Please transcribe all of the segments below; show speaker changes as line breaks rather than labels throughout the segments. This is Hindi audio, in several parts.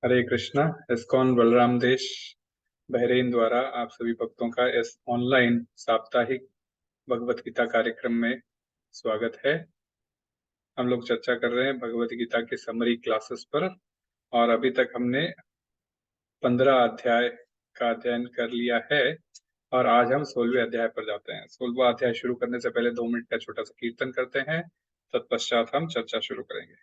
हरे कृष्णा। इस्कॉन बलराम देश बहरीन द्वारा आप सभी भक्तों का इस ऑनलाइन साप्ताहिक भगवत गीता कार्यक्रम में स्वागत है। हम लोग चर्चा कर रहे हैं भगवत गीता के समरी क्लासेस पर और अभी तक हमने 15 अध्याय का अध्ययन कर लिया है और आज हम 16वें अध्याय पर जाते हैं। 16वां अध्याय शुरू करने से पहले 2 मिनट का छोटा सा कीर्तन करते हैं, तत्पश्चात हम चर्चा शुरू करेंगे।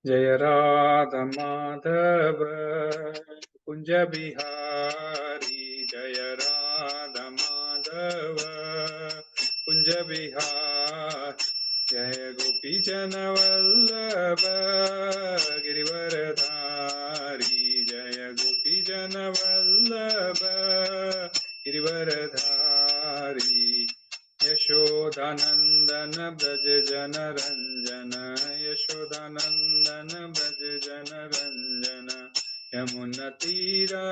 जय राधा माधव कुंज बिहारी, जय राधा माधव कुंज बिहार, जय गोपी जन वल्लभ गिरिवरधारी, जय गोपी जन वल्लभ गिरिवरधारी, यशोदानंदन ब्रज जन रंजन, यशोदानंदन ब्रज जन रंजन, यमुना तीरा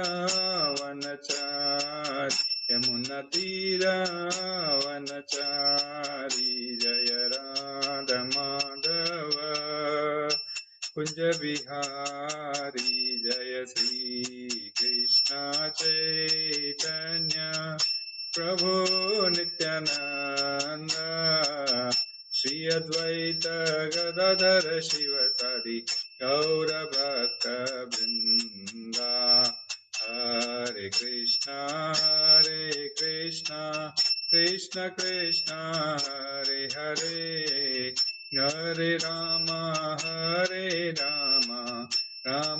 वनचारी, यमुना तीरा वनचारी, जय राधा माधव कुंज बिहारी, जय श्री कृष्ण चैतन्य प्रभु नित्यानंद, श्री अद्वैत गदाधर शिवसादि गौर भक्त वृंदा, हरे कृष्णा कृष्ण कृष्ण हरे हरे, हरे राम राम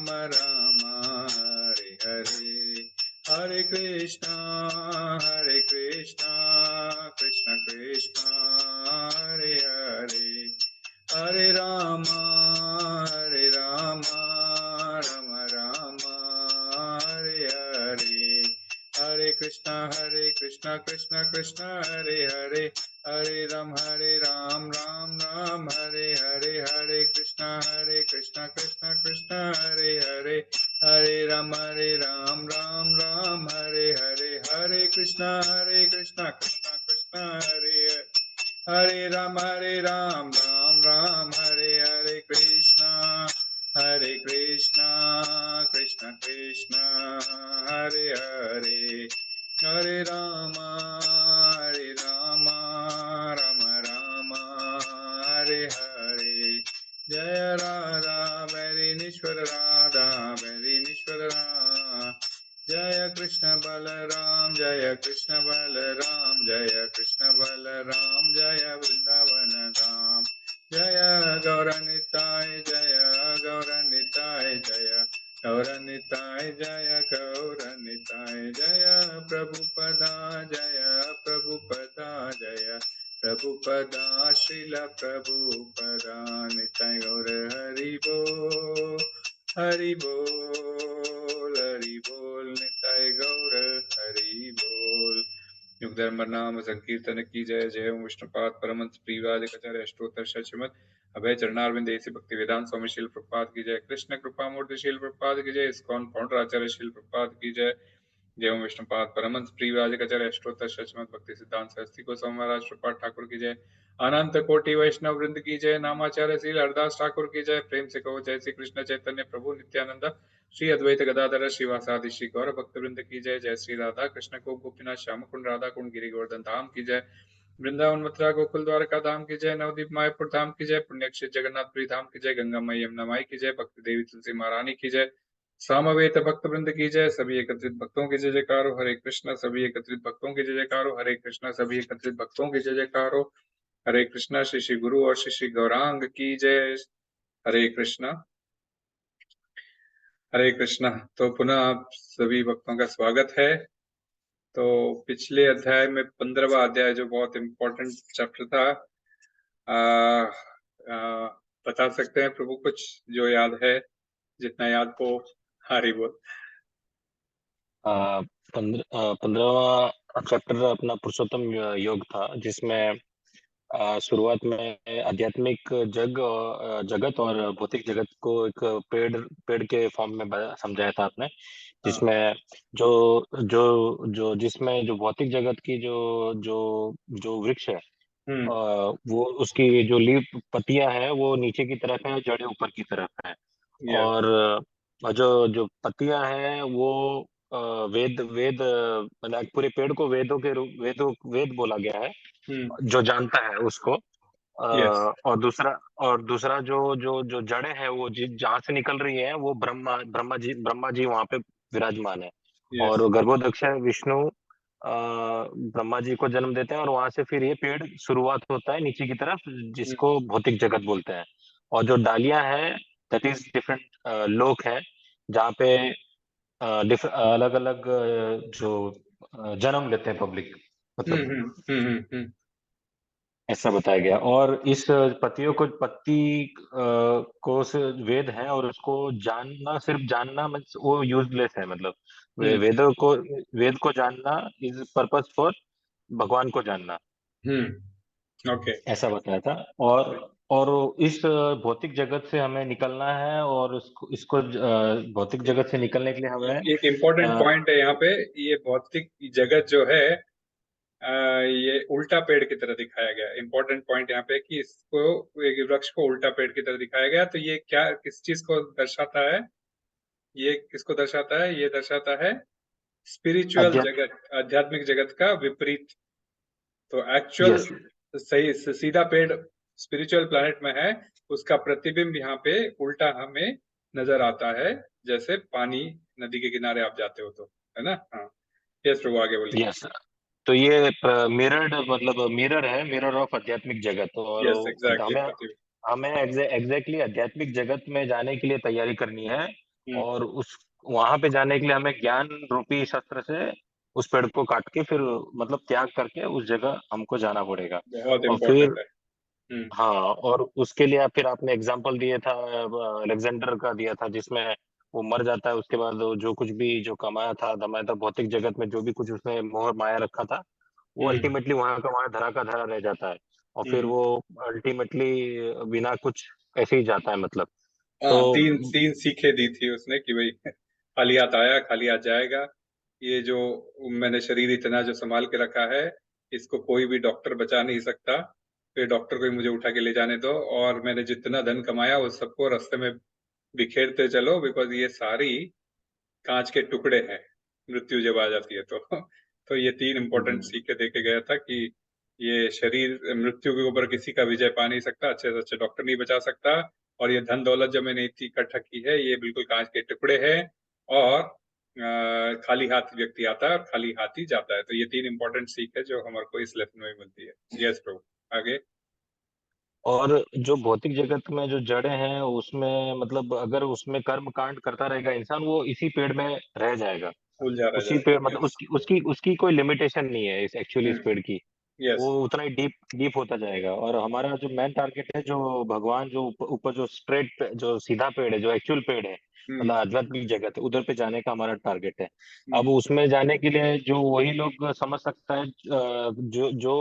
राम हरे हरे, हरे कृष्णा कृष्ण कृष्ण हरे हरे, हरे राम राम राम हरे हरे, हरे कृष्णा कृष्ण कृष्ण हरे हरे, हरे राम राम राम हरे हरे, हरे कृष्णा कृष्ण कृष्ण हरे हरे, हरे राम राम राम हरे हरे, हरे कृष्णा कृष्ण कृष्ण हरे हरे, हरे राम राम राम हरे हरे, कृष्णा कृष्ण कृष्ण हरे हरे, हरे राम राम राम हरे हरे, जय राधा वैरिणीश्वर राधा वैरिणीश्वर राधा, जय कृष्ण बलराम जय कृष्ण बलराम, जय कृष्ण बलराम जय वृंदावन धाम, जय गौरनिताय जय गौरनिताय, जय गौरनिताय जय गौरनिताय, जय प्रभुपदा जय प्रभुपदा, जय प्रभुपदा श्रील प्रभुपदा, निताय गौर हरि बोल, हरि बोल, हरि बोल, निताय गौर हरि बोल। युग धर्म नाम संकीर्तन की जय, जय ओम विष्णुपाद परमंश प्रियवादिकाचार्य अष्टोत्तर शतश्रीमद अभय चरणारविंद ऐसी भक्ति वेदांत स्वामी शील प्रपात की जय, कृष्ण कृपा मूर्ति शील प्रपात की जय, इस्कॉन फाउंडर आचार्य शील प्रपात की जय, जय ओम विष्णुपाद परमंश प्रियवादिकाचार्य अष्टोत्तर शतश्रीमद भक्ति सिद्धांत सरस्वती गोस्वामी महाराज प्रपात ठाकुर की जय, अनंत कोटि वैष्णव वृंद की जय, नामाचार्य श्री हरदास ठाकुर की जय, प्रेम से कहो जय श्री कृष्ण चैतन्य प्रभु नित्यानंद श्री अद्वैत गदाधर श्रीवासादि श्री गौर भक्त वृंद की जय, जय श्री राधा कृष्ण को गोपीनाथ श्याम कुंड राधा कुंड गिरि गोवर्धन धाम की जय, वृंदावन मथुरा गोकुल द्वारका धाम की जय, नवदीप मायापुर धाम की जय, पुण्यक्षेत्र जगन्नाथपुरी धाम की जय, गंगा मई यमुना माई की जय, भक्ति देवी तुलसी महारानी की जय, सामवेद भक्त वृंद की जय, सभी एकत्रित भक्तों की जय जयकारो हरे कृष्णा, सभी एकत्रित भक्तों की जय जयकारो हरे कृष्णा, सभी एकत्रित भक्तों की जय जयकारो हरे कृष्णा, श्री श्री गुरु और श्री श्री गौरांग की जय, हरे कृष्णा हरे कृष्णा। तो पुनः आप सभी भक्तों का स्वागत है। तो पिछले अध्याय में 15वां अध्याय जो बहुत इम्पोर्टेंट चैप्टर था, बता सकते हैं प्रभु कुछ जो याद है, जितना याद हो? हरि बोल।
15वां चैप्टर अपना पुरुषोत्तम योग था, जिसमें शुरुआत में आध्यात्मिक जगत और भौतिक जगत को एक पेड़ के फॉर्म में समझाया था आपने, जिसमें जो जो जो जिसमें जो भौतिक जगत की जो जो जो वृक्ष है, वो उसकी जो लीफ पत्तियां हैं वो नीचे की तरफ है, जड़ें ऊपर की तरफ है।
यस।
और और जो जो पत्तियां हैं वो अ, वेद वेद मतलब पूरे पेड़ को वेदों के रूप वेद बोला गया है।
हम्म।
जो जानता है उसको।
यस।
और दूसरा जो जो जो जड़ें हैं वो जहाँ से निकल रही है वो ब्रह्मा जी वहां पे विराजमान है।
यस।
और गर्भोदक्ष विष्णु ब्रह्मा जी को जन्म देते हैं और वहां से फिर ये पेड़ शुरुआत होता है नीचे की तरफ, जिसको भौतिक जगत बोलते हैं। और जो डालियां हैं दैट इज डिफरेंट लोक है, जहाँ पे अलग अलग जो जन्म लेते हैं पब्लिक,
हम्म।
मतलब
हम्म। हम्म। हम्म।
ऐसा बताया गया। और इस पत्तियों को पत्ती को से वेद है, और उसको जानना, सिर्फ जानना मीन्स वो यूजलेस है, मतलब
हम्म।
वेद को जानना इज पर्पस फॉर भगवान को जानना,
ओके।
ऐसा बताया था। और इस भौतिक जगत से हमें निकलना है, और इसको भौतिक जगत से निकलने के लिए हमें
एक इम्पोर्टेंट
अ,
पॉइंट है यहाँ पे। ये भौतिक जगत जो है, ये उल्टा पेड़ की तरह दिखाया गया। इम्पोर्टेंट पॉइंट यहाँ पे कि इसको, एक वृक्ष को उल्टा पेड़ की तरह दिखाया गया। तो ये क्या, किस चीज को दर्शाता है? ये किसको दर्शाता है? ये दर्शाता है स्पिरिचुअल
अध्यात्म।
जगत, आध्यात्मिक जगत का विपरीत। तो एक्चुअल
यस।
सही सीधा पेड़ स्पिरिचुअल प्लैनेट में है, उसका प्रतिबिंब यहाँ पे उल्टा हमें नजर आता है। जैसे पानी, नदी के किनारे आप जाते हो तो, है ना? हाँ। यस प्रभु, आगे बोलिए।
यस। तो ये मिरर्ड, मतलब मिरर है, मिरर ऑफ आध्यात्मिक जगत। और
यस, एग्जैक्टली,
हमें
प्रतिबिंब।
हमें एग्जैक्टली आध्यात्मिक जगत में जाने के लिए तैयारी करनी है।
हम्म।
और उस वहां पे जाने के लिए हमें ज्ञान रूपी शस्त्र से उस पेड़ को काट के, फिर मतलब त्याग करके उस जगह हमको जाना पड़ेगा।
बहुत
और फिर
इम्पोर्टेंट है। हम्म।
हाँ, और उसके लिए फिर आपने एग्जाम्पल दिए था, अलेक्जेंडर का दिया था, जिसमें वो मर जाता है, उसके बाद वो जो कुछ भी जो कमाया था धमाया था भौतिक जगत में, जो भी कुछ उसने मोह माया रखा था, वो
हम्म।
अल्टीमेटली वहां का वहां धरा का धरा रह जाता है। और फिर
हम्म।
वो अल्टीमेटली बिना कुछ ऐसे ही जाता है, मतलब। तो
हाँ, तीन तीन सीखें दी थी उसने कि भाई खाली हाथ आया, खाली हाथ जाएगा। ये जो मैंने शरीर इतना जो संभाल के रखा है, इसको कोई भी डॉक्टर बचा नहीं सकता। फिर डॉक्टर को ही मुझे उठा के ले जाने दो, और मैंने जितना धन कमाया वो सबको रास्ते में बिखेरते चलो, बिकॉज ये सारी कांच के टुकड़े हैं, मृत्यु जब आ जाती है तो। तो ये तीन इंपॉर्टेंट
हम्म,
सीखे देके गया था कि ये शरीर मृत्यु के ऊपर किसी का विजय पा नहीं सकता, अच्छे से अच्छे डॉक्टर नहीं बचा सकता। और ये धन दौलत जो मैंने इतनी इकट्ठा की है, ये बिल्कुल कांच के टुकड़े हैं। और खाली हाथ व्यक्ति आता है और खाली हाथ ही जाता है। तो ये तीन इंपॉर्टेंट सीख है जो हमारे को इस लेसन में मिलती है। यस प्रभु, आगे।
और जो भौतिक जगत में जो जड़ें हैं उसमें, मतलब अगर उसमें कर्म कांड करता रहेगा इंसान, वो इसी पेड़ में रह जाएगा।
उलझा रह
उसी पेड़,
जाएगा।
मतलब
यस।
उसकी उसकी उसकी कोई लिमिटेशन नहीं है इस पेड़ की। वो
यस।
उतना ही डीप डीप होता जाएगा। और हमारा जो मेन टारगेट है, जो भगवान जो ऊपर जो स्ट्रेट जो सीधा पेड़ है, जो एक्चुअल पेड़ है, मतलब
हम्म।
आध्यात्मिक जगत है, उधर पे जाने का हमारा टारगेट है। अब
हम्म।
उसमें जाने के लिए जो वही लोग समझ सकता है जो जो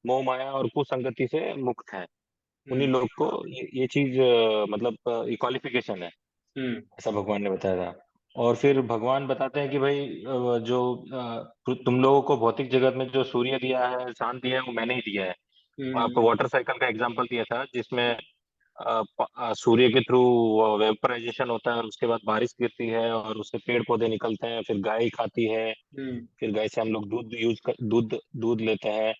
मोह माया और कुसंगति से मुक्त है, उन्हीं
हम्म।
लोग को ये चीज मतलब क्वालिफिकेशन है,
हम्म।
ऐसा भगवान ने बताया था। और फिर भगवान बताते हैं कि भाई जो तुम लोगों को भौतिक जगत में जो सूर्य दिया है, चांद दिया है, वो मैंने ही दिया है। आपको
हम्म।
वाटर साइकिल का एग्जांपल दिया था, जिसमें सूर्य के थ्रू वेपराइजेशन होता है, और उसके बाद बारिश गिरती है, और उससे पेड़ पौधे निकलते हैं, फिर गाय खाती है,
हम्म।
फिर गाय से हम लोग दूध लेते हैं।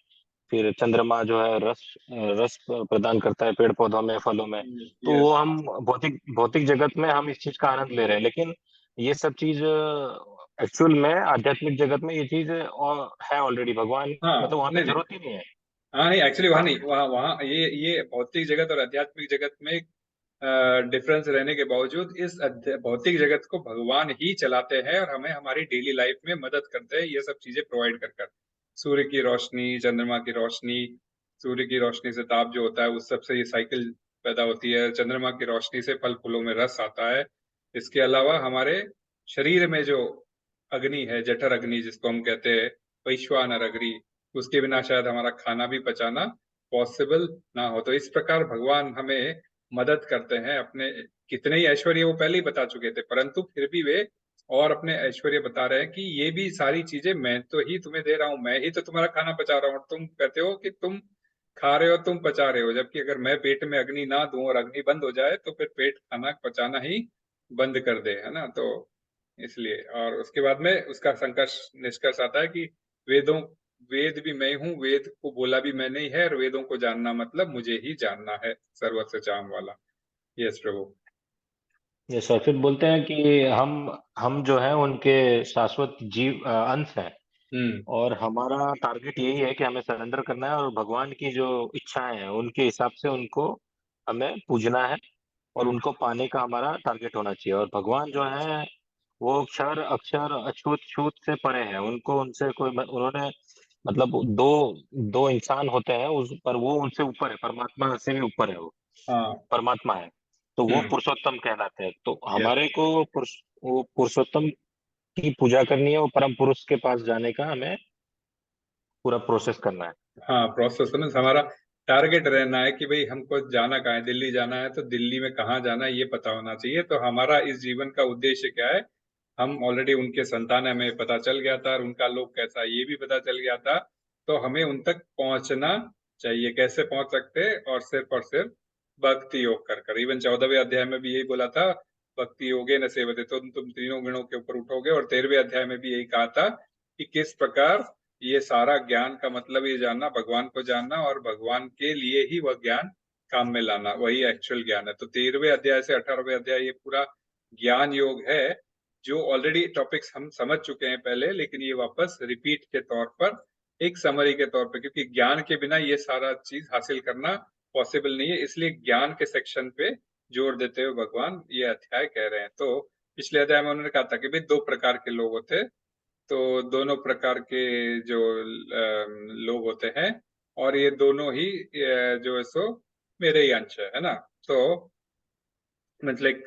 फिर चंद्रमा जो है रस प्रदान करता है पेड़ पौधों में, फलों में। तो वो
यस।
हम भौतिक जगत में हम इस चीज का आनंद ले रहे हैं, लेकिन ये सब चीज एक्चुअल में आध्यात्मिक जगत में ये चीज है ऑलरेडी। भगवान मतलब
हाँ,
वहां पे
नहीं नहीं।
जरूरत ही नहीं है।
हाँ नहीं, एक्चुअली वहाँ
हाँ।
नहीं, वहाँ वहाँ ये भौतिक जगत और आध्यात्मिक जगत में डिफरेंस रहने के बावजूद इस भौतिक जगत को भगवान ही चलाते हैं, और हमें हमारी डेली लाइफ में मदद करते हैं ये सब चीजें प्रोवाइड कर कर। सूर्य की रोशनी, चंद्रमा की रोशनी। सूर्य की रोशनी से ताप जो होता है उस सब से ये साइकिल पैदा होती है। चंद्रमा की रोशनी से फल फूलों में रस आता है। इसके अलावा हमारे शरीर में जो अग्नि है, जठर अग्नि जिसको हम कहते हैं, वैश्वानर अग्नि, उसके बिना शायद हमारा खाना भी पचाना पॉसिबल ना हो। तो इस प्रकार भगवान हमें मदद करते हैं। अपने कितने ही ऐश्वर्य वो पहले ही बता चुके थे, परंतु फिर भी वे और अपने ऐश्वर्य बता रहे हैं कि ये भी सारी चीजें मैं तो ही तुम्हें दे रहा हूँ, मैं ही तो तुम्हारा खाना पचा रहा हूँ। और तुम कहते हो कि तुम खा रहे हो, तुम पचा रहे हो, जबकि अगर मैं पेट में अग्नि ना दूं और अग्नि बंद हो जाए तो फिर पेट खाना पचाना ही बंद कर दे, है ना। तो इसलिए, और उसके बाद में उसका संकर्ष निष्कर्ष आता है कि वेद भी मैं हूँ, वेद को बोला भी मैंने ही है, और वेदों को जानना मतलब मुझे ही जानना है, सर्वस्व चाम वाला। यस प्रभु।
ये सर फिर बोलते हैं कि हम जो है उनके शाश्वत अंश हैं।
हम्म।
और हमारा टारगेट यही है कि हमें सरेंडर करना है और भगवान की जो इच्छाएं हैं उनके हिसाब से उनको हमें पूजना है। और
हम्म।
उनको पाने का हमारा टारगेट होना चाहिए। और भगवान जो है वो क्षर अक्षर अछूत छूत से परे हैं। उनको उनसे कोई उन्होंने मतलब दो दो इंसान होते हैं उस पर, वो उनसे ऊपर है, परमात्मा से भी ऊपर है वो,
हाँ।
परमात्मा है। तो वो
हम्म।
पुरुषोत्तम कहलाते हैं। तो
यस।
हमारे को वो पुरुषोत्तम की पूजा करनी है, वो परम पुरुष के पास जाने का हमें पूरा प्रोसेस करना है।
हाँ, प्रोसेस में हमारा टारगेट रहना है कि भाई हमको जाना कहाँ है। दिल्ली जाना है तो दिल्ली में कहाँ जाना है ये पता होना चाहिए। तो हमारा इस जीवन का उद्देश्य क्या है, हम ऑलरेडी उनके संतान है, हमें पता चल गया था, और उनका लोक कैसा है ये भी पता चल गया था। तो हमें उन तक पहुंचना चाहिए। कैसे पहुंच सकते हैं? और सिर्फ भक्ति योग कर कर। इवन 14वें अध्याय में भी यही बोला था, भक्ति योगे न सेवते, तो तुम तीनों गुणों के ऊपर उठोगे। और 13वें अध्याय में भी यही कहा था कि किस प्रकार ये सारा ज्ञान का मतलब ये जानना, भगवान को जानना, और भगवान के लिए ही वह ज्ञान काम में लाना, वही एक्चुअल ज्ञान है। तो 13वें अध्याय से 18वें अध्याय ये पूरा ज्ञान योग है, जो ऑलरेडी टॉपिक्स हम समझ चुके हैं पहले, लेकिन ये वापस रिपीट के तौर पर, एक समरी के तौर पर, क्योंकि ज्ञान के बिना ये सारा चीज हासिल करना पॉसिबल नहीं है। इसलिए ज्ञान के सेक्शन पे जोर देते हुए भगवान ये अध्याय कह रहे हैं। तो पिछले अध्याय में उन्होंने कहा था कि भाई दो प्रकार के लोग होते हैं। तो दोनों प्रकार के जो लोग होते हैं, और ये दोनों ही जो है सो मेरे ही अंश है ना। तो मतलब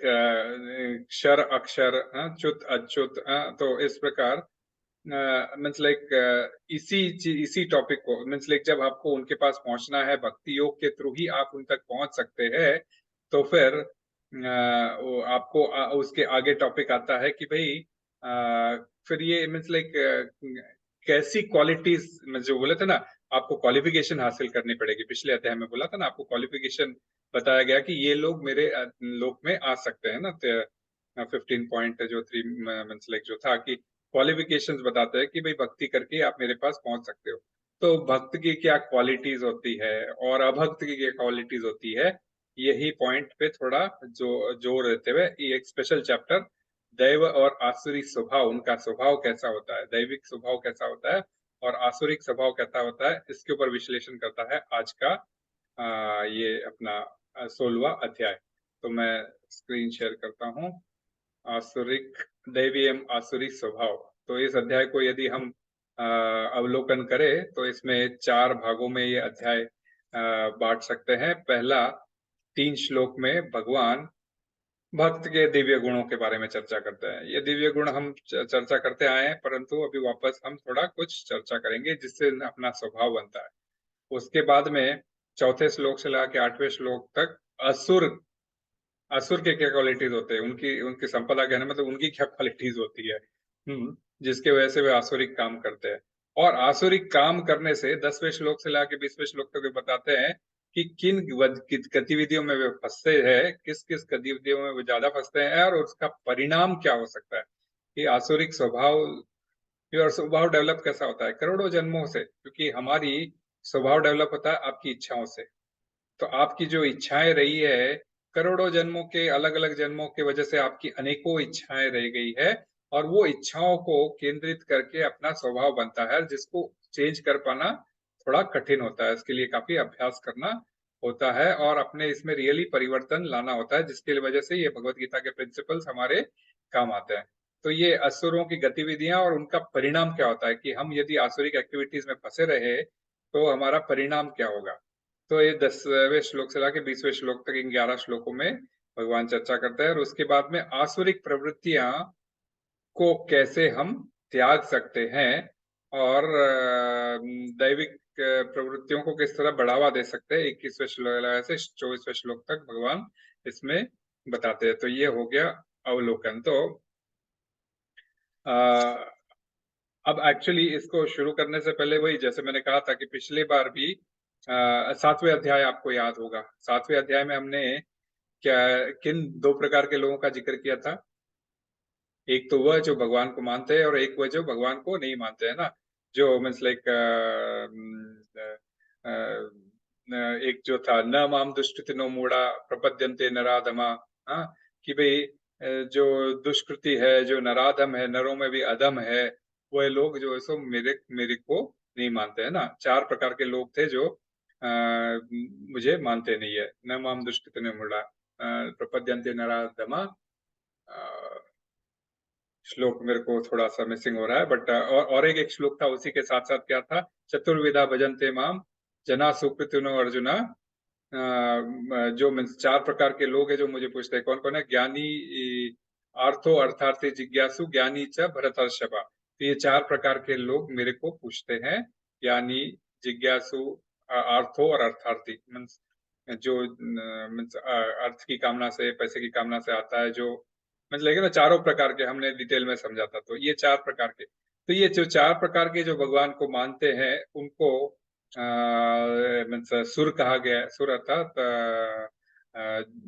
क्षर अक्षर, च्युत अच्युत, तो इस प्रकार मीन्स लाइक इसी टॉपिक को, मीन्स लाइक जब आपको उनके पास पहुंचना है, भक्ति योग के थ्रू ही आप उन तक पहुंच सकते हैं। तो फिर वो आपको उसके आगे टॉपिक आता है कि भाई फिर ये मीन्स लाइक कैसी क्वालिटीज, जो बोले थे ना, आपको क्वालिफिकेशन हासिल करनी पड़ेगी। पिछले अध्याय में बोला था ना, आपको क्वालिफिकेशन बताया गया कि ये लोग मेरे लोक में आ सकते हैं ना। 15 पॉइंट जो 3 मीन्स लाइक जो था कि क्वालिफिकेशंस बताते हैं कि भाई भक्ति करके आप मेरे पास पहुंच सकते हो। तो भक्त की क्या क्वालिटीज होती है और अभक्त की क्या क्वालिटीज होती है, यही पॉइंट पे थोड़ा जो जोर देते हुए ये एक स्पेशल चैप्टर, दैव और आसुरी स्वभाव, उनका स्वभाव कैसा होता है, दैविक स्वभाव कैसा होता है और आसुरिक स्वभाव कैसा होता है, इसके ऊपर विश्लेषण करता है आज का ये अपना 16वां अध्याय। तो मैं स्क्रीन शेयर करता हूँ। आसुरिक, दैवी एवं आसुरी स्वभाव। तो इस अध्याय को यदि हम अवलोकन करें तो इसमें 4 भागों में ये अध्याय बांट सकते हैं। पहला 3 श्लोक में भगवान भक्त के दिव्य गुणों के बारे में चर्चा करते हैं। ये दिव्य गुण हम चर्चा करते आए हैं, परंतु अभी वापस हम थोड़ा कुछ चर्चा करेंगे जिससे अपना स्वभाव बनता है। उसके बाद में चौथे श्लोक से लेकर 8वें श्लोक तक असुर असुर के क्या क्वालिटीज होते हैं, उनकी उनकी संपदा ज्ञान मतलब उनकी क्या क्वालिटीज होती है, जिसके वजह से वे आसुरिक काम करते हैं। और आसुरिक काम करने से 10वें श्लोक से लेकर 20वें श्लोक तक वे बताते हैं कि किन गतिविधियों में वे फंसते हैं, किस किस गतिविधियों में वे ज्यादा फंसते हैं, और उसका परिणाम क्या हो सकता है। कि आसुरिक स्वभाव, और स्वभाव डेवलप कैसा होता है करोड़ों जन्मों से, क्योंकि हमारी स्वभाव डेवलप होता है आपकी इच्छाओं से। तो आपकी जो इच्छाएं रही है, करोड़ों जन्मों के, अलग अलग जन्मों के वजह से आपकी अनेकों इच्छाएं रह गई है, और वो इच्छाओं को केंद्रित करके अपना स्वभाव बनता है, जिसको चेंज कर पाना थोड़ा कठिन होता है। इसके लिए काफी अभ्यास करना होता है और अपने इसमें रियली परिवर्तन लाना होता है, जिसके वजह से ये भगवत गीता के प्रिंसिपल्स हमारे काम आते हैं। तो ये असुरों की गतिविधियां और उनका परिणाम क्या होता है, कि हम यदि आसुरिक एक्टिविटीज में फंसे रहे तो हमारा परिणाम क्या होगा। तो ये 10वें श्लोक से लाके 20वें श्लोक तक इन 11 श्लोकों में भगवान चर्चा करते हैं। और उसके बाद में आसुरिक प्रवृत्तियां को कैसे हम त्याग सकते हैं, और दैविक प्रवृत्तियों को किस तरह बढ़ावा दे सकते हैं, 21वें श्लोक से 24वें श्लोक तक भगवान इसमें बताते हैं। तो ये हो गया अवलोकन। तो अब एक्चुअली इसको शुरू करने से पहले, वही जैसे मैंने कहा था कि पिछली बार भी 7वें अध्याय आपको याद होगा, 7वें अध्याय में हमने क्या किन दो प्रकार के लोगों का जिक्र किया था? एक तो वह जो भगवान को मानते हैं और एक वह जो भगवान को नहीं मानते हैं ना, जो मीन्स लाइक एक जो था न माम दुष्कृतिनो मूढ़ा प्रपद्यन्ते नराधमा। हाँ, कि भाई जो दुष्कृति है, जो नराधम है, नरों में भी अधम है, वह लोग जो है सो मेरे मेरे को नहीं मानते है ना। चार प्रकार के लोग थे जो मुझे मानते नहीं है। न माम दुष्कृतिनो मूढ़ा प्रपद्यन्ते नराधमा। श्लोक मेरे को थोड़ा सा मिसिंग हो रहा है, बट और एक श्लोक था उसी के साथ साथ, क्या था? चतुर्विधा भजन्ते माम जना सुकृतिनो अर्जुना। जो मीन्स चार प्रकार के लोग हैं जो मुझे पूछते हैं, कौन कौन है? ज्ञानी, आर्थो अर्थार्थी जिज्ञासु, ज्ञानी च भरतर्षभा। तो ये चार प्रकार के लोग मेरे को पूछते हैं, ज्ञानी, जिज्ञासु, आर्थो और अर्थार्थी। मीन्स जो मीन्स अर्थ की कामना से, पैसे की कामना से आता है, जो मतलब लेकिन ना चारों प्रकार के हमने डिटेल में समझा था। तो ये चार प्रकार के, तो ये जो चार प्रकार के जो भगवान को मानते हैं उनको मीन्स सुर कहा गया है। सुर अर्थात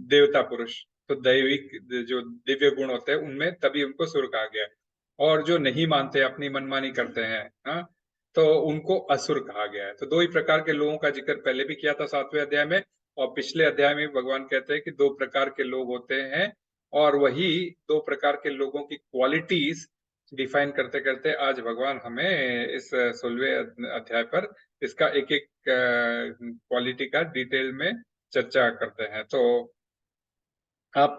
देवता पुरुष। तो दैविक जो दिव्य गुण होते हैं उनमें तभी उनको सुर कहा गया है। और जो नहीं मानते, अपनी मनमानी करते हैं, हाँ, तो उनको असुर कहा गया है। तो दो ही प्रकार के लोगों का जिक्र पहले भी किया था 7वें अध्याय में, और पिछले अध्याय में भगवान कहते हैं कि दो प्रकार के लोग होते हैं। और वही दो प्रकार के लोगों की क्वालिटीज डिफाइन करते करते आज भगवान हमें इस 16वें अध्याय पर इसका एक एक क्वालिटी का डिटेल में चर्चा करते हैं। तो आप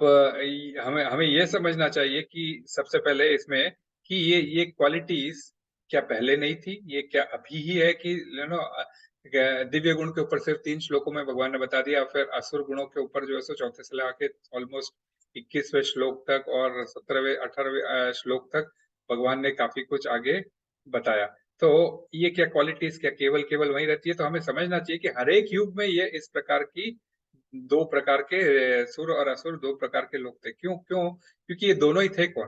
हमें हमें ये समझना चाहिए कि सबसे पहले इसमें कि ये क्वालिटीज क्या पहले नहीं थी, ये क्या अभी ही है? कि नो दिव्य गुण के ऊपर सिर्फ 3 श्लोकों में भगवान ने बता दिया, फिर असुर गुणों के ऊपर जो है सो चौथे से लेके ऑलमोस्ट 21वें श्लोक तक और 17वें 18वें श्लोक तक भगवान ने काफी कुछ आगे बताया। तो ये क्या क्वालिटीज क्या केवल केवल वही रहती है? तो हमें समझना चाहिए कि हर एक युग में ये इस प्रकार की दो प्रकार के सुर और असुर दो प्रकार के लोग थे। क्यों क्यों? क्योंकि ये दोनों ही थे कौन?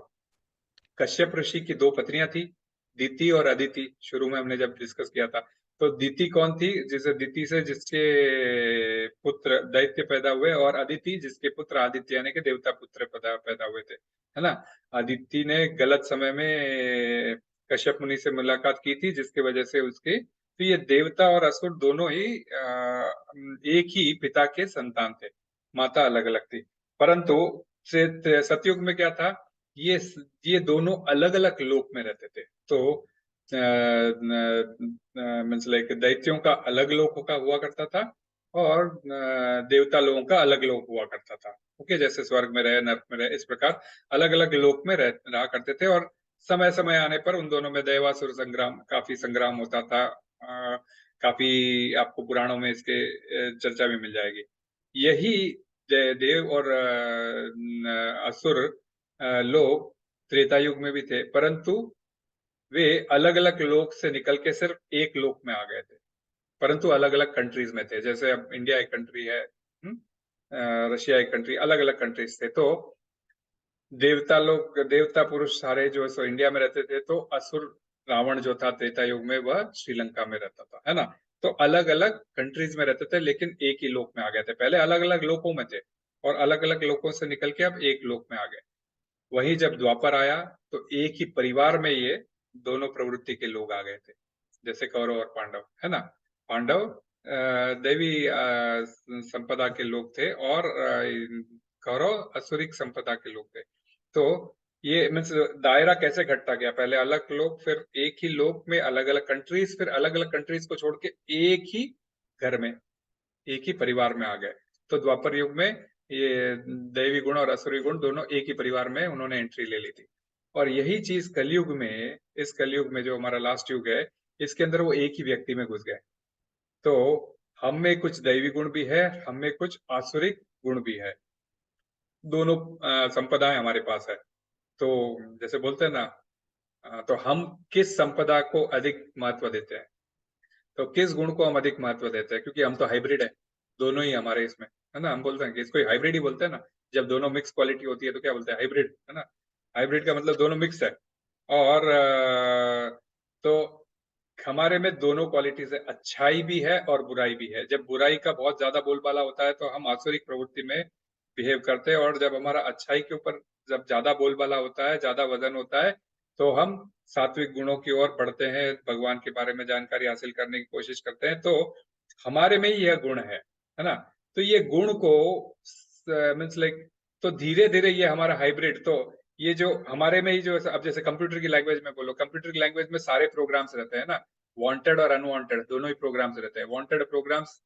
कश्यप ऋषि की दो पत्नियां थी, दीति और अदिति। शुरू में हमने जब डिस्कस किया था, तो दीति कौन थी? जिसे दीति से जिसके पुत्र दैत्य पैदा हुए, और अदिति जिसके पुत्र आदित्य यानी कि देवता पुत्र पैदा पैदा हुए थे, है ना। अदिति ने गलत समय में कश्यप मुनि से मुलाकात की थी, जिसकी वजह से उसके, तो ये देवता और असुर दोनों ही एक ही पिता के संतान थे, माता अलग अलग थी। परंतु सतयुग में क्या था? ये ये दोनों अलग अलग लोक में रहते थे। तो मीन्स लाइक दैत्यों का अलग लोक का हुआ करता था, और देवता लोगों का अलग लोक हुआ करता था। ओके, जैसे स्वर्ग में रहे, नर्क में रहे, इस प्रकार अलग अलग लोक में रहा करते थे। और समय समय आने पर उन दोनों में दैवासुर संग्राम, काफी संग्राम होता था। काफी आपको पुराणों में इसके चर्चा भी मिल जाएगी। यही देव और असुर लोग त्रेता युग में भी थे, परंतु वे अलग अलग लोक से निकल के सिर्फ एक लोक में आ गए थे, परंतु अलग अलग कंट्रीज में थे। जैसे अब इंडिया एक कंट्री है, रशिया एक कंट्री, अलग अलग कंट्रीज थे। तो देवता लोग, देवता पुरुष सारे जो है सो इंडिया में रहते थे, तो असुर रावण जो था त्रेता युग में, वह श्रीलंका में रहता था, है ना। तो अलग अलग कंट्रीज में रहते थे, लेकिन एक ही लोक में आ गए थे। पहले अलग अलग लोकों में थे, और अलग अलग लोकों से निकल के अब एक लोक में आ गए। वही जब द्वापर आया, तो एक ही परिवार में ये दोनों प्रवृत्ति के लोग आ गए थे, जैसे कौरव और पांडव, है ना। पांडव दैवी संपदा के लोग थे, और कौरव असुरिक संपदा के लोग थे। तो ये मीन्स दायरा कैसे घटता गया? पहले अलग लोग, फिर एक ही लोक में अलग अलग कंट्रीज, फिर अलग अलग कंट्रीज को छोड़ के एक ही घर में, एक ही परिवार में आ गए। तो द्वापर युग में ये दैवी गुण और असुरी गुण दोनों एक ही परिवार में उन्होंने एंट्री ले ली थी। और यही चीज कलयुग में, इस कलयुग में जो हमारा लास्ट युग है, इसके अंदर वो एक ही व्यक्ति में घुस गए। तो हम में कुछ दैवी गुण भी है, हम में कुछ आसुरिक गुण भी है। दोनों संपदाएं हमारे पास है। तो जैसे बोलते हैं ना, तो हम किस संपदा को अधिक महत्व देते हैं? तो किस गुण को हम अधिक महत्व देते हैं? क्योंकि हम तो हाइब्रिड है, दोनों ही हमारे इसमें, है ना। हम बोलते हैं कि इसको हाइब्रिड ही बोलते हैं ना। जब दोनों मिक्स क्वालिटी होती है तो क्या बोलते हैं? हाइब्रिड, है ना। हाइब्रिड का मतलब दोनों मिक्स है। और तो हमारे में दोनों क्वालिटीज है, अच्छाई भी है और बुराई भी है। जब बुराई का बहुत ज्यादा बोलबाला होता है, तो हम आसुरिक प्रवृत्ति में बिहेव करते हैं, और जब हमारा अच्छाई के ऊपर जब ज्यादा बोलबाला होता है, ज्यादा वजन होता है, तो हम सात्विक गुणों की ओर बढ़ते हैं, भगवान के बारे में जानकारी हासिल करने की कोशिश करते हैं। तो हमारे में ही यह गुण है ना। तो ये गुण को मीन्स लाइक, तो धीरे धीरे ये हमारा हाइब्रिड, तो ये जो हमारे में ही जो, अब जैसे कंप्यूटर की लैंग्वेज में बोलो, कंप्यूटर की लैंग्वेज में सारे प्रोग्राम्स रहते हैं ना, वांटेड और अनवांटेड दोनों ही प्रोग्राम्स रहते हैं। वांटेड प्रोग्राम्स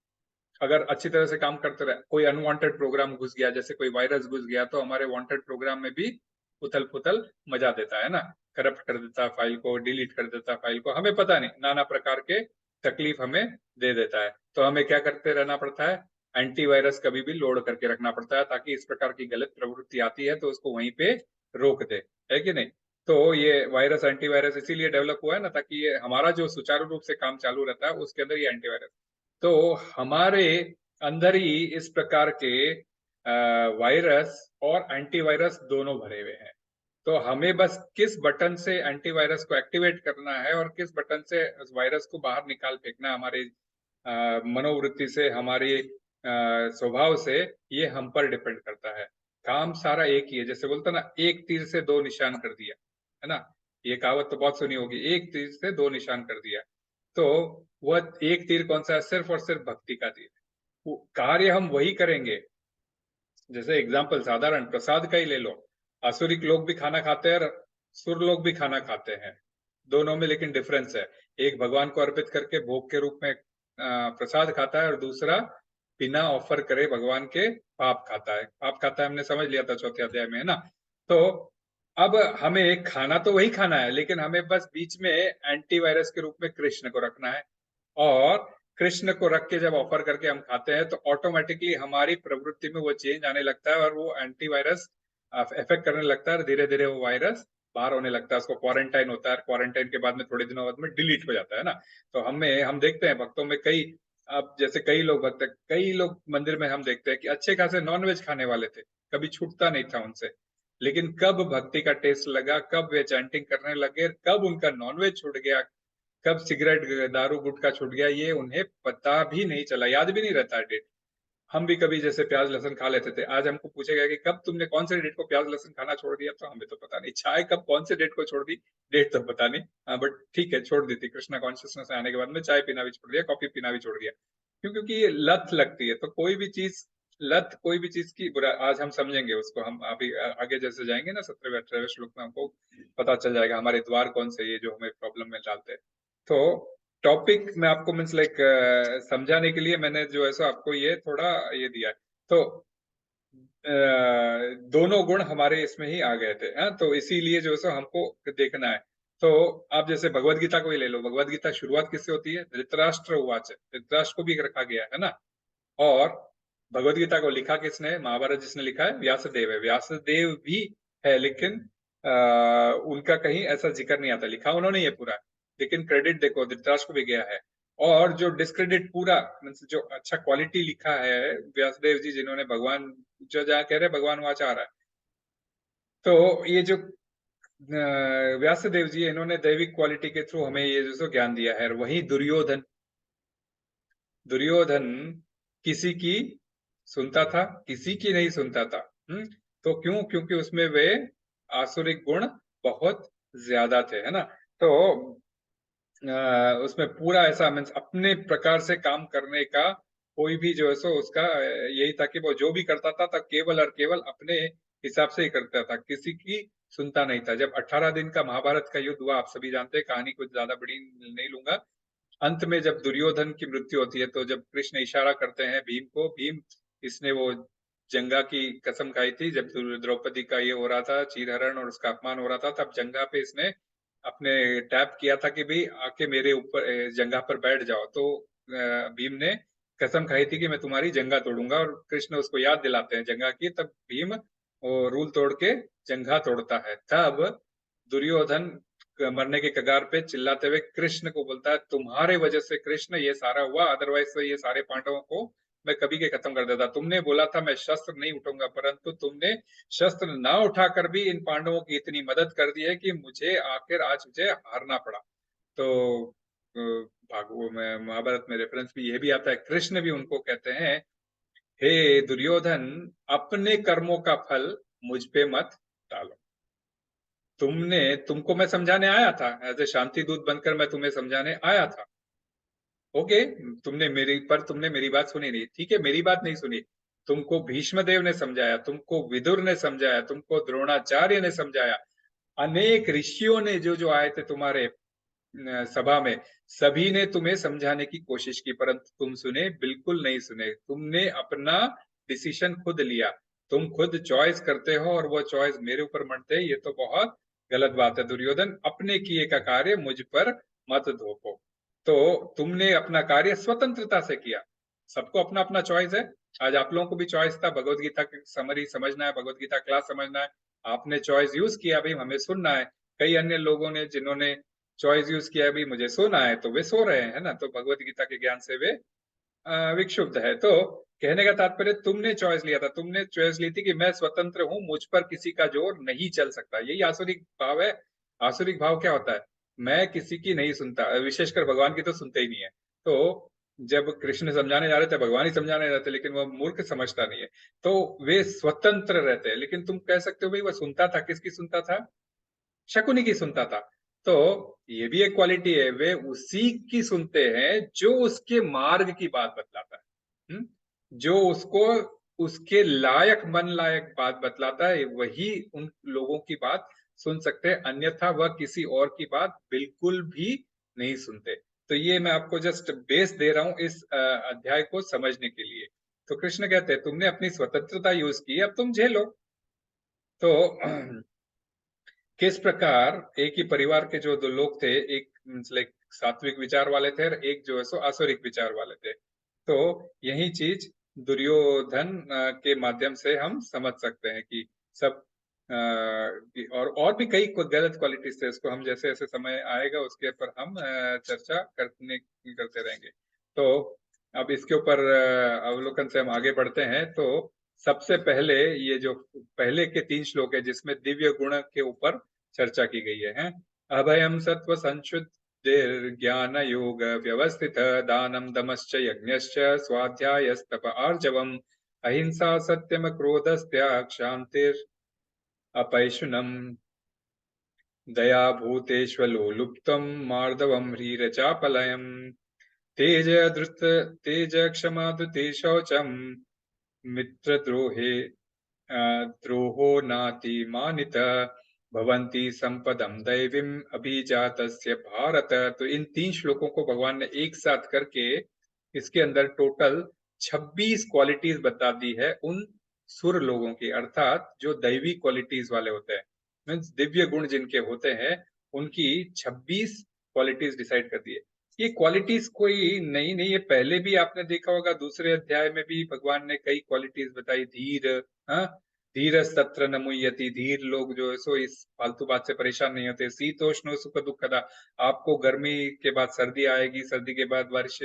अगर अच्छी तरह से काम करते रहे, कोई अनवांटेड प्रोग्राम घुस गया, जैसे कोई वायरस घुस गया, तो हमारे वांटेड प्रोग्राम में भी उथल पुथल मचा देता है ना, करप्ट कर देता है फाइल को, डिलीट कर देता है फाइल को, हमें पता नहीं, नाना प्रकार के तकलीफ हमें दे देता है। तो हमें क्या करते रहना पड़ता है, एंटीवायरस कभी भी लोड करके रखना पड़ता है, ताकि इस प्रकार की गलत प्रवृत्ति आती है तो उसको वहीं पे रोक दे, है कि नहीं। तो ये वायरस एंटीवायरस इसीलिए डेवलप हुआ है ना, ताकि ये हमारा जो सुचारू रूप से काम चालू रहता है उसके अंदर ये एंटीवायरस, तो हमारे अंदर ही इस प्रकार के वायरस और एंटीवायरस दोनों भरे हुए हैं। तो हमें बस किस बटन से एंटीवायरस को एक्टिवेट करना है और किस बटन से उस वायरस को बाहर निकाल फेंकना, हमारे मनोवृत्ति से, हमारी स्वभाव से, ये हम पर डिपेंड करता है। काम सारा एक ही है, जैसे बोलते ना, एक तीर से दो निशान कर दिया, है ना। ये कहावत तो बहुत सुनी होगी, एक तीर से दो निशान कर दिया। तो वह एक तीर कौन सा है, सिर्फ और सिर्फ भक्ति का तीर। कार्य हम वही करेंगे, जैसे एग्जाम्पल साधारण प्रसाद का ही ले लो, असुरिक लोग भी खाना खाते हैं और सुर लोग भी खाना खाते हैं, दोनों में लेकिन डिफरेंस है। एक भगवान को अर्पित करके भोग के रूप में प्रसाद खाता है, और दूसरा बिना ऑफर करे भगवान के पाप खाता है। पाप खाता है हमने समझ लिया था चौथे अध्याय में, है ना। तो अब हमें खाना तो वही खाना है, लेकिन हमें बस बीच में एंटीवायरस के रूप में कृष्ण को रखना है, और कृष्ण को रख के जब ऑफर करके हम खाते हैं तो ऑटोमेटिकली हमारी प्रवृत्ति में वो चेंज आने लगता है, और वो एंटीवायरस इफेक्ट करने लगता है, और धीरे धीरे वो वायरस बाहर होने लगता है, उसको क्वारंटाइन होता है, क्वारंटाइन के बाद में थोड़े दिनों बाद में डिलीट हो जाता है ना। तो हम देखते हैं भक्तों में कई, अब जैसे कई लोग भक्त, कई लोग मंदिर में हम देखते हैं कि अच्छे खासे नॉनवेज खाने वाले थे, कभी छूटता नहीं था उनसे, लेकिन कब भक्ति का टेस्ट लगा, कब वे चैंटिंग करने लगे, कब उनका नॉनवेज छूट गया, कब सिगरेट दारू गुटखा छूट गया, ये उन्हें पता भी नहीं चला, याद भी नहीं रहता डेट। हम भी कभी जैसे प्याज लहसुन खा लेते थे, आज हमको पूछा गया कि कब तुमने कौन से डेट को प्याज लहसुन खाना छोड़ दिया, तो हमें तो पता नहीं। चाय कब कौन से डेट को छोड़ दी, डेट तो पता नहीं, हाँ बट ठीक है छोड़ दी थी, कृष्णा कॉन्शियसनेस आने के बाद में चाय पीना भी छोड़ दिया, कॉफी पीना भी छोड़ दिया। क्यों? क्योंकि ये लत लगती है। तो कोई भी चीज, लत कोई भी चीज की बुरा, आज हम समझेंगे उसको, हम अभी आगे जैसे जाएंगे ना 17वें 18वें श्लोक में, हमको पता चल जाएगा हमारे द्वार कौन से ये जो हमें प्रॉब्लम में डालते हैं। तो टॉपिक में आपको मीन्स लाइक समझाने के लिए मैंने जो है सो आपको ये थोड़ा ये दिया है। तो दोनों गुण हमारे इसमें ही आ गए थे, तो इसीलिए जो है सो हमको देखना है। तो आप जैसे भगवत गीता को ही ले लो, भगवत गीता शुरुआत किससे होती है, धृतराष्ट्र उवाच, धृतराष्ट्र को भी रखा गया है ना। और भगवत गीता को लिखा किसने, महाभारत जिसने लिखा है व्यासदेव है, व्यासदेव भी है, लेकिन उनका कहीं ऐसा जिक्र नहीं आता, लिखा उन्होंने ये पूरा, लेकिन क्रेडिट देखो धृतराष्ट्र को भी गया है। और जो डिस्क्रेडिट पूरा मीन्स जो अच्छा क्वालिटी लिखा है व्यासदेव जी, जिन्होंने भगवान, जो जहाँ कह रहे भगवान वहां आ रहा है, तो ये जो व्यासदेव जी, इन्होंने दैविक क्वालिटी के थ्रू हमें ये जो ज्ञान दिया है। और वही दुर्योधन, दुर्योधन किसी की सुनता था, किसी की नहीं सुनता था। तो क्यों? क्योंकि उसमें वे आसुरिक गुण बहुत ज्यादा थे, है ना। तो उसमें पूरा ऐसा मीन्स अपने प्रकार से काम करने का, कोई भी जो है सो उसका यही था कि वो जो भी करता था तो केवल और केवल अपने हिसाब से ही करता था, किसी की सुनता नहीं था। जब 18 दिन का महाभारत का युद्ध हुआ, आप सभी जानते हैं, कहानी कुछ ज्यादा बड़ी नहीं लूंगा। अंत में जब दुर्योधन की मृत्यु होती है, तो जब कृष्ण इशारा करते हैं भीम को, भीम, इसने वो जंगा की कसम खाई थी, जब द्रौपदी का ये हो रहा था चीरहरण और उसका अपमान हो रहा था, तब जंगा पे इसने अपने टैप किया था कि भाई आके मेरे ऊपर जंगा पर बैठ जाओ। तो भीम ने कसम खाई थी कि मैं तुम्हारी जंगा तोड़ूंगा, और कृष्ण उसको याद दिलाते हैं जंगा की, तब भीम वो रूल तोड़ के जंगा तोड़ता है। तब दुर्योधन मरने के कगार पे चिल्लाते हुए कृष्ण को बोलता है, तुम्हारे वजह से कृष्ण ये सारा हुआ, अदरवाइज तो ये सारे पांडवों को मैं कभी के खत्म कर देता। तुमने बोला था मैं शस्त्र नहीं उठाऊंगा, परंतु तुमने शस्त्र ना उठाकर भी इन पांडवों की इतनी मदद कर दी है कि मुझे आखिर आज मुझे हारना पड़ा। तो भागवत में, महाभारत में रेफरेंस भी ये भी आता है, कृष्ण भी उनको कहते हैं हे दुर्योधन, अपने कर्मों का फल मुझ पे मत डालो। तुमको मैं समझाने आया था, एज ए शांति दूत बनकर मैं तुम्हें समझाने आया था। ओके, तुमने मेरी बात सुनी नहीं, ठीक है, मेरी बात नहीं सुनी। तुमको भीष्म देव ने समझाया, तुमको विदुर ने समझाया, तुमको द्रोणाचार्य ने समझाया, अनेक ऋषियों ने जो जो आए थे तुम्हारे सभा में, सभी ने तुम्हें समझाने की कोशिश की, परंतु तुम सुने बिल्कुल नहीं सुने। तुमने अपना डिसीजन खुद लिया, तुम खुद चॉइस करते हो और वो चॉइस मेरे ऊपर मरते हैं, ये तो बहुत गलत बात है दुर्योधन। अपने किए का कार्य मुझ पर मत थोपो। तो तुमने अपना कार्य स्वतंत्रता से किया, सबको अपना अपना चॉइस है। आज आप लोगों को भी चॉइस था, भगवत गीता की समरी समझना है, भगवत गीता क्लास समझना है, आपने चॉइस यूज किया, भाई हमें सुनना है। कई अन्य लोगों ने जिन्होंने चॉइस यूज किया भी मुझे सोना है, तो वे सो रहे हैं ना, तो भगवत गीता के ज्ञान से वे विक्षुब्ध है। तो कहने का तात्पर्य, तुमने चॉइस लिया था, तुमने चॉइस ली थी कि मैं स्वतंत्र हूं, मुझ पर किसी का जोर नहीं चल सकता। यही आसुरिक भाव है। आसुरिक भाव क्या होता है? मैं किसी की नहीं सुनता, विशेषकर भगवान की तो सुनते ही नहीं है। तो जब कृष्ण समझाने जा रहे थे, भगवान ही समझाने जाते, लेकिन वो मूर्ख समझता नहीं है, तो वे स्वतंत्र रहते हैं। लेकिन तुम कह सकते हो भाई वो सुनता था, किसकी सुनता था? शकुनी की सुनता था। तो ये भी एक क्वालिटी है, वे उसी की सुनते हैं जो उसके मार्ग की बात बतलाता है। जो उसको उसके लायक, मन लायक बात बतलाता है, वही उन लोगों की बात सुन सकते हैं, अन्यथा वह किसी और की बात बिल्कुल भी नहीं सुनते। तो ये मैं आपको जस्ट बेस दे रहा हूं इस अध्याय को समझने के लिए। तो कृष्ण कहते हैं तुमने अपनी स्वतंत्रता यूज की, अब तुम झेलो। तो किस प्रकार एक ही परिवार के जो दो लोग थे, एक लाइक सात्विक विचार वाले थे और एक जो है सो आसुरिक विचार वाले थे, तो यही चीज दुर्योधन के माध्यम से हम समझ सकते हैं कि सब और भी कई गलत क्वालिटीज थे, उसको हम जैसे जैसे समय आएगा उसके ऊपर हम चर्चा करते रहेंगे। तो अब इसके ऊपर अवलोकन से हम आगे बढ़ते हैं। तो सबसे पहले ये जो पहले के 3 श्लोक है जिसमें दिव्य गुण के ऊपर चर्चा की गई है, हैं? अभयम सत्व संशुद्धिर ज्ञान योग व्यवस्थित दानम दमश्च यज्ञश्च स्वाध्यायस्तप आर्जवम अहिंसा सत्यम क्रोधस्त्याग शांतिर अपैशुनम दया भूतेष्वलोलुप्तम मार्दवम ह्रीरचापलयम तेज धृत तेज क्षमा धृति शौचम मित्रद्रोहे द्रोहो नाति मानित भवन्ति संपदम दैवीम अभिजातस्य भारत। तो इन 3 श्लोकों को भगवान ने एक साथ करके इसके अंदर टोटल 26 क्वालिटीज बता दी है उन सुर लोगों की, अर्थात जो दैवी क्वालिटीज वाले होते हैं, मीन्स दिव्य गुण जिनके होते हैं, उनकी 26 क्वालिटीज डिसाइड कर दी है। ये क्वालिटीज कोई नई नहीं है, पहले भी आपने देखा होगा, दूसरे अध्याय में भी भगवान ने कई क्वालिटीज बताई। धीर, हाँ, धीर सत्र न मुह्यति, धीर लोग जो है सो इस फालतू बात से परेशान नहीं होते। शीतोष्ण सुख दुखदा, आपको गर्मी के बाद सर्दी आएगी, सर्दी के बाद बारिश,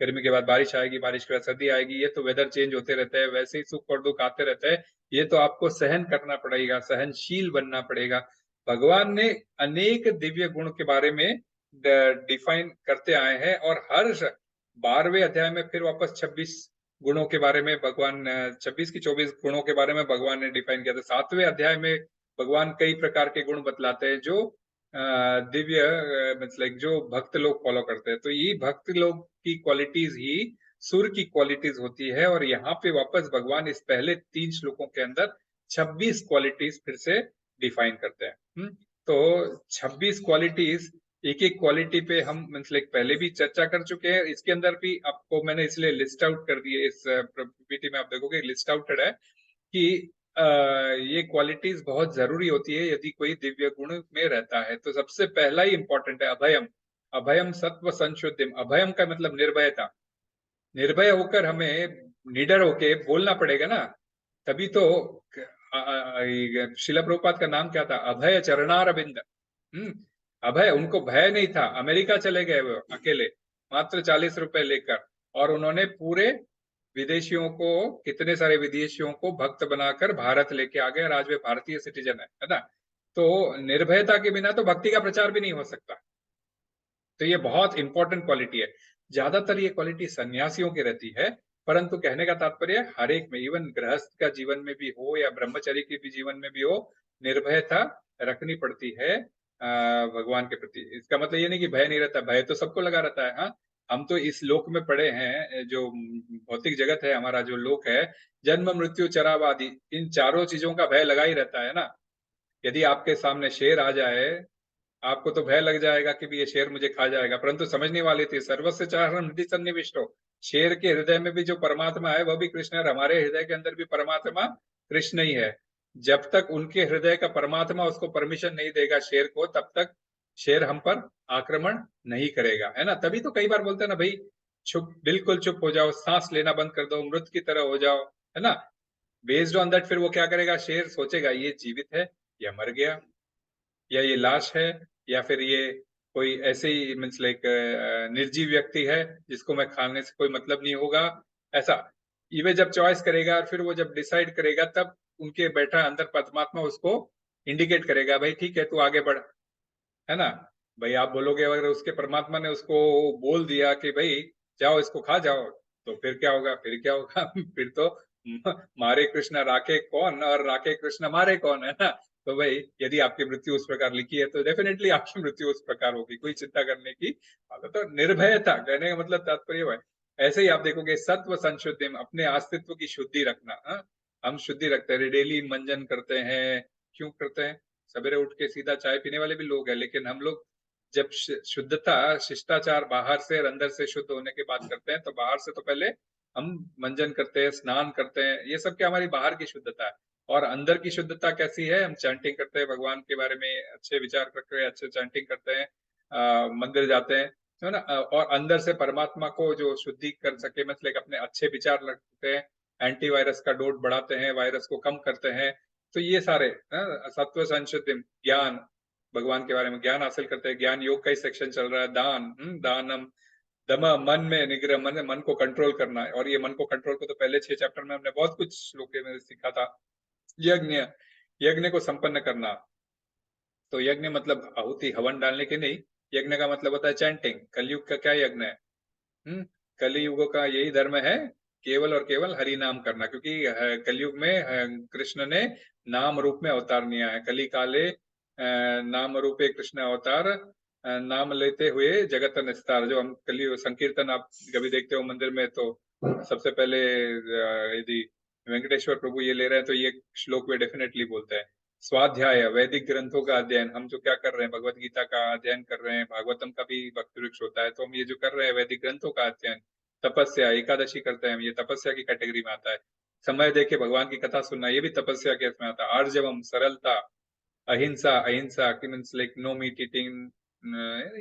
गर्मी के बाद बारिश आएगी, बारिश के बाद सर्दी आएगी, ये तो वेदर चेंज होते रहते हैं, वैसे ही सुख और दुख आते रहते हैं। ये तो आपको सहन करना पड़ेगा, सहनशील बनना पड़ेगा। भगवान ने अनेक दिव्य गुण के बारे में डिफाइन करते आए हैं, और हर 12वें अध्याय में फिर वापस 26 गुणों के बारे में भगवान, 26 की 24 गुणों के बारे में भगवान ने डिफाइन किया था। 7वें अध्याय में भगवान कई प्रकार के गुण बतलाते हैं जो दिव्य, मतलब जो भक्त लोग फॉलो करते हैं। तो ये भक्त लोग की क्वालिटीज ही सुर की क्वालिटीज होती है, और यहाँ पे वापस भगवान इस पहले 3 श्लोकों के अंदर 26 क्वालिटीज फिर से डिफाइन करते हैं। तो 26 क्वालिटीज, एक एक क्वालिटी पे हम मतलब पहले भी चर्चा कर चुके हैं। इसके अंदर भी आपको मैंने इसलिए लिस्ट आउट कर दिए, इस पीपीटी में आप देखोगे लिस्ट आउटेड है कि ये क्वालिटीज बहुत जरूरी होती है यदि कोई दिव्य गुण में रहता है। तो सबसे पहला ही इंपॉर्टेंट है अभयम। अभयम सत्व संशुद्धिम, अभयम का मतलब निर्भयता। निर्भय होकर हमें निडर होके बोलना पड़ेगा ना, तभी तो। शिला प्रभुपाद का नाम क्या था? अभय चरणारविंद। अभय, उनको भय नहीं था। अमेरिका चले गए वो अकेले, मात्र 40 रुपए लेकर, और उन्होंने पूरे विदेशियों को, कितने सारे विदेशियों को भक्त बनाकर भारत लेके आ गए, और आज वे भारतीय सिटीजन है ना। तो निर्भयता के बिना तो भक्ति का प्रचार भी नहीं हो सकता। तो ये बहुत इंपॉर्टेंट क्वालिटी है। ज्यादातर ये क्वालिटी सन्यासियों की रहती है, परंतु कहने का तात्पर्य हर एक में, इवन गृहस्थ का जीवन में भी हो या ब्रह्मचर्य के भी जीवन में भी हो, निर्भयता रखनी पड़ती है भगवान के प्रति। इसका मतलब ये नहीं कि भय नहीं रहता, भय तो सबको लगा रहता है। हाँ, हम तो इस लोक में पड़े हैं, जो भौतिक जगत है हमारा, जो लोक है, जन्म मृत्यु चरावादि, इन चारों चीजों का भय लगा ही रहता है ना। यदि आपके सामने शेर आ जाए, आपको तो भय लग जाएगा कि भी ये शेर मुझे खा जाएगा, परंतु समझने वाली थी सर्वस्व चारण हृदय सन्निविष्टो, शेर के हृदय में भी जो परमात्मा है वह भी कृष्ण है, और हमारे हृदय के अंदर भी परमात्मा कृष्ण ही है। जब तक उनके हृदय का परमात्मा उसको परमिशन नहीं देगा शेर को, तब तक शेर हम पर आक्रमण नहीं करेगा, है ना। तभी तो कई बार बोलते हैं ना भाई, चुप, बिल्कुल चुप हो जाओ, सांस लेना बंद कर दो, मृत की तरह हो जाओ, है ना। बेस्ड ऑन दैट फिर वो क्या करेगा, शेर सोचेगा ये जीवित है या मर गया, या ये लाश है, या फिर ये कोई ऐसे ही मीन्स लाइक निर्जीव व्यक्ति है जिसको मैं खाने से कोई मतलब नहीं होगा, ऐसा। ये जब चॉइस करेगा और फिर वो जब डिसाइड करेगा, तब उनके बैठा अंदर परमात्मा उसको इंडिकेट करेगा, भाई ठीक है तू आगे बढ़, है ना। भाई आप बोलोगे, अगर उसके परमात्मा ने उसको बोल दिया कि भाई जाओ इसको खा जाओ, तो फिर क्या होगा, फिर क्या होगा फिर तो मारे कृष्ण राखे कौन, और राखे कृष्ण मारे कौन, है ना। तो भाई यदि आपकी मृत्यु उस प्रकार लिखी है तो डेफिनेटली आपकी मृत्यु उस प्रकार होगी, कोई चिंता करने की बात है। तो निर्भयता कहने का मतलब तात्पर्य है, ऐसे ही आप देखोगे सत्व संशुद्धि में अपने अस्तित्व की शुद्धि रखना। हाँ? हम शुद्धि रखते हैं, डेली मंजन करते हैं, क्यों करते हैं, सवेरे उठ के सीधा चाय पीने वाले भी लोग हैं, लेकिन हम लोग जब शुद्धता, शिष्टाचार बाहर से और अंदर से शुद्ध होने की बात करते हैं, तो बाहर से तो पहले हम मंजन करते हैं, स्नान करते हैं, ये सब क्या हमारी बाहर की शुद्धता है। और अंदर की शुद्धता कैसी है, हम चैंटिंग करते हैं, भगवान के बारे में अच्छे विचार करते हैं, अच्छे चैंटिंग करते हैं, मंदिर जाते हैं, है ना। और अंदर से परमात्मा को जो शुद्धि कर सके, मतलब अपने अच्छे विचार रखते हैं, एंटीवायरस का डोज बढ़ाते हैं, वायरस को कम करते हैं। तो ये सारे सत्व संशुद्धि, ज्ञान, भगवान के बारे में ज्ञान हासिल करते हैं, ज्ञान योग का ही सेक्शन चल रहा है, दान, दानम दम, मन में निग्रह, मन को कंट्रोल करना है। और ये मन को कंट्रोल को तो पहले 6 चैप्टर में हमने बहुत कुछ श्लोक में सीखा था। यज्ञ, यज्ञ को संपन्न करना, तो यज्ञ मतलब आहुति हवन डालने के नहीं, यज्ञ का मतलब होता है चैंटिंग। कलयुग का क्या यज्ञ है, कलयुग का यही धर्म है, केवल और केवल हरि नाम करना, क्योंकि कलयुग में कृष्ण ने नाम रूप में अवतार लिया है। कली काले नाम रूपे कृष्ण अवतार, नाम लेते हुए जगत निस्तार। जो हम कलयुग संकीर्तन आप कभी देखते हो मंदिर में, तो सबसे पहले यदि वेंकटेश्वर प्रभु ये ले रहे हैं तो ये श्लोक वे डेफिनेटली बोलते हैं। स्वाध्याय, वैदिक ग्रंथों का अध्ययन, हम जो क्या कर रहे हैं, भगवत गीता का अध्ययन कर रहे हैं, भागवतम का भी भक्त वृक्ष होता है, तो हम ये जो कर रहे हैं वैदिक ग्रंथों का अध्ययन। तपस्या, एकादशी करते हैं हम, ये तपस्या की कैटेगरी में आता है। समय देके भगवान की कथा सुनना, ये भी तपस्या के इसमें आता है। आर्जवम, सरलता, अहिंसा, अहिंसा की means like no meat eating,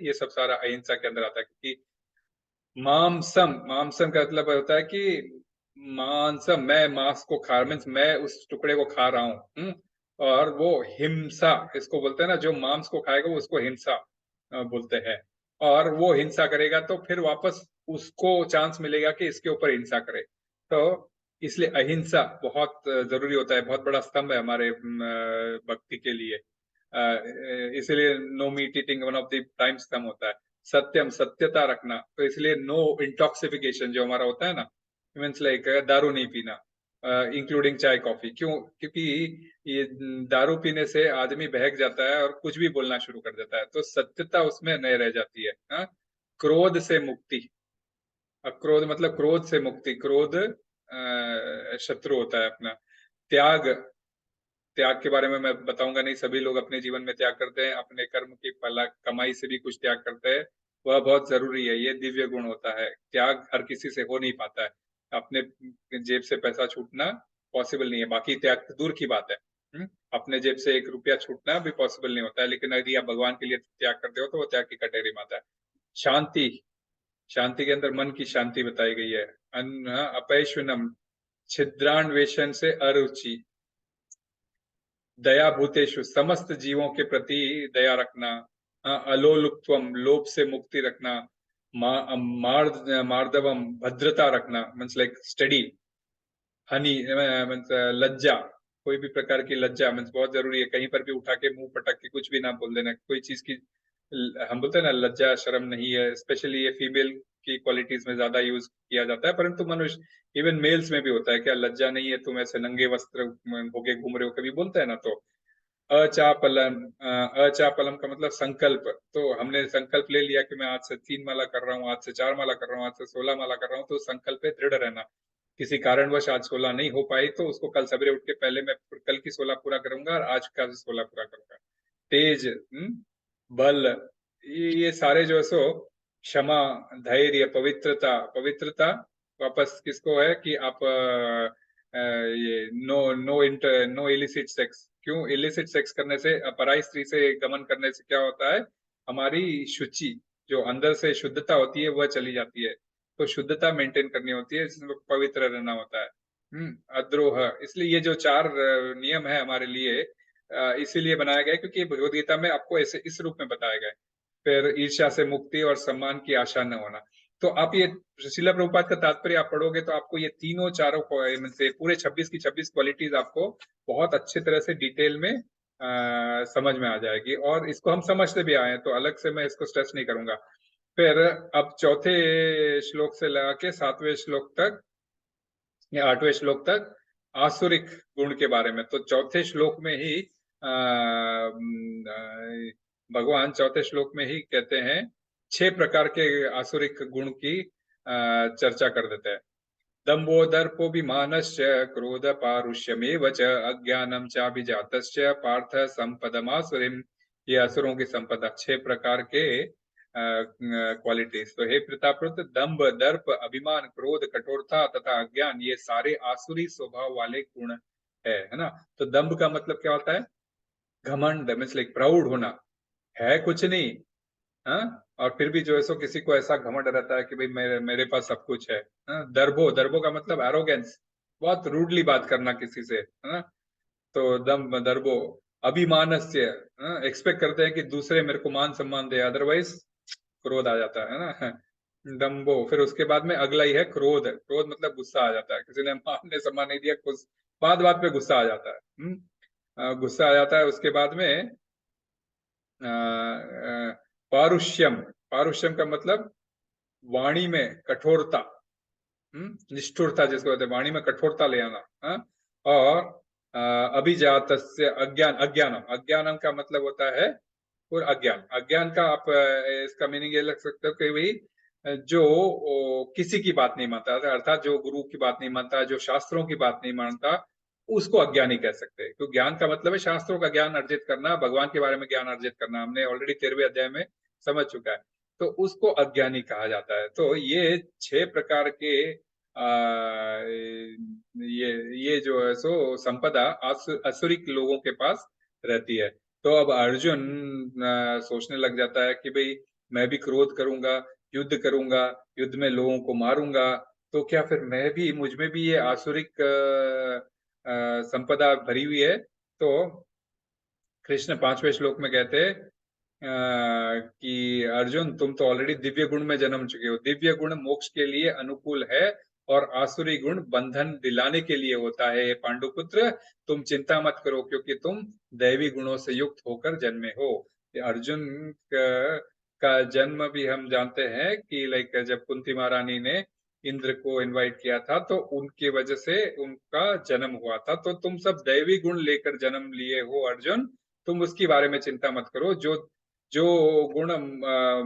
ये सब सारा अहिंसा के अंदर आता है। क्योंकि मांसम, मांसम का मतलब होता है कि मांसम, मैं मांस को खा, मीन्स मैं उस टुकड़े को खा रहा हूँ। और वो हिंसा इसको बोलते हैं ना, जो मांस को खाएगा वो उसको हिंसा बोलते हैं। और वो हिंसा करेगा तो फिर वापस उसको चांस मिलेगा कि इसके ऊपर हिंसा करे। तो इसलिए अहिंसा बहुत जरूरी होता है, बहुत बड़ा स्तंभ है हमारे भक्ति के लिए। इसलिए no meat eating one of the prime स्तंभ होता है। सत्यम, सत्यता रखना, तो इसलिए नो इंटॉक्सिफिकेशन जो हमारा होता है ना, मीन्स लाइक दारू नहीं पीना, इंक्लूडिंग चाय कॉफी। क्यों? क्योंकि ये दारू पीने से आदमी बहक जाता है और कुछ भी बोलना शुरू कर देता है, तो सत्यता उसमें नहीं रह जाती है। हाँ? क्रोध से मुक्ति, अक्रोध मतलब क्रोध से मुक्ति, क्रोध शत्रु होता है अपना। त्याग, त्याग के बारे में मैं बताऊंगा नहीं, सभी लोग अपने जीवन में त्याग करते हैं, अपने कर्म की फला कमाई से भी कुछ त्याग करते हैं, वह बहुत जरूरी है, ये दिव्य गुण होता है। त्याग हर किसी से हो नहीं पाता है, अपने जेब से पैसा छूटना पॉसिबल नहीं है, बाकी त्याग तो दूर की बात है। अपने जेब से 1 रुपया छूटना भी पॉसिबल नहीं होता है, लेकिन यदि आप भगवान के लिए त्याग करते हो तो वो त्याग की कैटेगरी में आता है। शांति, शांति के अंदर मन की शांति बताई गई है। अपैशुनम, छिद्रान्वेषण से अरुचि, दया भूतेषु, समस्त जीवों के प्रति दया रखना। अलोलुप्त्वम, लोभ से मुक्ति रखना। मार्दवम, भद्रता रखना, means like study. Honey means लज्जा, कोई भी प्रकार की लज्जा मीन्स बहुत जरूरी है, कहीं पर भी उठा के मुंह पटक के कुछ भी ना बोल देना, कोई चीज की हम बोलते हैं ना लज्जा शर्म नहीं है, स्पेशली ये फीमेल की क्वालिटीज में ज्यादा यूज किया जाता है, परंतु मनुष्य इवन मेल्स में भी होता है, क्या लज्जा नहीं है, तुम ऐसे नंगे वस्त्र होके घूम रहे हो, कभी बोलते हैं ना। तो अचापलम, अचापलम का मतलब संकल्प। तो हमने संकल्प ले लिया कि मैं आज से 3 माला कर रहा हूँ, आज से 4 माला कर रहा हूँ, आज से 16 माला कर रहा हूँ, तो संकल्प पे दृढ़ रहना। किसी कारणवश आज 16 नहीं हो पाई तो उसको कल सवेरे उठ के पहले मैं कल की 16 पूरा करूंगा और आज का 16 पूरा करूंगा। तेज, बल, ये सारे जो है सो, क्षमा, धैर्य, पवित्रता। पवित्रता वापस किसको है कि आप ये no no inter no illicit sex. क्यों इलिसिट सेक्स करने से, पराई स्त्री से गमन करने से क्या होता है, हमारी शुचि जो अंदर से शुद्धता होती है वह चली जाती है। तो शुद्धता मेंटेन करनी होती है, इसमें पवित्र रहना होता है। अद्रोह। इसलिए ये जो 4 नियम है हमारे लिए, इसीलिए बनाया गया है, क्योंकि भगवत गीता में आपको ऐसे इस रूप में बताया गया है। फिर ईर्ष्या से मुक्ति और सम्मान की आशा न होना। तो आप ये श्रीला प्रभुपाद का तात्पर्य आप पढ़ोगे तो आपको ये तीनों चारों से पूरे 26 की 26 क्वालिटीज आपको बहुत अच्छे तरह से डिटेल में समझ में आ जाएगी, और इसको हम समझते भी आए हैं, तो अलग से मैं इसको स्ट्रेस नहीं करूंगा। फिर अब चौथे श्लोक से लगा के 7वें श्लोक तक या 8वें श्लोक तक आसुरिक गुण के बारे में। तो चौथे श्लोक में ही भगवान चौथे श्लोक में ही कहते हैं 6 प्रकार के आसुरिक गुण की चर्चा कर देते हैं। दम्भो दर्पोऽभिमानश्च क्रोध पारुष्यमेव च अज्ञानम चाभिजातश्च पार्थ संपदमासुरीम। ये असुरों की संपदा, 6 प्रकार के क्वालिटीज। तो हे प्रतापरुत, दंभ, दर्प, अभिमान, क्रोध, कठोरता तथा अज्ञान, ये सारे आसुरी स्वभाव वाले गुण है ना। तो दंभ का मतलब क्या होता है, घमंड, मीन्स लाइक प्राउड होना, है कुछ नहीं, हाँ, और फिर भी जो है सो किसी को ऐसा घमंड रहता है कि भाई मेरे मेरे पास सब कुछ है। हाँ? दर्भो, दर्भो का मतलब एरोगेंस, बहुत रूडली बात करना किसी से, है ना। तो दम दर्भो। अभिमानस्य, एक्सपेक्ट करते हैं कि दूसरे मेरे को मान सम्मान दे, अदरवाइज क्रोध आ जाता है ना। दम्भो। फिर उसके बाद में अगला ही है क्रोध। क्रोध मतलब गुस्सा आ जाता है, किसी ने मान ने सम्मान नहीं दिया, कुछ बात बात पे गुस्सा आ जाता है। गुस्सा आ जाता है। उसके बाद में पारुष्यम। पारुष्यम का मतलब वाणी में कठोरता, निष्ठुरता जिसको कहते हैं, वाणी में कठोरता ले आना। और अभिजातस्य अज्ञान, अज्ञानम। अज्ञानम का मतलब होता है और अज्ञान। अज्ञान का आप इसका मीनिंग ये लग सकते हो कि भाई जो किसी की बात नहीं मानता, अर्थात जो गुरु की बात नहीं मानता, जो शास्त्रों की बात नहीं मानता, उसको अज्ञानी कह सकते हैं। तो ज्ञान का मतलब है शास्त्रों का ज्ञान अर्जित करना, भगवान के बारे में ज्ञान अर्जित करना। हमने ऑलरेडी 13वें अध्याय में समझ चुका है। तो उसको अज्ञानी कहा जाता है। तो ये 6 प्रकार के ये जो है सो संपदा असुरिक लोगों के पास रहती है। तो अब अर्जुन सोचने लग जाता है कि भाई मैं भी क्रोध करूंगा, युद्ध करूंगा, युद्ध में लोगों को मारूंगा, तो क्या फिर मैं भी, मुझ में भी ये आसुरिक संपदा भरी हुई है। तो कृष्ण 5वें श्लोक में कहते हैं कि अर्जुन तुम तो ऑलरेडी दिव्य गुण में जन्म चुके हो। दिव्य गुण मोक्ष के लिए अनुकूल है और आसुरी गुण बंधन दिलाने के लिए होता है। पांडुपुत्र, तुम चिंता मत करो, क्योंकि तुम दैवी गुणों से युक्त होकर जन्मे हो। अर्जुन का जन्म भी हम जानते हैं कि लाइक जब कुंती महारानी ने इंद्र को इनवाइट किया था तो उनके वजह से उनका जन्म हुआ था। तो तुम सब दैवी गुण लेकर जन्म लिए हो अर्जुन, तुम उसके बारे में चिंता मत करो। जो जो गुण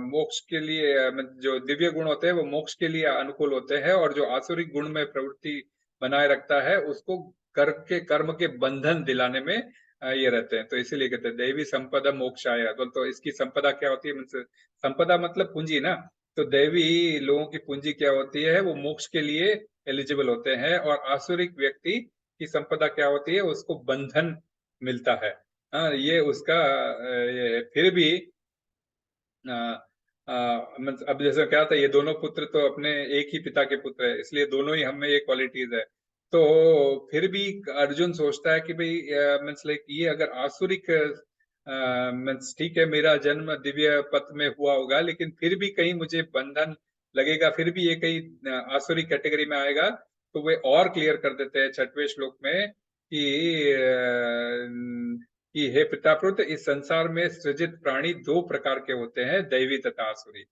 मोक्ष के लिए, जो दिव्य गुण होते हैं वो मोक्ष के लिए अनुकूल होते हैं, और जो आसुरिक गुण में प्रवृत्ति बनाए रखता है उसको कर्म के बंधन दिलाने में ये रहते हैं। तो इसीलिए कहते हैं दैवी संपदा मोक्षाय। तो इसकी संपदा क्या होती है, संपदा मतलब पूंजी ना। तो दैवी लोगों की पूंजी क्या होती है, वो मोक्ष के लिए एलिजिबल होते हैं। और आसुरिक व्यक्ति की संपदा क्या होती है, उसको बंधन मिलता है। हाँ, ये उसका ये फिर भी अब जैसे क्या था, ये दोनों पुत्र तो अपने एक ही पिता के पुत्र है, इसलिए दोनों ही हमें ये क्वालिटीज है। तो फिर भी अर्जुन सोचता है कि भाई मीन्स लाइक ये अगर आसुरिक मीन्स ठीक है, मेरा जन्म दिव्य पथ में हुआ होगा, लेकिन फिर भी कहीं मुझे बंधन लगेगा, फिर भी ये कहीं आसुरी कैटेगरी में आएगा। तो वे और क्लियर कर देते हैं 6वें श्लोक में कि कि हे पितापुत्र, इस संसार में सृजित प्राणी दो प्रकार के होते हैं, दैवी तथा आसुरी।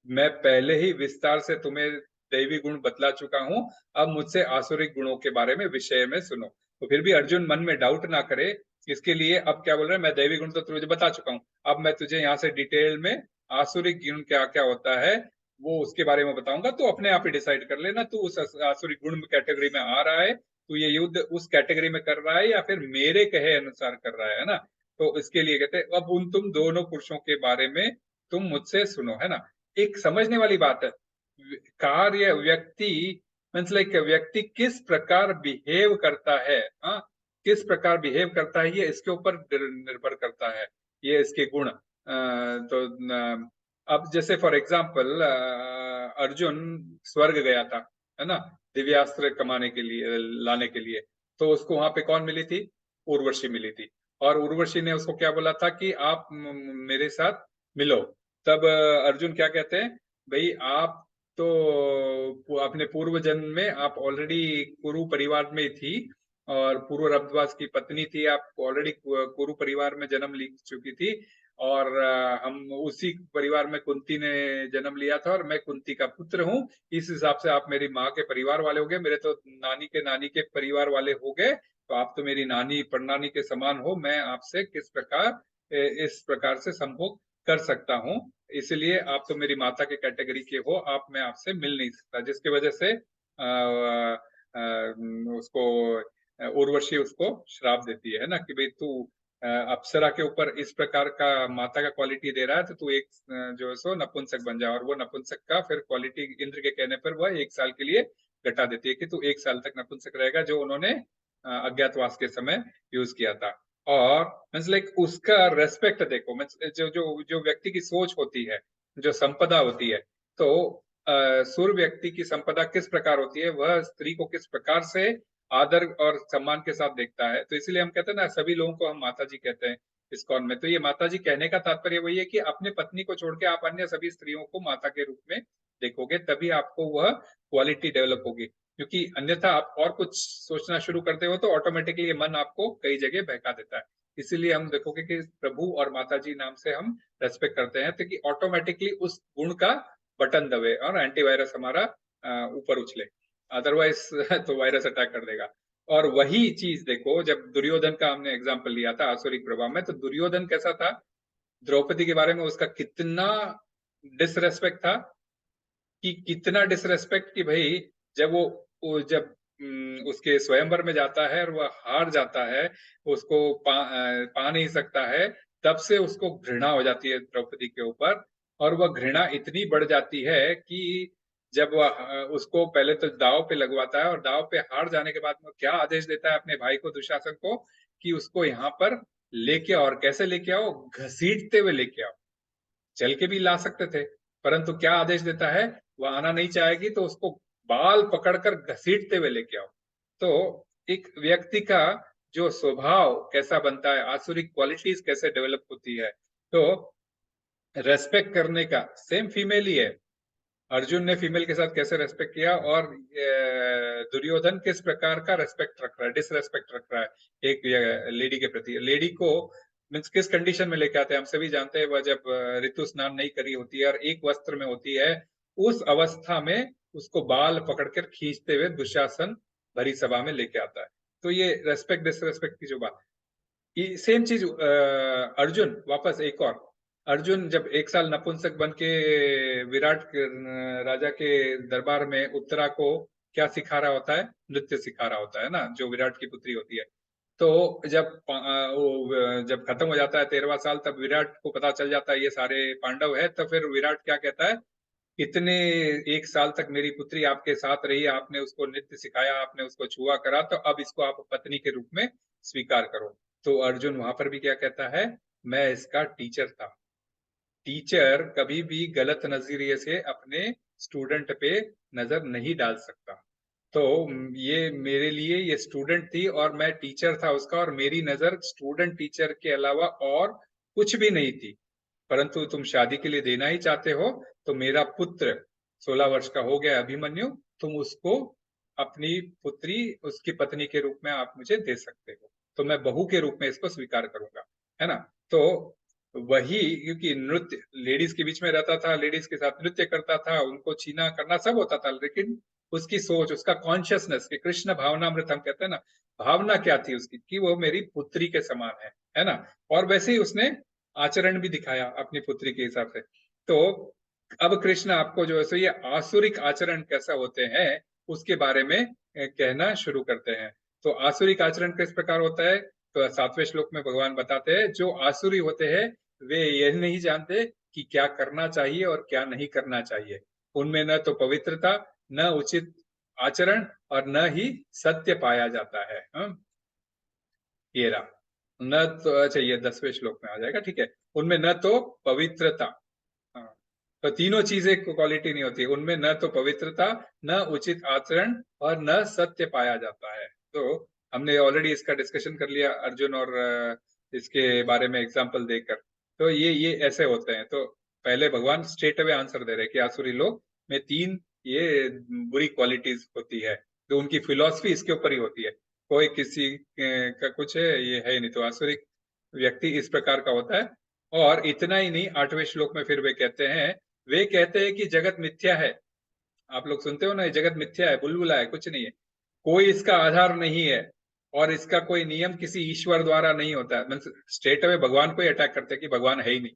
मैं पहले ही विस्तार से तुम्हें दैवी गुण बतला चुका हूं, अब मुझसे आसुरिक गुणों के बारे में विषय में सुनो। तो फिर भी अर्जुन मन में डाउट ना करे, इसके लिए अब क्या बोल रहे हैं, मैं दैवी गुण तो तुझे बता चुका हूं, अब मैं तुझे यहाँ से डिटेल में आसुरिक गुण क्या क्या होता है वो उसके बारे में बताऊंगा, तो अपने आप ही डिसाइड कर लेना तू उस आसुरिक गुण कैटेगरी में आ रहा है, तू ये युद्ध उस कैटेगरी में कर रहा है या फिर मेरे कहे अनुसार कर रहा है ना। तो इसके लिए कहते हैं अब उन तुम दोनों पुरुषों के बारे में तुम मुझसे सुनो, है ना। एक समझने वाली बात है, कार्य व्यक्ति मीन्स लाइक व्यक्ति किस प्रकार बिहेव करता है, हाँ, किस प्रकार बिहेव करता है ये इसके ऊपर निर्भर करता है, ये इसके गुण। तो अब जैसे फॉर एग्जाम्पल अर्जुन स्वर्ग गया था, है ना, दिव्यास्त्र कमाने के लिए, लाने के लिए। तो उसको वहां पे कौन मिली थी, उर्वशी मिली थी। और उर्वशी ने उसको क्या बोला था कि आप मेरे साथ मिलो। तब अर्जुन क्या कहते हैं, भाई आप तो अपने पूर्व जन्म में आप ऑलरेडी कुरु परिवार में थी, और पूर्व रब्दवास की पत्नी थी, आप ऑलरेडी कुरु परिवार में जन्म ली चुकी थी। और हम उसी परिवार में कुंती ने जन्म लिया था, और मैं कुंती का पुत्र हूँ। इस हिसाब से आप मेरी माँ के परिवार वाले हो गए, मेरे तो नानी के परिवार वाले हो गए, तो आप तो मेरी नानी परनानी के समान हो। मैं आपसे किस प्रकार इस प्रकार से संभोग कर सकता हूँ, इसलिए आप तो मेरी माता के कैटेगरी के हो, आप मैं आपसे मिल नहीं सकता। जिसकी वजह से उसको उर्वशी उसको श्राप देती है ना, कि भाई तू अप्सरा के ऊपर इस प्रकार का माता का क्वालिटी दे रहा है, तो तू एक जो है सो नपुंसक बन जा। और वो नपुंसक का फिर क्वालिटी इंद्र के कहने पर वह 1 साल के लिए घटा देती है कि तू 1 साल तक नपुंसक रहेगा, जो उन्होंने अज्ञातवास के समय यूज किया था। और मीन्स लाइक उसका रेस्पेक्ट देखो, मीन्स जो जो जो व्यक्ति की सोच होती है, जो संपदा होती है, तो सुर व्यक्ति की संपदा किस प्रकार होती है, वह स्त्री को किस प्रकार से आदर और सम्मान के साथ देखता है। तो इसलिए हम कहते हैं ना, सभी लोगों को हम माता जी कहते हैं इस्कॉन में। तो ये माता जी कहने का तात्पर्य वही है कि अपने पत्नी को छोड़ के आप अन्य सभी स्त्रियों को माता के रूप में देखोगे, तभी आपको वह क्वालिटी डेवलप होगी। क्योंकि अन्यथा आप और कुछ सोचना शुरू करते हो तो ऑटोमेटिकली ये मन आपको कई जगह बहका देता है। इसीलिए हम देखोगे कि प्रभु और माता जी नाम से हम रेस्पेक्ट करते हैं, ताकि ऑटोमेटिकली उस गुण का बटन दबे और एंटीवायरस हमारा ऊपर उछले, अदरवाइज तो वायरस अटैक कर देगा। और वही चीज देखो, जब दुर्योधन का हमने एग्जाम्पल लिया था आसुरिक प्रभाव में, तो दुर्योधन कैसा था, द्रौपदी के बारे में उसका कितना डिसरेस्पेक्ट था, कि कितना डिसरेस्पेक्ट कि भाई जब वो जब उसके स्वयंवर में जाता है और वह हार जाता है, उसको पा नहीं सकता है, तब से उसको घृणा हो जाती है द्रौपदी के ऊपर। और वह घृणा इतनी बढ़ जाती है कि जब वह उसको पहले तो दाव पे लगवाता है, और दाव पे हार जाने के बाद में क्या आदेश देता है अपने भाई को दुशासन को, कि उसको यहाँ पर लेके आओ। और कैसे लेके आओ, घसीटते हुए लेके आओ। चल के भी ला सकते थे, परंतु क्या आदेश देता है, वह आना नहीं चाहेगी तो उसको बाल पकड़कर घसीटते हुए लेके आओ। तो एक व्यक्ति का जो स्वभाव कैसा बनता है, आसुरिक क्वालिटीज कैसे डेवलप होती है, तो रेस्पेक्ट करने का सेम फीमेल ही है। अर्जुन ने फीमेल के साथ कैसे रेस्पेक्ट किया, और दुर्योधन किस प्रकार का रेस्पेक्ट रख रहा है, डिसरेस्पेक्ट रख रहा है एक लेडी के प्रति। लेडी को मीन्स किस कंडीशन में लेके आते हैं, हम सभी जानते हैं, वह जब ऋतु स्नान नहीं करी होती है और एक वस्त्र में होती है, उस अवस्था में उसको बाल पकड़कर खींचते हुए दुशासन भरी सभा में लेके आता है। तो ये रेस्पेक्ट डिसरेस्पेक्ट की जो बात, सेम चीज अर्जुन वापस एक और, अर्जुन जब 1 साल नपुंसक बन के विराट राजा के दरबार में उत्तरा को क्या सिखा रहा होता है, नृत्य सिखा रहा होता है ना, जो विराट की पुत्री होती है। तो जब जब खत्म हो जाता है 13वां साल, तब विराट को पता चल जाता है ये सारे पांडव है, तो फिर विराट क्या कहता है, इतने 1 साल तक मेरी पुत्री आपके साथ रही, आपने उसको नृत्य सिखाया, आपने उसको छुआ करा, तो अब इसको आप पत्नी के रूप में स्वीकार करो। तो अर्जुन वहां पर भी क्या कहता है, मैं इसका टीचर था। टीचर कभी भी गलत नजरिए से अपने स्टूडेंट पे नजर नहीं डाल सकता। तो ये मेरे लिए ये स्टूडेंट थी और मैं टीचर था उसका, और मेरी नजर स्टूडेंट टीचर के अलावा और कुछ भी नहीं थी। परंतु तुम शादी के लिए देना ही चाहते हो, तो मेरा पुत्र 16 वर्ष का हो गया अभिमन्यु, तुम उसको अपनी पुत्री उसकी पत्नी के रूप में आप मुझे दे सकते हो। तो मैं बहू के रूप में इसको स्वीकार करूंगा, है ना। तो वही, क्योंकि नृत्य लेडीज के बीच में रहता था, लेडीज के साथ नृत्य करता था, उनको छीना करना सब होता था, लेकिन उसकी सोच, उसका कॉन्शियसनेस कि कृष्ण भावनामृत हम कहते हैं ना, भावना क्या थी उसकी कि वो मेरी पुत्री के समान है ना। और वैसे ही उसने आचरण भी दिखाया अपनी पुत्री के हिसाब से। तो अब कृष्ण आपको जो है सो ये आसुरिक आचरण कैसा होते हैं उसके बारे में कहना शुरू करते हैं। तो आसुरिक आचरण किस प्रकार होता है, तो 7वें श्लोक में भगवान बताते हैं जो आसुरी होते हैं वे ये नहीं जानते कि क्या करना चाहिए और क्या नहीं करना चाहिए। उनमें न तो पवित्रता, न उचित आचरण और न ही सत्य पाया जाता है। ये रहा, न तो, अच्छा ये 10वें श्लोक में आ जाएगा, ठीक है। उनमें न तो पवित्रता, हाँ, तो तीनों चीजें क्वालिटी नहीं होती उनमें, न तो पवित्रता, न उचित आचरण और न सत्य पाया जाता है। तो हमने ऑलरेडी इसका डिस्कशन कर लिया अर्जुन और इसके बारे में एग्जाम्पल देकर। तो ये ऐसे होते हैं। तो पहले भगवान स्ट्रेट अवे आंसर दे रहे हैं कि आसुरी लोग में तीन ये बुरी क्वालिटीज होती है, तो उनकी फिलॉसफी इसके ऊपर ही होती है। कोई किसी का कुछ है ये है ही नहीं। तो आसुरिक व्यक्ति इस प्रकार का होता है। और इतना ही नहीं, 8वें श्लोक में फिर वे कहते हैं कि जगत मिथ्या है। आप लोग सुनते हो ना, ये जगत मिथ्या है, बुलबुला है, कुछ नहीं है, कोई इसका आधार नहीं है और इसका कोई नियम किसी ईश्वर द्वारा नहीं होता है। स्ट्रेट अवे भगवान को ही अटैक करते हैं कि भगवान है ही नहीं।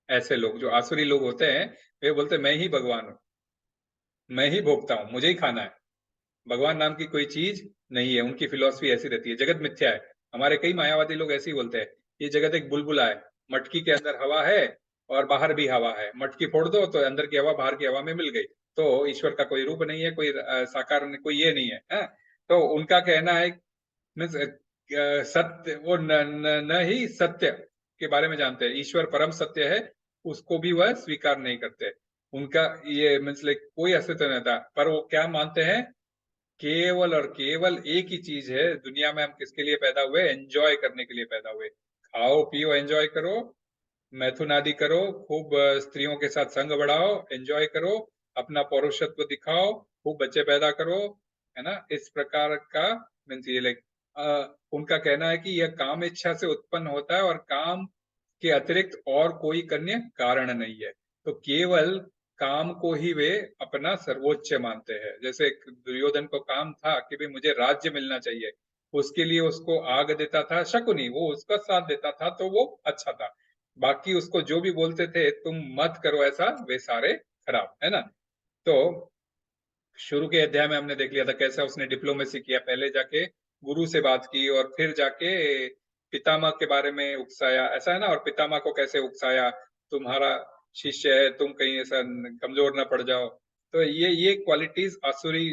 ऐसे लोग जो आसुरी लोग होते हैं वे बोलते हैं मैं ही भगवान हूँ, मैं ही भोगता हूँ, मुझे ही खाना है, भगवान नाम की कोई चीज नहीं है। उनकी फिलॉसफी ऐसी रहती है, जगत मिथ्या है। हमारे कई मायावादी लोग ऐसे ही बोलते हैं ये जगत एक बुलबुला है, मटकी के अंदर हवा है और बाहर भी हवा है, मटकी फोड़ दो तो अंदर की हवा बाहर की हवा में मिल गई। तो ईश्वर का कोई रूप नहीं है, कोई साकार नहीं, कोई ये नहीं है, है? तो उनका कहना है मीन्स सत्य वो न ही सत्य के बारे में जानते हैं, ईश्वर परम सत्य है उसको भी वह स्वीकार नहीं करते। उनका ये मीन्स लाइक कोई अस्तित्व नहीं था। पर वो क्या मानते हैं, केवल और केवल एक ही चीज है दुनिया में, हम किसके लिए पैदा हुए, एंजॉय करने के लिए पैदा हुए। खाओ पियो एंजॉय करो, मैथुन आदि करो, खूब स्त्रियों के साथ संग बढ़ाओ, एंजॉय करो, अपना पौरुषत्व दिखाओ, खूब बच्चे पैदा करो, है ना। इस प्रकार का मीन्स ये लाइक उनका कहना है कि यह काम इच्छा से उत्पन्न होता है और काम के अतिरिक्त और कोई अन्य कारण नहीं है। तो केवल काम को ही वे अपना सर्वोच्च मानते हैं। जैसे दुर्योधन को काम था कि भाई मुझे राज्य मिलना चाहिए, उसके लिए उसको आग देता था शकुनी, वो उसका साथ देता था तो वो अच्छा था। बाकी उसको जो भी बोलते थे तुम मत करो ऐसा, वे सारे खराब, है ना। तो शुरू के अध्याय में हमने देख लिया था कैसा उसने डिप्लोमेसी किया, पहले जाके गुरु से बात की और फिर जाके पितामह के बारे में उकसाया, ऐसा है ना। और पितामह को कैसे उकसाया, तुम्हारा शिष्य है, तुम कहीं ऐसा कमजोर ना पड़ जाओ। तो ये क्वालिटीज आसुरी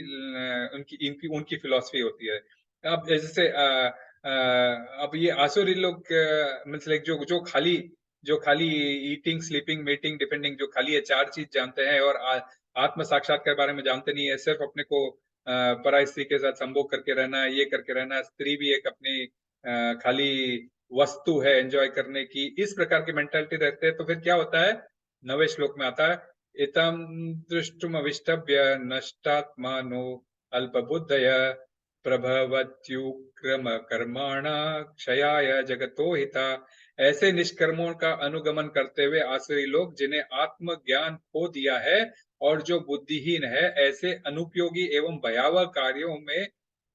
उनकी इनकी उनकी फिलॉसफी होती है। अब जैसे अब ये आसुरी लोग मीन्स लाइक जो खाली ईटिंग स्लीपिंग मीटिंग डिपेंडिंग, जो खाली ये चार चीज जानते हैं और आत्म साक्षात्कार के बारे में जानते नहीं है, सिर्फ अपने को पराई स्त्री के साथ संभोग करके रहना है, ये करके रहना है, स्त्री भी एक अपनी खाली वस्तु है एंजॉय करने की, इस प्रकार की मेंटालिटी रहते हैं। तो फिर क्या होता है, 9वें श्लोक में आता है, इतम दृष्टुम अविष्टभ्य नष्टात्मानो अल्पबुद्धय प्रभवत्युक्रम कर्माणा क्षयाय जगतो हिता। ऐसे निष्कर्मों का अनुगमन करते हुए आसुरी लोग जिन्हें आत्म ज्ञान खो दिया है और जो बुद्धिहीन है, ऐसे अनुपयोगी एवं भयावह कार्यों में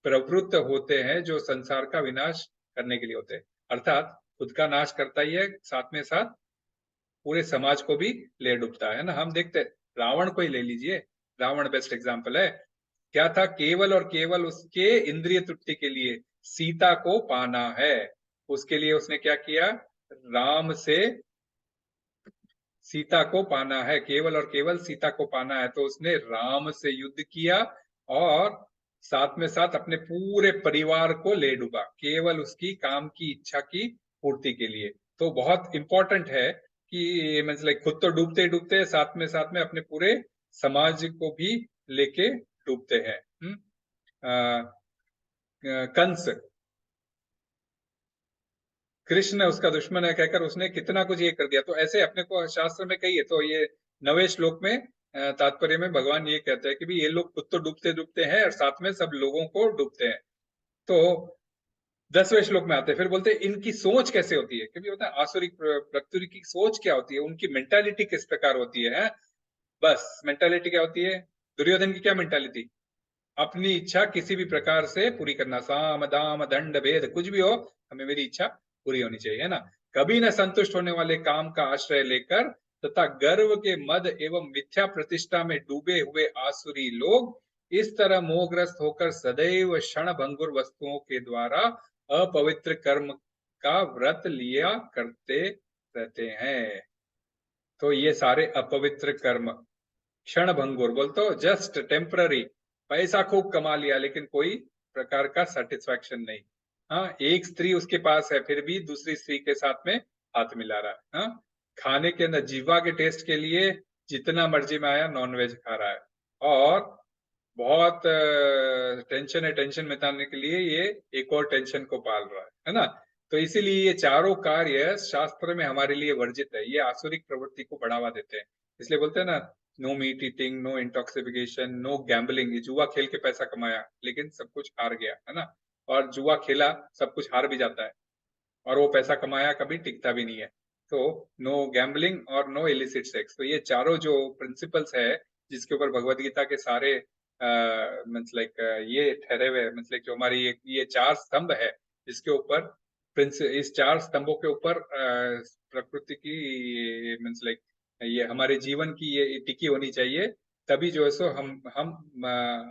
प्रवृत्त होते हैं जो संसार का विनाश करने के लिए होते हैं। अर्थात खुद का नाश करता ही है, साथ में साथ पूरे समाज को भी ले डूबता है ना। हम देखते रावण को ही ले लीजिए, रावण बेस्ट एग्जाम्पल है। क्या था, केवल और केवल उसके इंद्रिय तृप्ति के लिए सीता को पाना है, उसके लिए उसने क्या किया, राम से सीता को पाना है, केवल और केवल सीता को पाना है, तो उसने राम से युद्ध किया और साथ में साथ अपने पूरे परिवार को ले डूबा, केवल उसकी काम की इच्छा की पूर्ति के लिए। तो बहुत इंपॉर्टेंट है कि मतलब लाइक खुद तो डूबते ही डूबते हैं, साथ में अपने पूरे समाज को भी लेके डूबते हैं। कंस कृष्ण उसका दुश्मन है कहकर उसने कितना कुछ ये कर दिया। तो ऐसे अपने को शास्त्र में कही है। तो ये 9वें श्लोक में तात्पर्य में भगवान ये कहते हैं कि भी ये लोग खुद तो डूबते डूबते हैं और साथ में सब लोगों को डूबते हैं। तो 10वें श्लोक में आते हैं, फिर बोलते हैं इनकी सोच कैसे होती है, क्योंकि होता है आसुरिक प्रकृति की सोच क्या होती है, उनकी मेंटालिटी किस प्रकार होती है? बस मेंटालिटी क्या होती है? दुर्योधन की क्या मेंटालिटी? अपनी इच्छा किसी भी प्रकार से पूरी करना, साम दाम दंड भेद कुछ भी हो, हमें मेरी इच्छा पूरी होनी चाहिए, है ना। कभी न संतुष्ट होने वाले काम का आश्रय लेकर तथा गर्व के मद एवं मिथ्या प्रतिष्ठा में डूबे हुए आसुरी लोग इस तरह मोहग्रस्त होकर सदैव क्षण भंगुर वस्तुओं के द्वारा अपवित्र कर्म का व्रत लिया करते रहते हैं। तो ये सारे अपवित्र कर्म क्षण भंगुर बोल तो जस्ट टेम्पररी, पैसा खूब कमा लिया लेकिन कोई प्रकार का सेटिस्फैक्शन नहीं। हाँ, एक स्त्री उसके पास है फिर भी दूसरी स्त्री के साथ में हाथ मिला रहा है। हाँ, खाने के अंदर जीवा के टेस्ट के लिए जितना मर्जी में आया नॉनवेज खा रहा है, और बहुत टेंशन है, टेंशन मिटाने के लिए ये एक और टेंशन को पाल रहा है ना। तो इसीलिए ये चारों कार्य शास्त्र में हमारे लिए वर्जित है, ये आसुरिक प्रवृत्ति को बढ़ावा देते हैं। इसलिए बोलते हैं ना, no meat eating, no intoxification, no gambling. जुआ खेल के पैसा कमाया लेकिन सब कुछ हार गया, है ना। और जुआ खेला सब कुछ हार भी जाता है, और वो पैसा कमाया कभी टिकता भी नहीं है। तो नो गैम्बलिंग और नो इलिसिट सेक्स, तो ये चारों जो प्रिंसिपल्स है जिसके ऊपर भगवत गीता के सारे मीन्स लाइक ये ठहरे हुए, मीन्स लाइक जो हमारी ये चार स्तंभ है, इसके ऊपर इस चार स्तंभों के ऊपर प्रकृति की मीन्स लाइक ये हमारे जीवन की ये टिकी होनी चाहिए। तभी जो है सो हम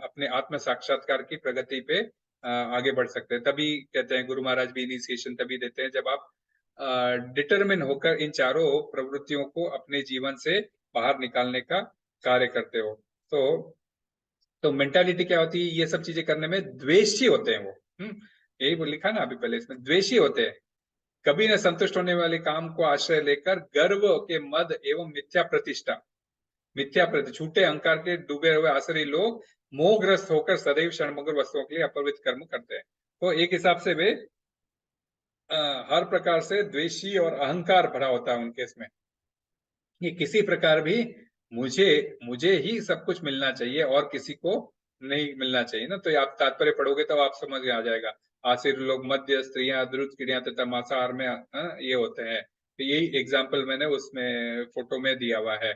अपने आत्म साक्षात्कार की प्रगति पे आगे बढ़ सकते हैं। तभी कहते हैं गुरु महाराज भी इनिशिएशन तभी देते हैं जब आप डिटरमिन होकर इन चारों प्रवृत्तियों को अपने जीवन से बाहर निकालने का कार्य करते हो। तो मेंटालिटी क्या होती है? ये सब चीजें करने में द्वेषी होते हैं वो। यही वो लिखा ना अभी पहले इसमें, द्वेषी होते हैं। कभी न संतुष्ट होने वाले काम को आश्रय लेकर गर्व के मद एवं मिथ्या प्रति झूठे अहंकार के डूबे हुए आसुरी लोग मोहग्रस्त होकर सदैव क्षणभंगुर वस्तुओं के लिए अपवित्र कर्म करते हैं। तो एक हिसाब से वे हर प्रकार से द्वेषी और अहंकार भरा होता है उनके इसमें, कि किसी प्रकार भी मुझे मुझे ही सब कुछ मिलना चाहिए और किसी को नहीं मिलना चाहिए ना। तो ये आप तात्पर्य पढ़ोगे तो आप समझ में आ जाएगा। आसिर लोग मध्य, स्त्रियां, द्रुत क्रिया तथा मांसाहार में ये होते हैं। तो यही एग्जाम्पल मैंने उसमें फोटो में दिया हुआ है।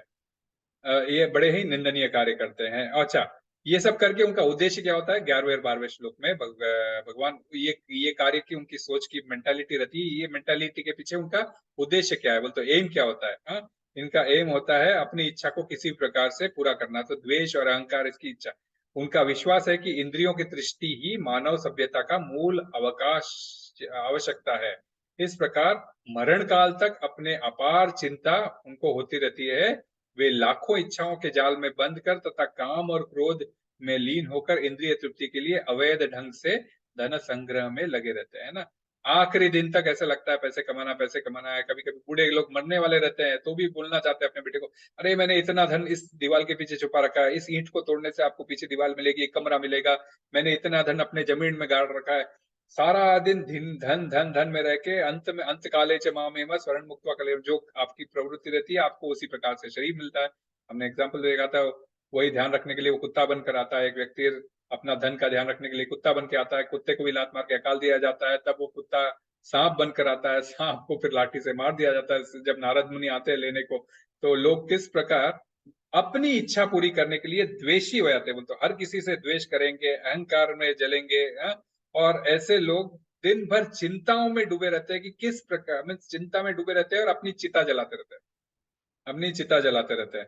ये बड़े ही निंदनीय कार्य करते हैं। अच्छा, ये सब करके उनका उद्देश्य क्या होता है? 11वें और 12वें श्लोक में भगवान ये कार्य की उनकी सोच की मेंटालिटी रहती है। ये मेंटालिटी के पीछे उनका उद्देश्य क्या है बोल तो एम क्या होता है? इनका एम होता है अपनी इच्छा को किसी प्रकार से पूरा करना। तो द्वेष और अहंकार इसकी इच्छा। उनका विश्वास है कि इंद्रियों की दृष्टि ही मानव सभ्यता का मूल अवकाश आवश्यकता है। इस प्रकार मरण काल तक अपने अपार चिंता उनको होती रहती है। वे लाखों इच्छाओं के जाल में बंद कर तथा काम और क्रोध में लीन होकर इंद्रिय तृप्ति के लिए अवैध ढंग से धन संग्रह में लगे रहते हैं ना। आखिरी दिन तक ऐसा लगता है पैसे कमाना है। कभी कभी बूढ़े लोग मरने वाले रहते हैं तो भी बोलना चाहते हैं अपने बेटे को, अरे मैंने इतना धन इस दीवार के पीछे छुपा रखा है, इस ईंट को तोड़ने से आपको पीछे दीवार मिलेगी, एक कमरा मिलेगा, मैंने इतना धन अपने जमीन में गाड़ रखा है। सारा दिन धन धन धन में रह के अंत में अंत काले च मामेव स्वर्ण मुक्त्वा कलेव, जो आपकी प्रवृत्ति रहती है आपको उसी प्रकार से शरीर मिलता है। हमने एग्जाम्पल देखा था, वही ध्यान रखने के लिए वो कुत्ता बनकर आता है। एक व्यक्ति अपना धन का ध्यान रखने के लिए कुत्ता बन के आता है, कुत्ते को भी लात मार के अकाल दिया जाता है, तब वो कुत्ता सांप बनकर आता है, सांप को फिर लाठी से मार दिया जाता है जब नारद मुनि आते हैं लेने को। तो लोग किस प्रकार अपनी इच्छा पूरी करने के लिए द्वेषी हो जाते हैं, तो हर किसी से द्वेष करेंगे, अहंकार में जलेंगे। और ऐसे लोग दिन भर चिंताओं में डूबे रहते हैं कि किस प्रकार में चिंता में डूबे रहते हैं और अपनी चिता जलाते रहते हैं, अपनी चिता जलाते रहते हैं।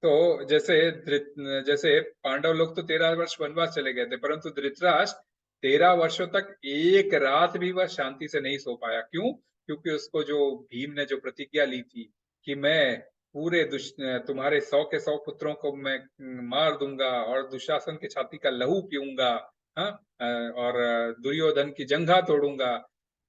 तो जैसे पांडव लोग तो 13 वर्ष वनवास चले गए थे, परंतु धृतराष्ट्र 13 वर्षों तक एक रात भी वह शांति से नहीं सो पाया। क्यों? क्योंकि उसको जो भीम ने जो प्रतिज्ञा ली थी कि मैं पूरे तुम्हारे 100 के 100 पुत्रों को मैं मार दूंगा और दुशासन की छाती का लहू पीऊंगा, हाँ, और दुर्योधन की जंघा तोड़ूंगा।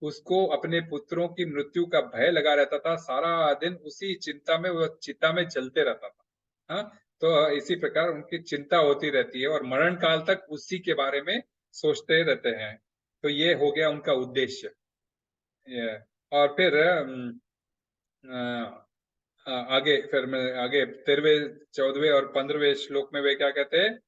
उसको अपने पुत्रों की मृत्यु का भय लगा रहता था, सारा दिन उसी चिंता में वह चिता में जलते रहता था। हाँ, तो इसी प्रकार उनकी चिंता होती रहती है और मरण काल तक उसी के बारे में सोचते रहते हैं। तो ये हो गया उनका उद्देश्य। और फिर आगे फिर मैं आगे 13वें 14वें और 15वें श्लोक में वे क्या कहते हैं?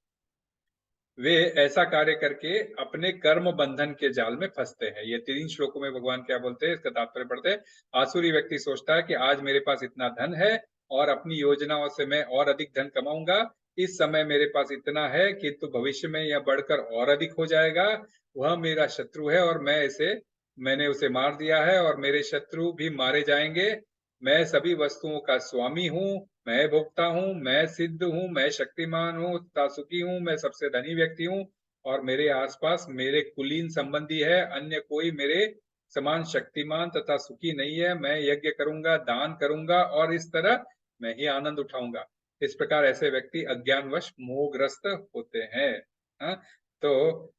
वे ऐसा कार्य करके अपने कर्म बंधन के जाल में फंसते हैं। ये 3 श्लोकों में भगवान क्या बोलते हैं, इसका तात्पर्य पढ़ते हैं। आसुरी व्यक्ति सोचता है कि आज मेरे पास इतना धन है और अपनी योजनाओं से मैं और अधिक धन कमाऊंगा। इस समय मेरे पास इतना है, किंतु भविष्य में यह बढ़कर और अधिक हो जाएगा। वह मेरा शत्रु है और मैंने उसे मार दिया है और मेरे शत्रु भी मारे जाएंगे। मैं सभी वस्तुओं का स्वामी हूँ, मैं भोक्ता हूँ, मैं सिद्ध हूँ, मैं शक्तिमान हूँ तथा सुखी हूँ, मैं सबसे धनी व्यक्ति हूँ और मेरे आसपास मेरे कुलीन संबंधी है, अन्य कोई मेरे समान शक्तिमान तथा सुखी नहीं है। मैं यज्ञ करूंगा, दान करूंगा और इस तरह मैं ही आनंद उठाऊंगा। इस प्रकार ऐसे व्यक्ति अज्ञानवश मोहग्रस्त होते हैं। हाँ, तो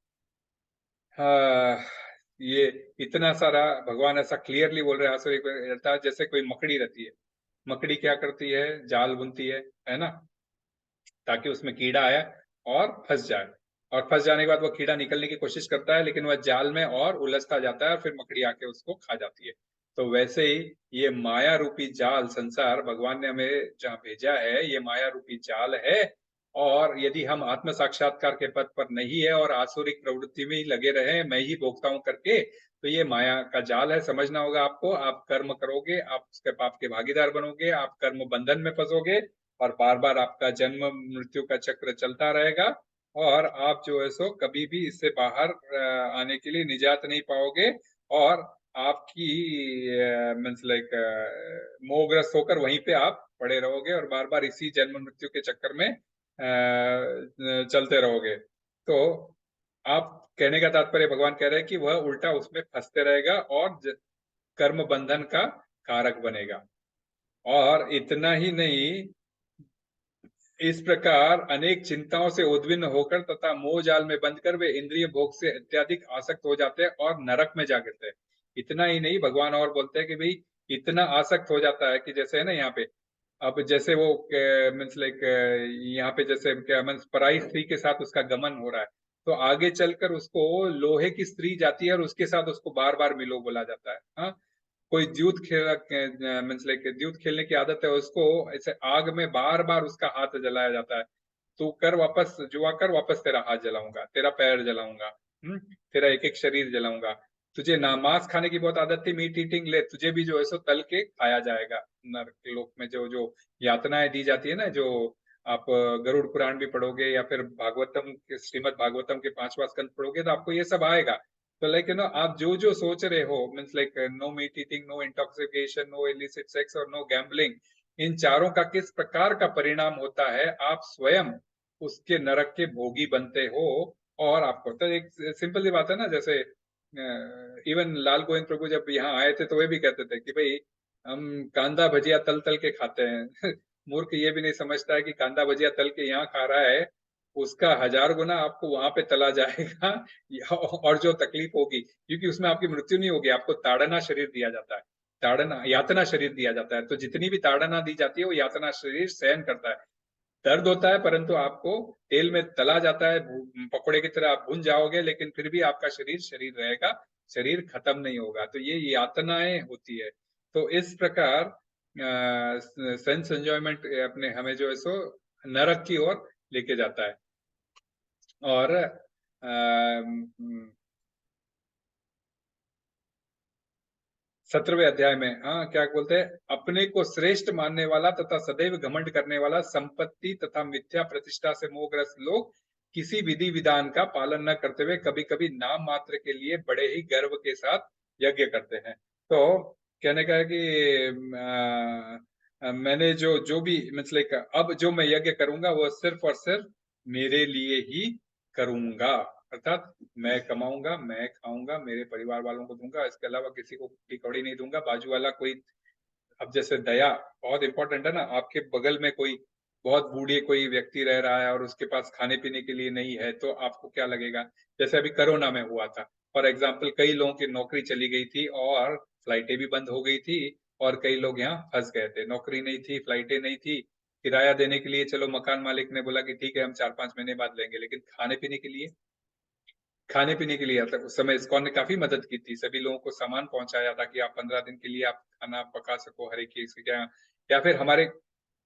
हाँ, ये इतना सारा भगवान ऐसा क्लियरली बोल रहे हैं आसुरी को, अर्थात जैसे कोई मकड़ी रहती है, मकड़ी क्या करती है, जाल बुनती है ना, ताकि उसमें कीड़ा आए और फंस जाए, और फंस जाने के बाद वो कीड़ा निकलने की कोशिश करता है, लेकिन वह जाल में और उलझता जाता है और फिर मकड़ी आके उसको खा जाती है। तो वैसे ही ये माया रूपी जाल, संसार भगवान ने हमें जहाँ भेजा है, ये माया रूपी जाल है। और यदि हम आत्म साक्षात्कार के पथ पर नहीं है और आसुरिक प्रवृत्ति में ही लगे रहे, मैं ही भोगता हूँ करके, तो ये माया का जाल है। समझना होगा आपको, आप कर्म करोगे, आप उसके पाप के भागीदार बनोगे, आप कर्म बंधन में फंसोगे और बार बार आपका जन्म मृत्यु का चक्र चलता रहेगा और आप जो है सो कभी भी इससे बाहर आने के लिए निजात नहीं पाओगे। और आपकी मीन्स लाइक मोहग्रस्त होकर वहीं पे आप पड़े रहोगे और बार बार इसी जन्म मृत्यु के चक्कर में चलते रहोगे। तो आप, कहने का तात्पर्य भगवान कह रहे हैं कि वह उल्टा उसमें फंसते रहेगा और कर्म बंधन का कारक बनेगा। और इतना ही नहीं, इस प्रकार अनेक चिंताओं से उद्विन्न होकर तथा मोह जाल में बंधकर वे इंद्रिय भोग से अत्यधिक आसक्त हो जाते हैं और नरक में जा गिरते हैं। इतना ही नहीं, भगवान और बोलते हैं कि भाई इतना आसक्त हो जाता है कि जैसे है ना यहाँ पे, अब जैसे वो मीन्स लाइक यहाँ पे जैसे क्या मीन्स पराई स्त्री के साथ उसका गमन हो रहा है, तो आगे चलकर उसको लोहे की स्त्री जाती है और उसके साथ उसको बार बार मिलो बोला जाता है। हाँ, कोई द्यूत खेल मीन्स लाइक द्यूत खेलने की आदत है उसको, ऐसे आग में बार बार उसका हाथ जलाया जाता है। तू कर वापस, जुआ कर वापस, तेरा हाथ जलाऊंगा, तेरा पैर जलाऊंगा, तेरा एक एक शरीर जलाऊंगा। तुझे ना मांस खाने की बहुत आदत थी, मीट ईटिंग, ले तुझे भी जो है सो तल के खाया जाएगा। नरक लोक में जो जो यातनाएं दी जाती है ना, जो आप गरुड़ पुराण भी पढ़ोगे या फिर भागवतम के, श्रीमद भागवतम के 5वां स्कंद पढ़ोगे तो आपको ये सब आएगा। तो लाइक आप जो जो सोच रहे हो, means like no meat eating, no intoxication, no illicit sex और नो गैम्बलिंग, इन चारों का किस प्रकार का परिणाम होता है, आप स्वयं उसके नरक के भोगी बनते हो। और आपको तो एक सिंपल सी बात है ना, जैसे इवन लाल गोविंद प्रभु जब यहाँ आए थे तो वे भी कहते थे कि भाई हम कांदा भजिया तल तल के खाते हैं। मूर्ख ये भी नहीं समझता है कि कांदा भजिया तल के यहाँ खा रहा है, उसका 1000 गुना आपको वहां पे तला जाएगा। और जो तकलीफ होगी, क्योंकि उसमें आपकी मृत्यु नहीं होगी, आपको ताड़ना शरीर दिया जाता है, ताड़ना यातना शरीर दिया जाता है। तो जितनी भी ताड़ना दी जाती है वो यातना शरीर सहन करता है। दर्द होता है परंतु आपको तेल में तला जाता है, पकोड़े की तरह आप भुन जाओगे, लेकिन फिर भी आपका शरीर शरीर रहेगा, शरीर खत्म नहीं होगा। तो ये यातनाएं होती है। तो इस प्रकार सेंस एंजॉयमेंट अपने हमें जो है सो नरक की ओर लेके जाता है। और 17वें अध्याय में, हाँ क्या बोलते हैं, अपने को श्रेष्ठ मानने वाला तथा सदैव घमंड करने वाला, संपत्ति तथा मिथ्या प्रतिष्ठा से मोहग्रस्त लोग किसी विधि विधान का पालन न करते हुए कभी कभी नाम मात्र के लिए बड़े ही गर्व के साथ यज्ञ करते हैं। तो कहने का है कि मैंने जो जो भी मतलब अब जो मैं यज्ञ करूंगा वो सिर्फ और सिर्फ मेरे लिए ही करूंगा। अर्थात मैं कमाऊंगा, मैं खाऊंगा, मेरे परिवार वालों को दूंगा, इसके अलावा किसी को कौड़ी नहीं दूंगा। बाजू वाला कोई, अब जैसे दया बहुत इंपॉर्टेंट है ना, आपके बगल में कोई बहुत बूढ़े कोई व्यक्ति रह रहा है और उसके पास खाने पीने के लिए नहीं है, तो आपको क्या लगेगा। जैसे अभी कोरोना में हुआ था फॉर एग्जाम्पल, कई लोगों की नौकरी चली गई थी और फ्लाइटें भी बंद हो गई थी और कई लोग यहाँ फंस गए थे, नौकरी नहीं थी, फ्लाइटें नहीं थी, किराया देने के लिए चलो मकान मालिक ने बोला कि ठीक है हम 4-5 महीने बाद लेंगे, लेकिन खाने पीने के लिए तक उस समय इस्कॉन ने काफी मदद की थी, सभी लोगों को सामान पहुंचाया था कि आप 15 दिन के लिए आप खाना पका सको हर एक चीज क्या। या फिर हमारे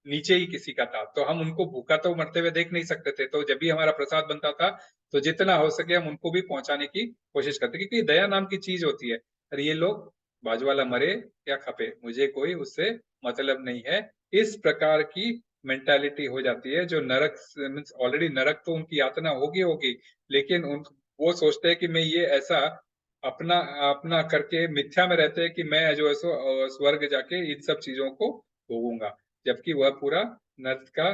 नीचे ही किसी का था, तो हम उनको भूखा तो मरते हुए देख नहीं सकते थे, तो जब भी हमारा प्रसाद बनता था तो जितना हो सके हम उनको भी पहुंचाने की कोशिश करते, क्योंकि दया नाम की चीज होती है। अरे ये लोग, बाजू वाला मरे या खपे, मुझे कोई उससे मतलब नहीं है, इस प्रकार की मेंटालिटी हो जाती है। जो नरक मीन्स ऑलरेडी नरक तो उनकी यातना होगी होगी, लेकिन उन वो सोचते हैं कि मैं ये ऐसा अपना अपना करके मिथ्या में रहते हैं कि मैं जो है सो स्वर्ग जाके इन सब चीजों को भोगूंगा, जबकि वह पूरा नर्क का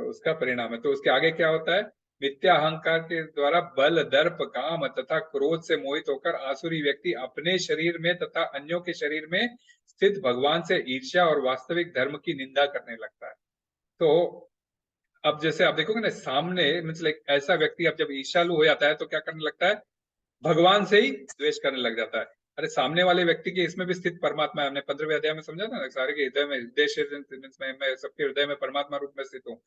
उसका परिणाम है। तो उसके आगे क्या होता है? मिथ्या अहंकार के द्वारा बल, दर्प, काम तथा क्रोध से मोहित होकर आसुरी व्यक्ति अपने शरीर में तथा अन्यों के शरीर में स्थित भगवान से ईर्ष्या और वास्तविक धर्म की निंदा करने लगता है। तो अब जैसे आप देखोगे ना, सामने मीन्स लाइक ऐसा व्यक्ति अब जब ईर्ष्यालु हो जाता है तो क्या करने लगता है? भगवान से ही द्वेष करने लग जाता है। अरे सामने वाले व्यक्ति के इसमें भी स्थित परमात्मा है, हमने 15वें अध्याय में समझा था ना, सारे के हृदय में, मैं सबके हृदय में परमात्मा रूप में स्थित हूँ।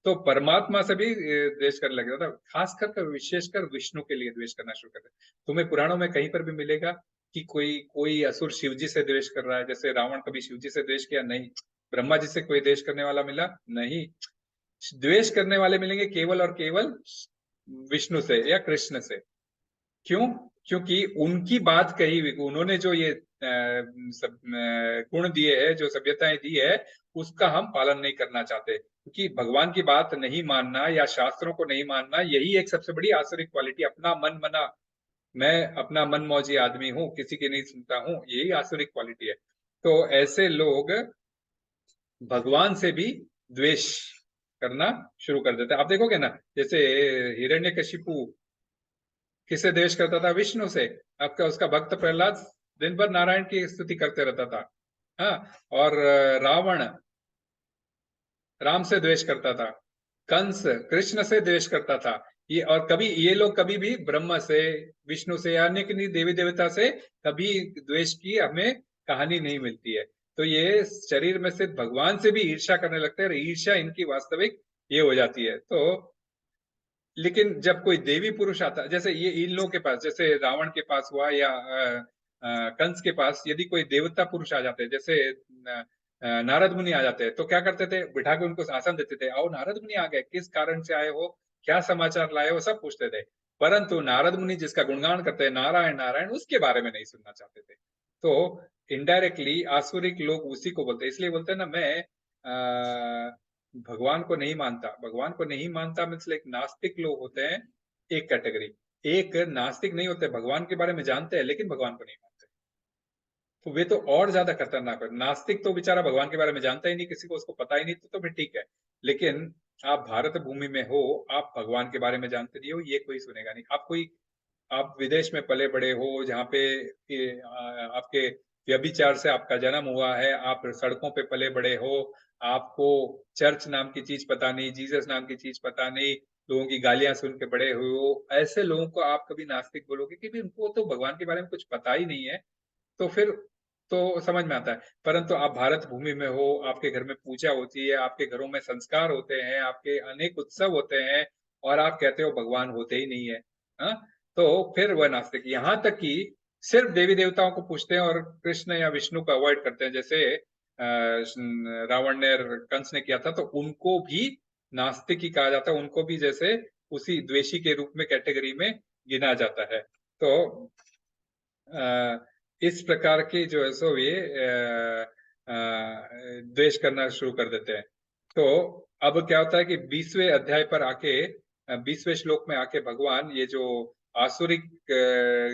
तो परमात्मा से भी द्वेष करने लग जाता है, खासकर विशेषकर विष्णु के लिए द्वेष करना शुरू करता है। तुम्हें पुराणों में कहीं पर भी मिलेगा कि कोई कोई असुर शिव जी से द्वेष कर रहा है? जैसे रावण कभी शिव जी से द्वेष किया? नहीं। ब्रह्मा जी से कोई द्वेष करने वाला मिला? नहीं। द्वेष करने वाले मिलेंगे केवल और केवल विष्णु से या कृष्ण से। क्यों? क्योंकि उनकी बात कही हुई, उन्होंने जो ये सब गुण दिए है, जो सभ्यताएं दी है, उसका हम पालन नहीं करना चाहते, क्योंकि भगवान की बात नहीं मानना या शास्त्रों को नहीं मानना, यही एक सबसे बड़ी आसुरिक क्वालिटी। अपना मन मना, मैं अपना मन मौजी आदमी हूँ, किसी की नहीं सुनता हूँ, यही आसुरिक क्वालिटी है। तो ऐसे लोग भगवान से भी द्वेष करना शुरू कर देते हैं। आप देखोगे ना, जैसे हिरण्यकशिपु किससे द्वेष करता था? विष्णु से। आपका उसका भक्त प्रहलाद दिन भर नारायण की स्तुति करते रहता था। हाँ। और रावण राम से द्वेष करता था, कंस कृष्ण से द्वेष करता था। ये और कभी ये लोग कभी भी ब्रह्म से, विष्णु से या अन्य किन्हीं देवी देवता से कभी द्वेष की हमें कहानी नहीं मिलती है। तो ये शरीर में स्थित भगवान से भी ईर्ष्या करने लगते हैं, और ईर्ष्या इनकी वास्तविक ये हो जाती है। तो लेकिन जब कोई देवी पुरुष आता, जैसे ये इन लोगों के पास, जैसे रावण के पास हुआ या कंस के पास, यदि कोई देवता पुरुष आ जाते, जैसे नारद मुनि आ जाते, तो क्या करते थे? बिठा के उनको आसन देते थे, आओ नारद मुनि आ गए, किस कारण से आए हो, क्या समाचार लाए हो, सब पूछते थे। परंतु नारद मुनि जिसका गुणगान करते हैं, नारायण नारायण, उसके बारे में नहीं सुनना चाहते थे। तो इनडायरेक्टली आसुरिक लोग उसी को बोलते हैं। इसलिए बोलते हैं ना, मैं भगवान को नहीं मानता। भगवान को नहीं मानता मतलब एक नास्तिक लोग होते हैं, एक कैटेगरी। एक नास्तिक नहीं होते, भगवान के बारे में जानते हैं लेकिन भगवान को नहीं मानते, तो वे तो और ज्यादा खतरनाक है। नास्तिक तो बेचारा भगवान के बारे में जानता ही नहीं, किसी को उसको पता ही नहीं, तो फिर ठीक है। लेकिन आप भारत भूमि में हो, आप भगवान के बारे में जानते नहीं हो, ये कोई सुनेगा नहीं। आप विदेश में पले बड़े हो, जहाँ पे आपके व्यभिचार से आपका जन्म हुआ है, आप सड़कों पे पले बड़े हो, आपको चर्च नाम की चीज पता नहीं, जीसस नाम की चीज पता नहीं, लोगों की गालियां सुन के बड़े हुए हो, ऐसे लोगों को आप कभी नास्तिक बोलोगे कि भी उनको तो भगवान के बारे में कुछ पता ही नहीं है, तो फिर तो समझ में आता है। परंतु आप भारत भूमि में हो, आपके घर में पूजा होती है, आपके घरों में संस्कार होते हैं, आपके अनेक उत्सव होते हैं, और आप कहते हो भगवान होते ही नहीं है। हाँ? तो फिर वह नास्तिक। यहाँ तक कि सिर्फ देवी देवताओं को पूछते हैं और कृष्ण या विष्णु को अवॉइड करते हैं, जैसे रावण ने, कंस ने किया था, तो उनको भी नास्तिक ही कहा जाता है, उनको भी जैसे उसी द्वेषी के रूप में कैटेगरी में गिना जाता है। तो इस प्रकार के जो है सो ये द्वेष करना शुरू कर देते हैं। तो अब क्या होता है कि 20वें अध्याय पर आके, 20वें श्लोक में आके भगवान ये जो आसुरिक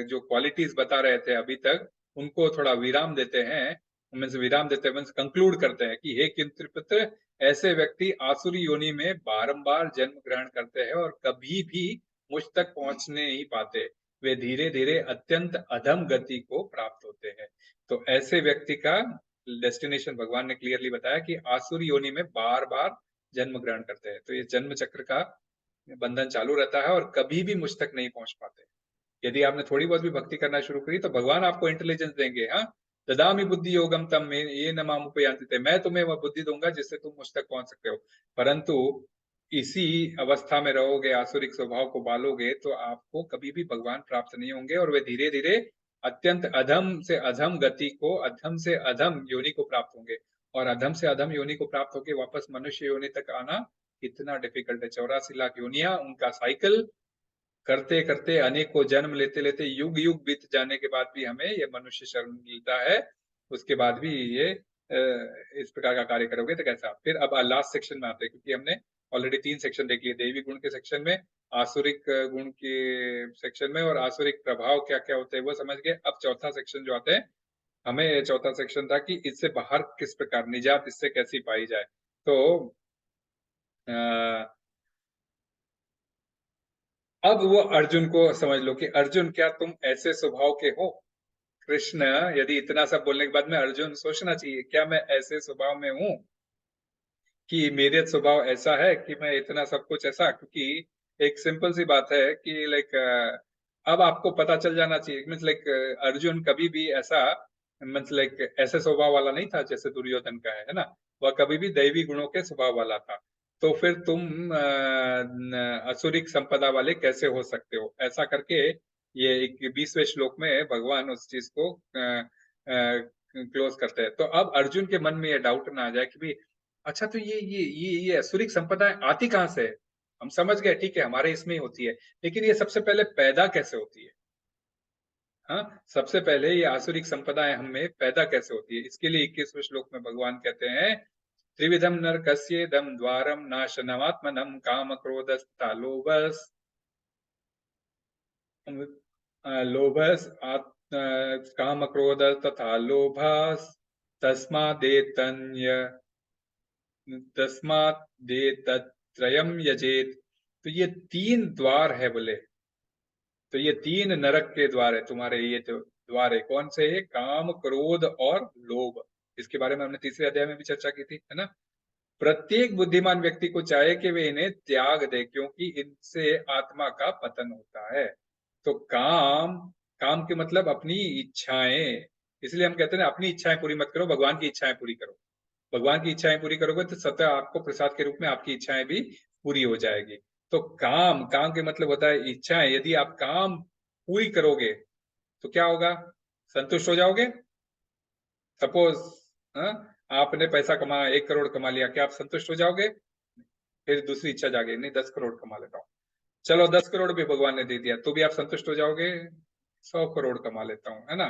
जो क्वालिटीज बता रहे थे अभी तक, उनको थोड़ा विराम देते हैं। मीन्स विराम देते हैं मीन्स कंक्लूड करते हैं कि हे किंतु ऐसे व्यक्ति आसुरी योनि में बारंबार जन्म ग्रहण करते हैं और कभी भी मुझ तक पहुंचने नहीं पाते। वे धीरे धीरे अत्यंत अधम गति को प्राप्त होते हैं। तो ऐसे व्यक्ति का डेस्टिनेशन भगवान ने क्लियरली बताया कि आसुरी योनि में बार बार जन्म ग्रहण करते हैं। तो ये जन्म चक्र का बंधन चालू रहता है और कभी भी मुझ तक नहीं पहुंच पाते। यदि आपने थोड़ी बहुत भी भक्ति करना शुरू करी तो भगवान आपको इंटेलिजेंस देंगे। हाँ, ददामि बुद्धि योगम तम में ये न मामुपयान्ति थे, मैं तुम्हें वह बुद्धि दूंगा जिससे तुम मुझ तक पहुंच सकते हो। परंतु इसी अवस्था में रहोगे, आसुरिक स्वभाव को पालोगे, तो आपको कभी भी भगवान प्राप्त नहीं होंगे, और वे धीरे धीरे अत्यंत अधम से अधम गति को, अधम से अधम योनि को प्राप्त होंगे। और अधम से अधम योनि को प्राप्त होकर वापस मनुष्य योनि तक आना कितना डिफिकल्ट है। 84 लाख योनियां, उनका साइकिल करते करते अनेकों जन्म लेते लेते युग युग बीत जाने के बाद भी हमें ये मनुष्य शरीर मिलता है। उसके बाद भी ये इस प्रकार का कार्य करोगे तो कैसा। फिर अब लास्ट सेक्शन में आते हैं, क्योंकि हमने ऑलरेडी 3 सेक्शन देख लिए, देवी गुण के सेक्शन में, आसुरिक गुण के सेक्शन में, और आसुरिक प्रभाव क्या क्या होते हैं वो समझ गए। अब चौथा सेक्शन जो आते हैं, हमें चौथा सेक्शन था कि इससे बाहर किस प्रकार निजात इससे कैसी पाई जाए। तो अब वो अर्जुन को समझ लो कि अर्जुन क्या तुम ऐसे स्वभाव के हो। कृष्ण, यदि इतना सब बोलने के बाद में अर्जुन सोचना चाहिए, क्या मैं ऐसे स्वभाव में हूँ कि मेरे स्वभाव ऐसा है कि मैं इतना सब कुछ ऐसा। क्योंकि एक सिंपल सी बात है कि लाइक अब आपको पता चल जाना चाहिए, मीन्स लाइक अर्जुन कभी भी ऐसा, मीन्स लाइक ऐसे स्वभाव वाला नहीं था जैसे दुर्योधन का है ना। वह कभी भी दैवी गुणों के स्वभाव वाला था। तो फिर तुम असुरिक संपदा वाले कैसे हो सकते हो, ऐसा करके ये 20वें श्लोक में भगवान उस चीज को क्लोज करते हैं। तो अब अर्जुन के मन में ये डाउट ना आ जाए कि भी अच्छा, तो ये असुरिक संपदा आती कहाँ से है। हम समझ गए, ठीक है, हमारे इसमें ही होती है, लेकिन ये सबसे पहले पैदा कैसे होती है। हाँ, सबसे पहले ये आसुरिक संपदाएं हमें पैदा कैसे होती है। इसके लिए 21वें श्लोक में भगवान कहते हैं, त्रिविधम नरकस्येदं द्वारम नाशनमात्मनम काम क्रोधस्ता लोभस लोभस काम क्रोध तथा लोभस तस्मादेतन्य तस्मादेतत्रयम् यजेत। तो ये 3 द्वार है बोले। तो ये 3 नरक के द्वार है तुम्हारे। ये तो द्वार है कौन से है, काम क्रोध और लोभ। इसके बारे में हमने तीसरे अध्याय में भी चर्चा की थी, है ना। प्रत्येक बुद्धिमान व्यक्ति को चाहिए कि वे इन्हें त्याग दे, क्योंकि इनसे आत्मा का पतन होता है। तो काम, काम के मतलब अपनी इच्छाएं। इसलिए हम कहते हैं ना, अपनी इच्छाएं पूरी मत करो, भगवान की इच्छाएं पूरी करो। भगवान की इच्छाएं पूरी करोगे तो सतह आपको प्रसाद के रूप में आपकी इच्छाएं भी पूरी हो जाएगी। तो काम, काम के मतलब होता है इच्छाएं। यदि आप काम पूरी करोगे तो क्या होगा, संतुष्ट हो जाओगे। सपोज आपने पैसा कमाया, 1 करोड़ कमा लिया, क्या आप संतुष्ट हो जाओगे। फिर दूसरी इच्छा जागे, नहीं 10 करोड़ कमा लेता हूँ। चलो 10 करोड़ भी भगवान ने दे दिया तो भी आप संतुष्ट हो जाओगे, 100 करोड़ कमा लेता हूँ, है ना।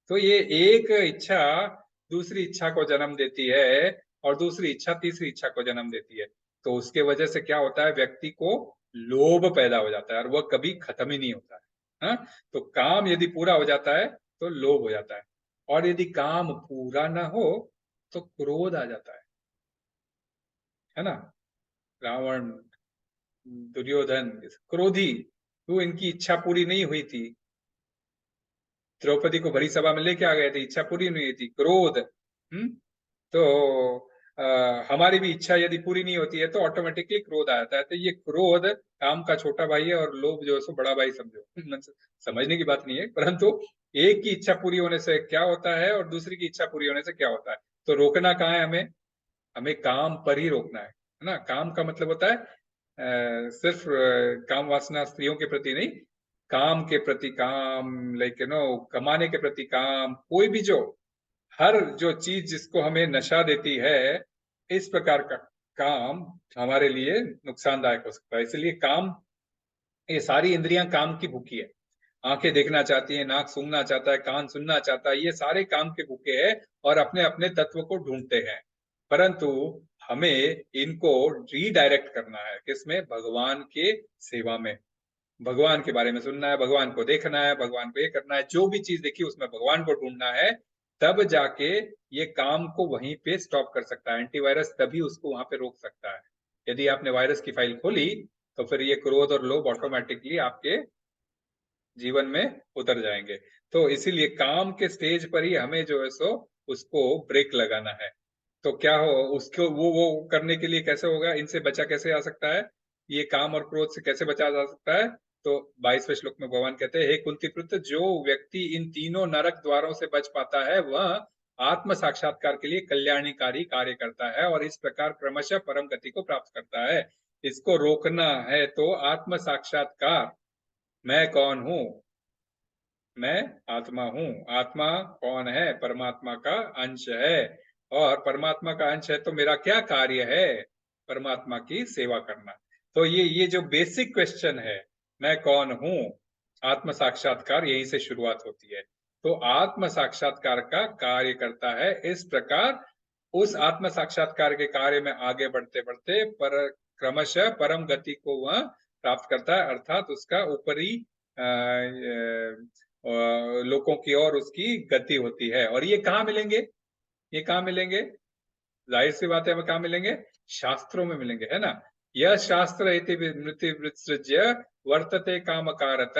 तो ये एक इच्छा दूसरी इच्छा को जन्म देती है, और दूसरी इच्छा तीसरी इच्छा को जन्म देती है। तो उसके वजह से क्या होता है, व्यक्ति को लोभ पैदा हो जाता है, और वह कभी खत्म ही नहीं होता है। हाँ? तो काम यदि पूरा हो जाता है तो लोभ हो जाता है, और यदि काम पूरा ना हो तो क्रोध आ जाता है ना। रावण, दुर्योधन क्रोधी, तो इनकी इच्छा पूरी नहीं हुई थी, द्रौपदी को भरी सभा में लेके आ गए थे, इच्छा पूरी नहीं हुई थी, क्रोध। तो हमारी भी इच्छा यदि पूरी नहीं होती है तो ऑटोमेटिकली क्रोध आ जाता है। तो ये क्रोध काम का छोटा भाई है, और लोभ जो है सो बड़ा भाई समझो। समझने की बात नहीं है, परंतु एक की इच्छा पूरी होने से क्या होता है और दूसरी की इच्छा पूरी होने से क्या होता है। तो रोकना कहाँ है हमें, हमें काम पर ही रोकना है ना। काम का मतलब होता है सिर्फ काम वासना स्त्रियों के प्रति नहीं, काम के प्रति काम, लाइक कमाने के प्रति काम, कोई भी जो, हर जो चीज जिसको हमें नशा देती है, इस प्रकार का काम हमारे लिए नुकसानदायक हो सकता है। इसलिए काम, ये सारी इंद्रियां काम की भूखी है। आंखें देखना चाहती है, नाक सूंघना चाहता है, कान सुनना चाहता है, ये सारे काम के भूखे हैं और अपने अपने तत्व को ढूंढते हैं। परंतु हमें इनको रीडायरेक्ट करना है, किसमें, भगवान के सेवा में। भगवान के बारे में सुनना है, भगवान को देखना है, भगवान को ये करना है, जो भी चीज देखी उसमें भगवान को ढूंढना है। तब जाके ये काम को वहीं पे स्टॉप कर सकता है। एंटीवायरस तभी उसको वहां पे रोक सकता है। यदि आपने वायरस की फाइल खोली तो फिर ये क्रोध और लोभ ऑटोमेटिकली आपके जीवन में उतर जाएंगे। तो इसीलिए काम के स्टेज पर ही हमें जो है सो उसको ब्रेक लगाना है। तो क्या हो उसको, वो करने के लिए कैसे होगा, इनसे बचा कैसे आ सकता है, ये काम और क्रोध से कैसे बचा जा सकता है। तो 22वें श्लोक में भगवान कहते हैं, हे कुंती पुत्र, जो व्यक्ति इन तीनों नरक द्वारों से बच पाता है वह आत्म साक्षात्कार के लिए कल्याणकारी कार्य करता है, और इस प्रकार क्रमशः परम गति को प्राप्त करता है। इसको रोकना है तो आत्म साक्षात्कार, मैं कौन हूं, मैं आत्मा हूं। आत्मा कौन है, परमात्मा का अंश है। और परमात्मा का अंश है, तो मेरा क्या कार्य है? परमात्मा की सेवा करना। तो ये जो बेसिक क्वेश्चन है, मैं कौन हूं, आत्म साक्षात्कार यहीं से शुरुआत होती है। तो आत्म साक्षात्कार का कार्य करता है इस प्रकार। उस आत्म साक्षात्कार के कार्य में आगे बढ़ते बढ़ते पर क्रमशः परम गति को वह प्राप्त करता है, अर्थात उसका ऊपरी लोकों की ओर उसकी गति होती है। और ये कहाँ मिलेंगे? ये कहाँ मिलेंगे? जाहिर सी बात है, हमें कहाँ मिलेंगे? शास्त्रों में मिलेंगे, है ना। यह शास्त्र इति मृत्यु विसृज्य वर्तते कामकारत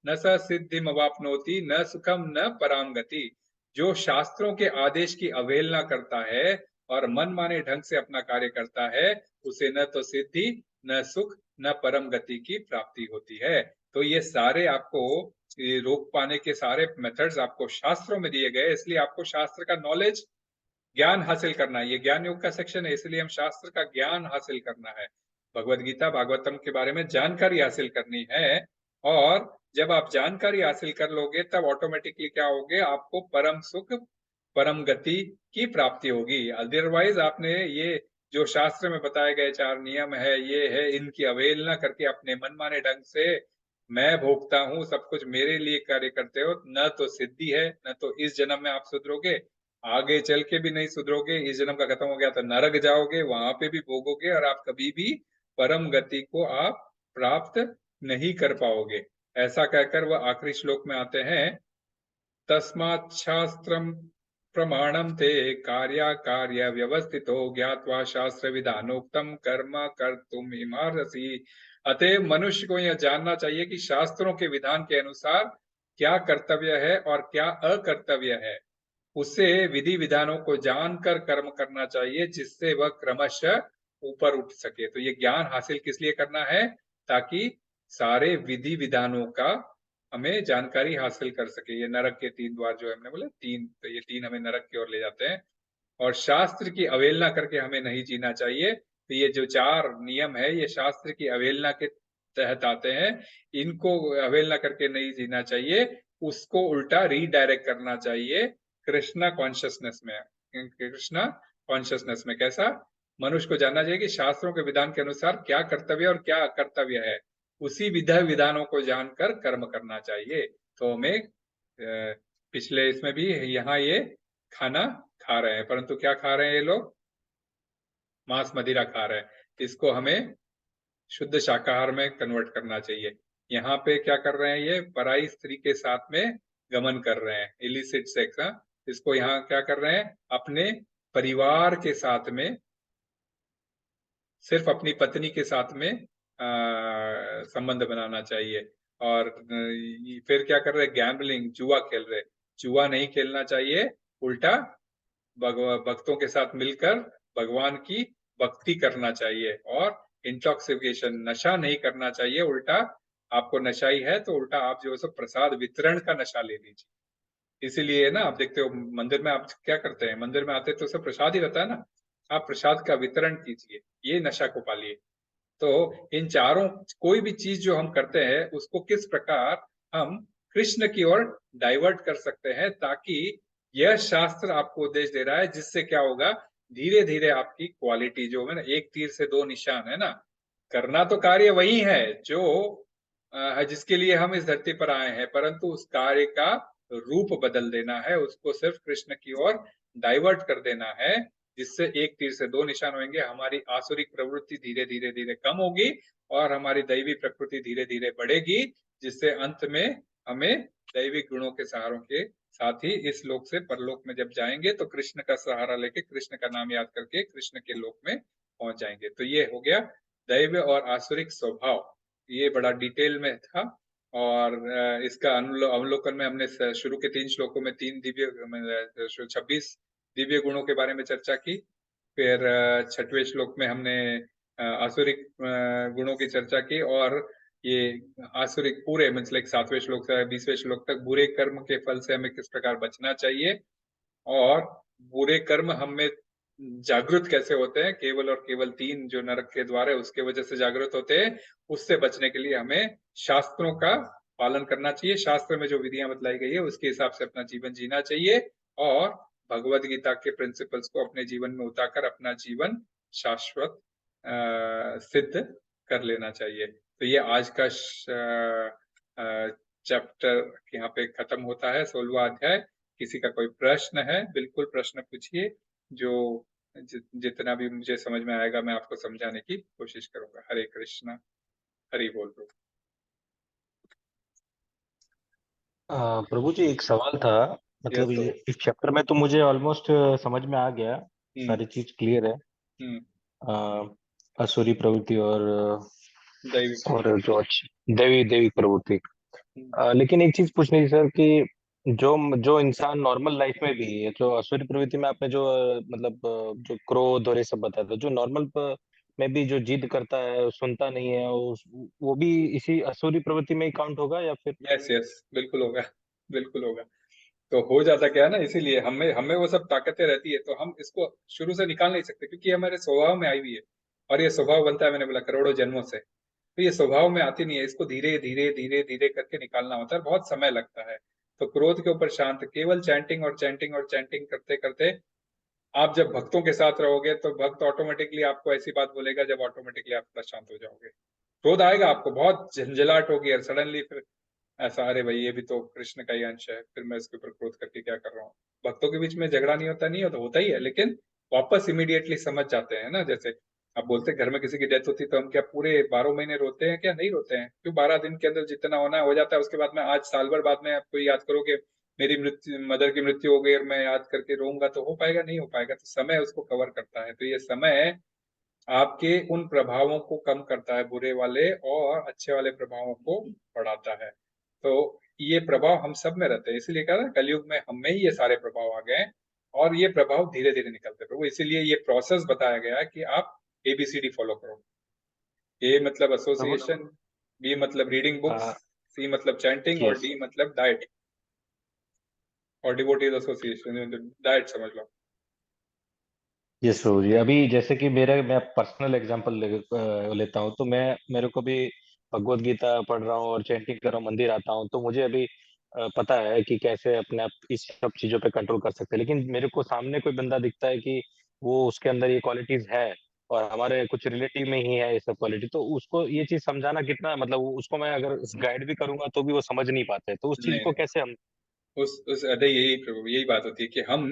न स सिद्धिम अवाप्नोति न सुखम न पराम गति। जो शास्त्रों के आदेश की अवहेलना करता है और मन माने ढंग से अपना कार्य करता है, उसे न तो सिद्धि, न सुख, न परम गति की प्राप्ति होती है। तो ये सारे आपको, ये रोक पाने के सारे मेथड्स आपको शास्त्रों में दिए गए, इसलिए आपको शास्त्र का नॉलेज, ज्ञान हासिल करना है। ये ज्ञान योग का सेक्शन है, इसलिए हम शास्त्र का ज्ञान हासिल करना है, भगवत गीता भागवतम के बारे में जानकारी हासिल करनी है। और जब आप जानकारी हासिल कर लोगे तब ऑटोमेटिकली क्या होगे? आपको परम सुख, परम गति की प्राप्ति होगी। अदरवाइज आपने ये जो शास्त्र में बताए गए 4 नियम है, ये है, इनकी अवहेलना करके अपने मनमाने ढंग से मैं भोगता हूँ, सब कुछ मेरे लिए कार्य करते हो, न तो सिद्धि है, न तो इस जन्म में आप सुधरोगे, आगे चल के भी नहीं सुधरोगे। इस जन्म का खत्म हो गया तो नरक जाओगे, वहां पे भी भोगोगे, और आप कभी भी परम गति को आप प्राप्त नहीं कर पाओगे। ऐसा कहकर वह आखिरी श्लोक में आते हैं, तस्मात् शास्त्रम प्रमाणम ते कार्या कार्य व्यवस्थितो ज्ञात्वा शास्त्र विधानोक्तम कर्म कर्तुम इमारसी। अतएव मनुष्य को यह जानना चाहिए कि शास्त्रों के विधान के अनुसार क्या कर्तव्य है और क्या अकर्तव्य है। उसे विधि विधानों को जानकर कर्म करना चाहिए, जिससे वह क्रमशः ऊपर उठ सके। तो ये ज्ञान हासिल किस लिए करना है? ताकि सारे विधि विधानों का हमें जानकारी हासिल कर सके। ये नरक के 3 द्वार जो हमने बोले 3, तो ये 3 हमें नरक की ओर ले जाते हैं। और शास्त्र की अवहेलना करके हमें नहीं जीना चाहिए। तो ये जो 4 नियम है, ये शास्त्र की अवहेलना के तहत आते हैं। इनको अवहेलना करके नहीं जीना चाहिए, उसको उल्टा रीडायरेक्ट करना चाहिए कृष्णा कॉन्शियसनेस में। कृष्णा कॉन्शियसनेस में कैसा? मनुष्य को जानना चाहिए कि शास्त्रों के विधान के अनुसार क्या कर्तव्य और क्या अकर्तव्य है, उसी विधि विधानों को जानकर कर्म करना चाहिए। तो हमें पिछले इसमें भी यहाँ ये खाना खा रहे हैं, परंतु क्या खा रहे हैं ये लोग? मांस मदिरा खा रहे हैं। इसको हमें शुद्ध शाकाहार में कन्वर्ट करना चाहिए। यहाँ पे क्या कर रहे हैं? ये पराई स्त्री के साथ में गमन कर रहे हैं, इलिसिट सेक्स। इसको यहाँ क्या कर रहे हैं? अपने परिवार के साथ में, सिर्फ अपनी पत्नी के साथ में संबंध बनाना चाहिए। और फिर क्या कर रहे हैं? गैम्बलिंग, जुआ खेल रहे। जुआ नहीं खेलना चाहिए, उल्टा भक्तों के साथ मिलकर भगवान की भक्ति करना चाहिए। और इंटॉक्सिकेशन, नशा नहीं करना चाहिए, उल्टा आपको नशाई है तो उल्टा आप जो है सो प्रसाद वितरण का नशा ले लीजिए। इसीलिए ना आप देखते हो मंदिर में आप क्या करते हैं? मंदिर में आते तो सब प्रसाद ही रहता है ना, आप प्रसाद का वितरण कीजिए, ये नशा को पालिए। तो इन चारों, कोई भी चीज जो हम करते हैं उसको किस प्रकार हम कृष्ण की ओर डाइवर्ट कर सकते हैं, ताकि यह शास्त्र आपको उपदेश दे रहा है, जिससे क्या होगा? धीरे धीरे आपकी क्वालिटी जो है ना, एक तीर से 2 निशान है ना। करना तो कार्य वही है जो जिसके लिए हम इस धरती पर आए हैं, परंतु उस कार्य का रूप बदल देना है, उसको सिर्फ कृष्ण की ओर डाइवर्ट कर देना है, जिससे एक तीर से 2 निशान होंगे। हमारी आसुरिक प्रवृत्ति धीरे धीरे धीरे कम होगी और हमारी दैवी प्रकृति धीरे धीरे बढ़ेगी, जिससे अंत में हमें दैवी गुणों के सहारों के साथ ही इस लोक से परलोक में जब जाएंगे तो कृष्ण का सहारा लेके, कृष्ण का नाम याद करके कृष्ण के लोक में पहुंच जाएंगे। तो ये हो गया दैव और आसुरिक स्वभाव, ये बड़ा डिटेल में था। और इसका अवलोकन में हमने शुरू के 3 श्लोकों में 3 दिव्य 26 दिव्य गुणों के बारे में चर्चा की। फिर 6वें श्लोक में हमने आसुरिक गुणों की चर्चा की, और ये आसुरिक पूरे मतलब 7वें श्लोक से 20वें श्लोक तक बुरे कर्म के फल से हमें किस प्रकार बचना चाहिए, और बुरे कर्म हमें जागृत कैसे होते हैं। केवल और केवल 3 जो नरक के द्वार है उसके वजह से जागृत होते हैं। उससे बचने के लिए हमें शास्त्रों का पालन करना चाहिए, शास्त्र में जो विधियां बतलाई गई है उसके हिसाब से अपना जीवन जीना चाहिए। और भगवत गीता के प्रिंसिपल्स को अपने जीवन में उतारकर अपना जीवन शाश्वत सिद्ध कर लेना चाहिए। तो ये आज का चैप्टर यहाँ पे खत्म होता है, 16वां अध्याय। किसी का कोई प्रश्न है, बिल्कुल प्रश्न पूछिए, जो जितना भी मुझे समझ में आएगा मैं आपको समझाने की कोशिश करूंगा। हरे कृष्णा, हरि बोल।
प्रभु जी, एक सवाल था। मतलब
यस।
ये इस चैप्टर में तो मुझे ऑलमोस्ट समझ में आ गया, सारी चीज क्लियर है।
हम्म।
असुरी प्रवृत्ति
दैवी
और जो अच्छी देवी देवी प्रवृत्ति।
प्रवृत्ति।
लेकिन एक चीज पूछनी थी सर कि जो जो इंसान नॉर्मल लाइफ में भी है, जो असुरी प्रवृत्ति में आपने जो मतलब जो क्रोध और ये सब बताया था, जो नॉर्मल में भी जो जिद करता है, सुनता नहीं है, वो भी इसी असुरी प्रवृत्ति में ही काउंट होगा या फिर?
यस यस, बिल्कुल होगा, बिल्कुल होगा। तो हो जाता क्या है ना, इसीलिए हमें हमें वो सब ताकतें रहती है, तो हम इसको शुरू से निकाल नहीं सकते, क्योंकि ये हमारे स्वभाव में आई हुई है। और ये स्वभाव बनता है, मैंने बोला, करोड़ों जन्मों से। तो ये स्वभाव में आती नहीं है, इसको धीरे धीरे धीरे धीरे करके निकालना होता है, बहुत समय लगता है। तो क्रोध के ऊपर शांत, केवल चैंटिंग और चैंटिंग और चैंटिंग करते करते आप जब भक्तों के साथ रहोगे तो भक्त ऑटोमेटिकली आपको ऐसी बात बोलेगा जब ऑटोमेटिकली आप शांत हो जाओगे। क्रोध आएगा, आपको बहुत झंझलाहट होगी, और सडनली फिर ऐसा, अरे भाई ये भी तो कृष्ण का ही अंश है, फिर मैं इसके ऊपर क्रोध करके क्या कर रहा हूँ। भक्तों के बीच में झगड़ा नहीं होता, नहीं होता, होता ही है, लेकिन वापस इमीडिएटली समझ जाते हैं ना। जैसे आप बोलते हैं घर में किसी की डेथ होती है तो हम क्या पूरे 12 महीने रोते हैं? क्या नहीं रोते हैं? क्यों? 12 दिन के अंदर जितना होना है हो जाता है। उसके बाद में आज साल भर बाद में आपको याद करोगे मेरी मृत्यु, मदर की मृत्यु हो गई और मैं याद करके रोऊंगा, तो हो पाएगा? नहीं हो पाएगा। तो समय उसको कवर करता है। तो ये समय आपके उन प्रभावों को कम करता है, बुरे वाले और अच्छे वाले प्रभावों को बढ़ाता है। तो ये प्रभाव हम सब में रहते हैं, इसीलिए कहा ना कलयुग में हम में ही ये सारे प्रभाव आ गए हैं, और ये प्रभाव धीरे धीरे निकलते हैं प्रभु। इसीलिए ये प्रोसेस बताया गया है कि आप ABCD फॉलो करो। A मतलब
प्रभु,
एसोसिएशन, B मतलब रीडिंग बुक्स, C मतलब चैंटिंग, और
यस।
D मतलब डाइट, और डिवोटीज एसोसिएशन, डाइट समझ लो।
यस प्रभु जी, अभी जैसे कि मैं पर्सनल एग्जांपल लेता हूँ, तो मेरे को भी भगवत गीता पढ़ रहा हूँ और चैंटिंग कर रहा हूँ, मंदिर आता हूँ, तो मुझे अभी पता है कि कैसे अपने आप इस सब चीजों पे कंट्रोल कर सकते हैं। लेकिन मेरे को सामने कोई बंदा दिखता है कि वो उसके अंदर ये क्वालिटीज है, और हमारे कुछ रिलेटिव में ही है ये सब क्वालिटी, तो उसको ये चीज समझाना कितना, मतलब उसको मैं अगर गाइड भी करूंगा तो भी वो समझ नहीं पाते, तो उस चीज
नहीं
को
नहीं,
कैसे हम?
उस अरे यही प्रभु, यही बात होती है कि हम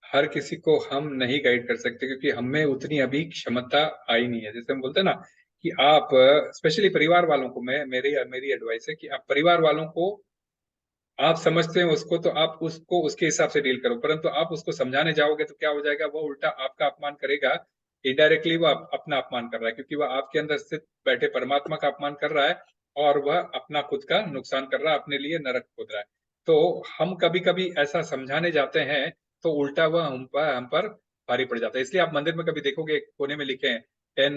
हर किसी को हम नहीं गाइड कर सकते, क्योंकि हमें उतनी अभी क्षमता आई नहीं है। जैसे हम बोलते हैं ना कि आप स्पेशली परिवार वालों को, मैं मेरी मेरी एडवाइस है कि आप परिवार वालों को, आप समझते हैं उसको तो आप उसको उसके हिसाब से डील करो, परंतु आप उसको समझाने जाओगे तो क्या हो जाएगा, वो उल्टा आपका अपमान करेगा। इनडायरेक्टली वो अपना अपमान कर रहा है, क्योंकि वह आपके अंदर स्थित बैठे परमात्मा का अपमान कर रहा है, और वह अपना खुद का नुकसान कर रहा है, अपने लिए नरक खोद रहा है। तो हम कभी कभी ऐसा समझाने जाते हैं तो उल्टा वह हम पर भारी पड़ जाता है। इसलिए आप मंदिर में कभी देखोगे एक कोने में लिखे हैं 10